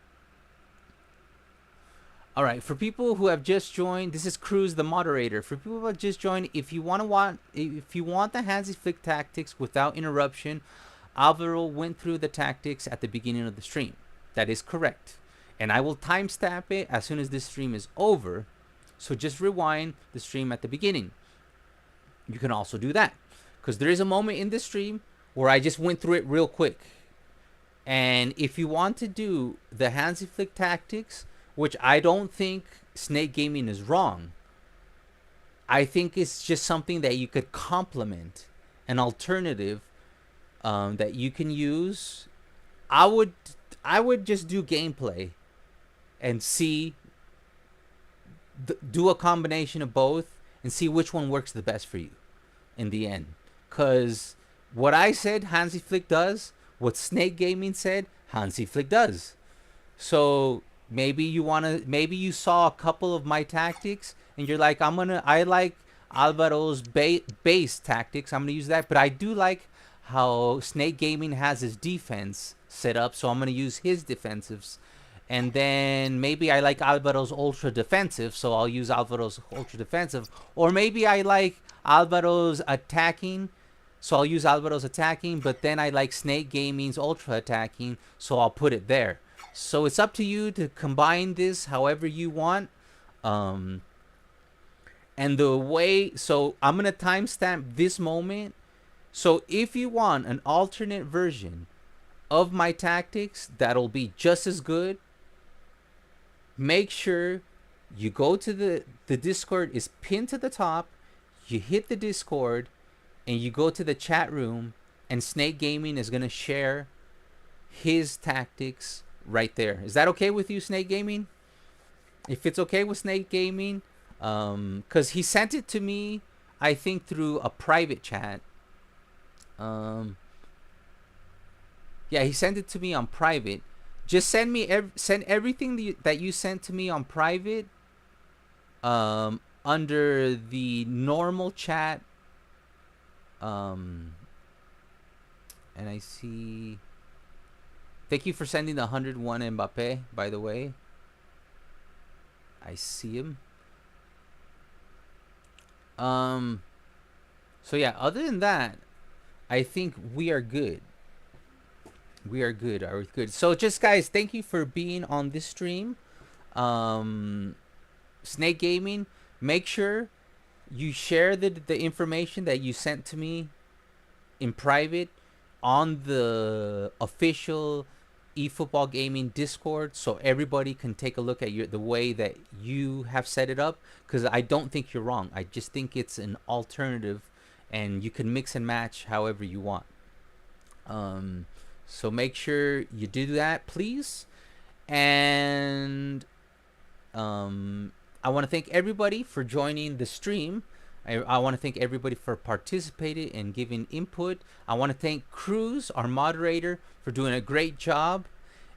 All right, for people who have just joined, this is Cruz, the moderator. For people who have just joined, if you want the Hansi Flick tactics without interruption, Alvaro went through the tactics at the beginning of the stream. That is correct, and I will timestamp it as soon as this stream is over. So just rewind the stream at the beginning. You can also do that because there is a moment in this stream where I just went through it real quick. And if you want to do the Hansi Flick tactics, which I don't think Snake Gaming is wrong, I think it's just something that you could complement, an alternative that you can use. I would just do gameplay and see, do a combination of both and see which one works the best for you in the end. Because what I said Hansi Flick does, what Snake Gaming said Hansi Flick does. So maybe you saw a couple of my tactics and you're like, I like Alvaro's base tactics, I'm gonna use that. But I do like how Snake Gaming has his defense set up, so I'm gonna use his defensives. And then maybe I like Alvaro's ultra defensive, so I'll use Alvaro's ultra defensive. Or maybe I like Alvaro's attacking, so I'll use Alvaro's attacking, but then I like Snake Gaming's ultra attacking, so I'll put it there. So it's up to you to combine this however you want. And the way, so I'm going to timestamp this moment. So if you want an alternate version of my tactics that'll be just as good, make sure you go to the Discord is pinned to the top. You hit the Discord and you go to the chat room, and Snake Gaming is going to share his tactics right there. Is that okay with you, Snake Gaming? If it's okay with Snake Gaming, because he sent it to me, I think through a private chat. Yeah, he sent it to me on private. Just send everything that you sent to me on private under the normal chat. And I see. Thank you for sending the 101 Mbappe, by the way. I see him. So yeah, other than that, I think we are good. We are good. Are we good? So just guys, thank you for being on this stream. Snake Gaming, make sure you share the information that you sent to me in private on the official eFootball Gaming Discord, so everybody can take a look at the way that you have set it up, because I don't think you're wrong. I just think it's an alternative and you can mix and match however you want. So make sure you do that, please. And I want to thank everybody for joining the stream. I want to thank everybody for participating and giving input. I want to thank Cruz, our moderator, for doing a great job.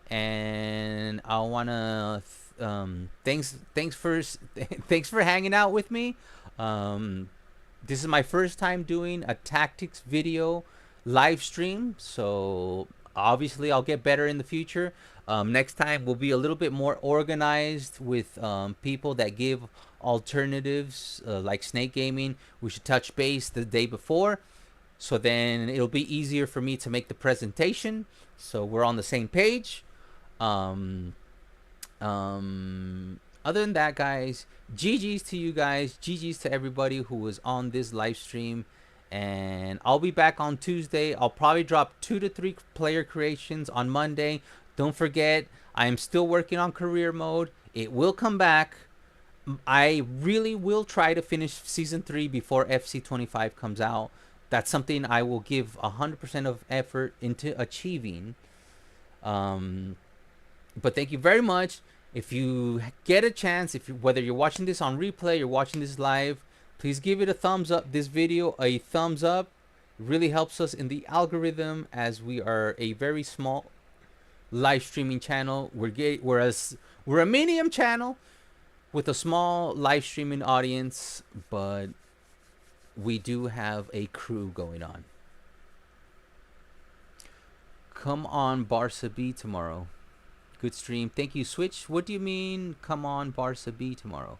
And I want to thanks for hanging out with me. This is my first time doing a tactics video live stream, so obviously I'll get better in the future. Next time we'll be a little bit more organized with people that give alternatives, like Snake Gaming. We should touch base the day before, so then it'll be easier for me to make the presentation, so we're on the same page. Other Other than that, guys, GG's to you guys. GG's to everybody who was on this live stream. And I'll be back on Tuesday. I'll probably drop 2 to 3 player creations on Monday. Don't forget, I am still working on career mode. It will come back. I really will try to finish season 3 before FC 25 comes out. That's something I will give 100% of effort into achieving. But thank you very much. If you get a chance, whether you're watching this on replay or watching this live, please give it a thumbs up. This video a thumbs up. It really helps us in the algorithm, as we are a very small live streaming channel. We're a medium channel with a small live streaming audience, but we do have a crew going on. Come on, Barca B tomorrow. Good stream. Thank you, Switch. What do you mean, come on, Barca B tomorrow?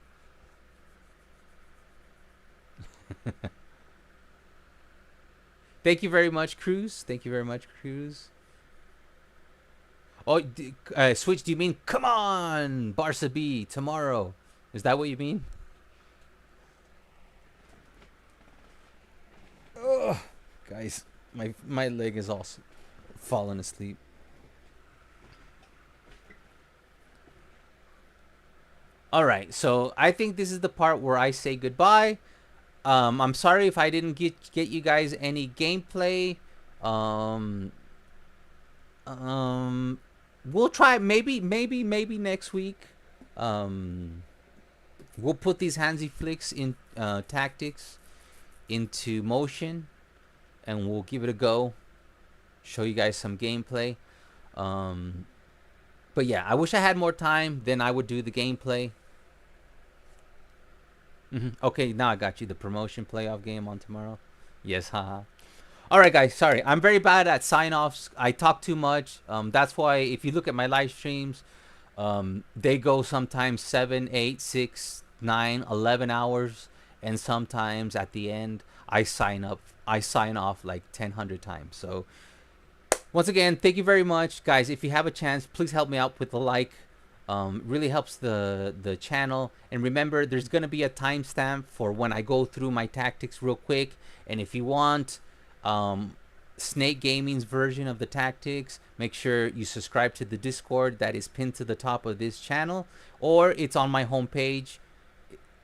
Thank you very much, Cruz. Thank you very much, Cruz. Oh, Switch, do you mean, come on, Barca B tomorrow? Is that what you mean? Ugh, guys, my leg is also falling asleep. All right, so I think this is the part where I say goodbye. I'm sorry if I didn't get you guys any gameplay. We'll try maybe next week. We'll put these Hansi Flicks in tactics into motion, and we'll give it a go. Show you guys some gameplay. But yeah, I wish I had more time. Then I would do the gameplay. Okay, now I got you. The promotion playoff game on tomorrow. Yes, haha. All right, guys. Sorry, I'm very bad at sign-offs. I talk too much. That's why if you look at my live streams, they go sometimes 7, 8, 6, 9, 11 hours, and sometimes at the end I sign off like 100 times. So once again, thank you very much, guys. If you have a chance, please help me out with the like. Really helps the channel. And remember, there's gonna be a timestamp for when I go through my tactics real quick. And if you want Snake Gaming's version of the tactics, make sure you subscribe to the Discord that is pinned to the top of this channel, or it's on my homepage.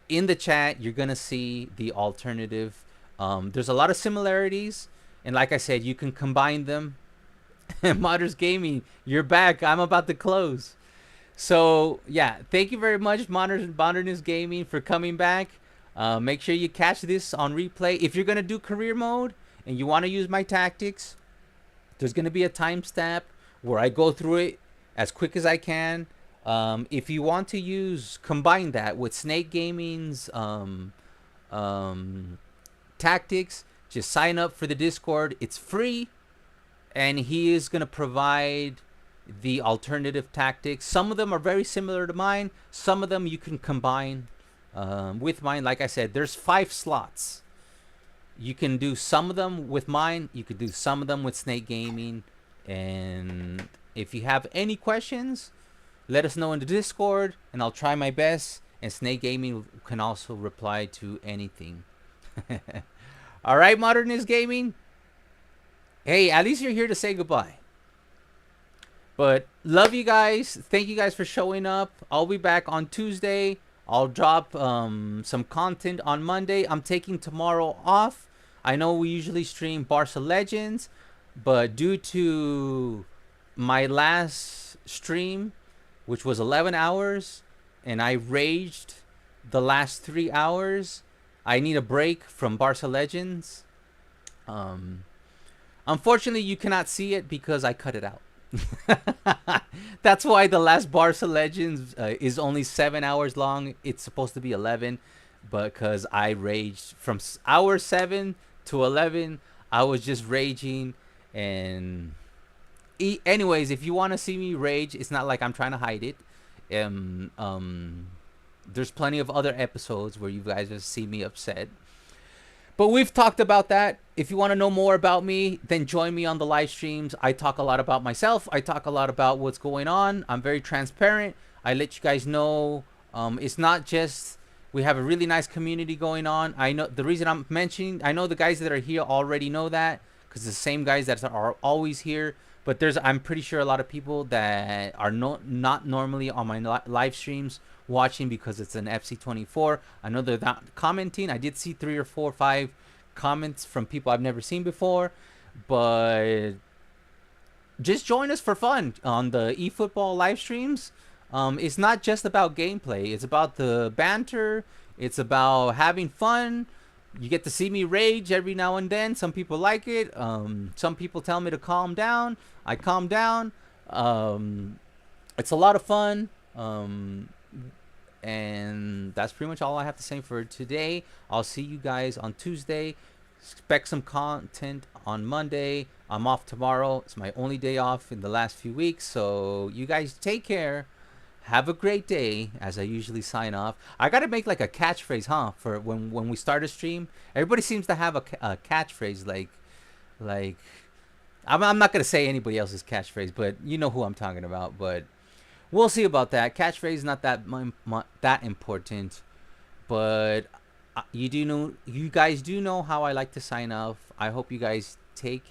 In the chat, you're gonna see the alternative. There's a lot of similarities, and like I said, you can combine them. Modders Gaming, you're back. I'm about to close. So yeah, thank you very much, Modernist Gaming, for coming back. Make sure you catch this on replay. If you're gonna do career mode and you want to use my tactics, there's gonna be a timestamp where I go through it as quick as I can. If you want to combine that with Snake Gaming's tactics, just sign up for the Discord. It's free, and he is gonna provide the alternative tactics. Some of them are very similar to mine. Some of them you can combine with mine. Like I said, there's 5 slots. You can do some of them with mine. You could do some of them with Snake Gaming. And if you have any questions, let us know in the Discord, and I'll try my best. And Snake Gaming can also reply to anything. All right, Modernist Gaming. Hey, at least you're here to say goodbye. But love you guys. Thank you guys for showing up. I'll be back on Tuesday. I'll drop some content on Monday. I'm taking tomorrow off. I know we usually stream Barca Legends, but due to my last stream, which was 11 hours, and I raged the last 3 hours, I need a break from Barca Legends. Unfortunately, you cannot see it because I cut it out. That's why the last Barca Legends is only 7 hours long. It's supposed to be 11, but because I raged from hour 7 to 11, I was just raging. And anyways, if you want to see me rage, it's not like I'm trying to hide it. There's plenty of other episodes where you guys just see me upset. But we've talked about that. If you want to know more about me, then join me on the live streams. I talk a lot about myself. I talk a lot about what's going on. I'm very transparent. I let you guys know It's not just we have a really nice community going on. I know the reason I'm mentioning. I know the guys that are here already know that because the same guys that are always here. But I'm pretty sure a lot of people that are not normally on my live streams watching because it's an FC24. I know they're not commenting. I did see 3 or 4 or 5 comments from people I've never seen before, but just join us for fun on the eFootball live streams. It's not just about gameplay. It's about the banter. It's about having fun. You get to see me rage every now and then. Some people like it. Some people tell me to calm down. I calm down. It's a lot of fun. And that's pretty much all I have to say for today. I'll see you guys on Tuesday. Expect some content on Monday. I'm off tomorrow. It's my only day off in the last few weeks. So you guys take care. Have a great day. As I usually sign off, I gotta make like a catchphrase, huh? For when we start a stream, everybody seems to have a catchphrase. Like I'm not gonna say anybody else's catchphrase, but you know who I'm talking about. But we'll see about that. Catchphrase is not that important, but you guys do know how I like to sign off. I hope you guys take care.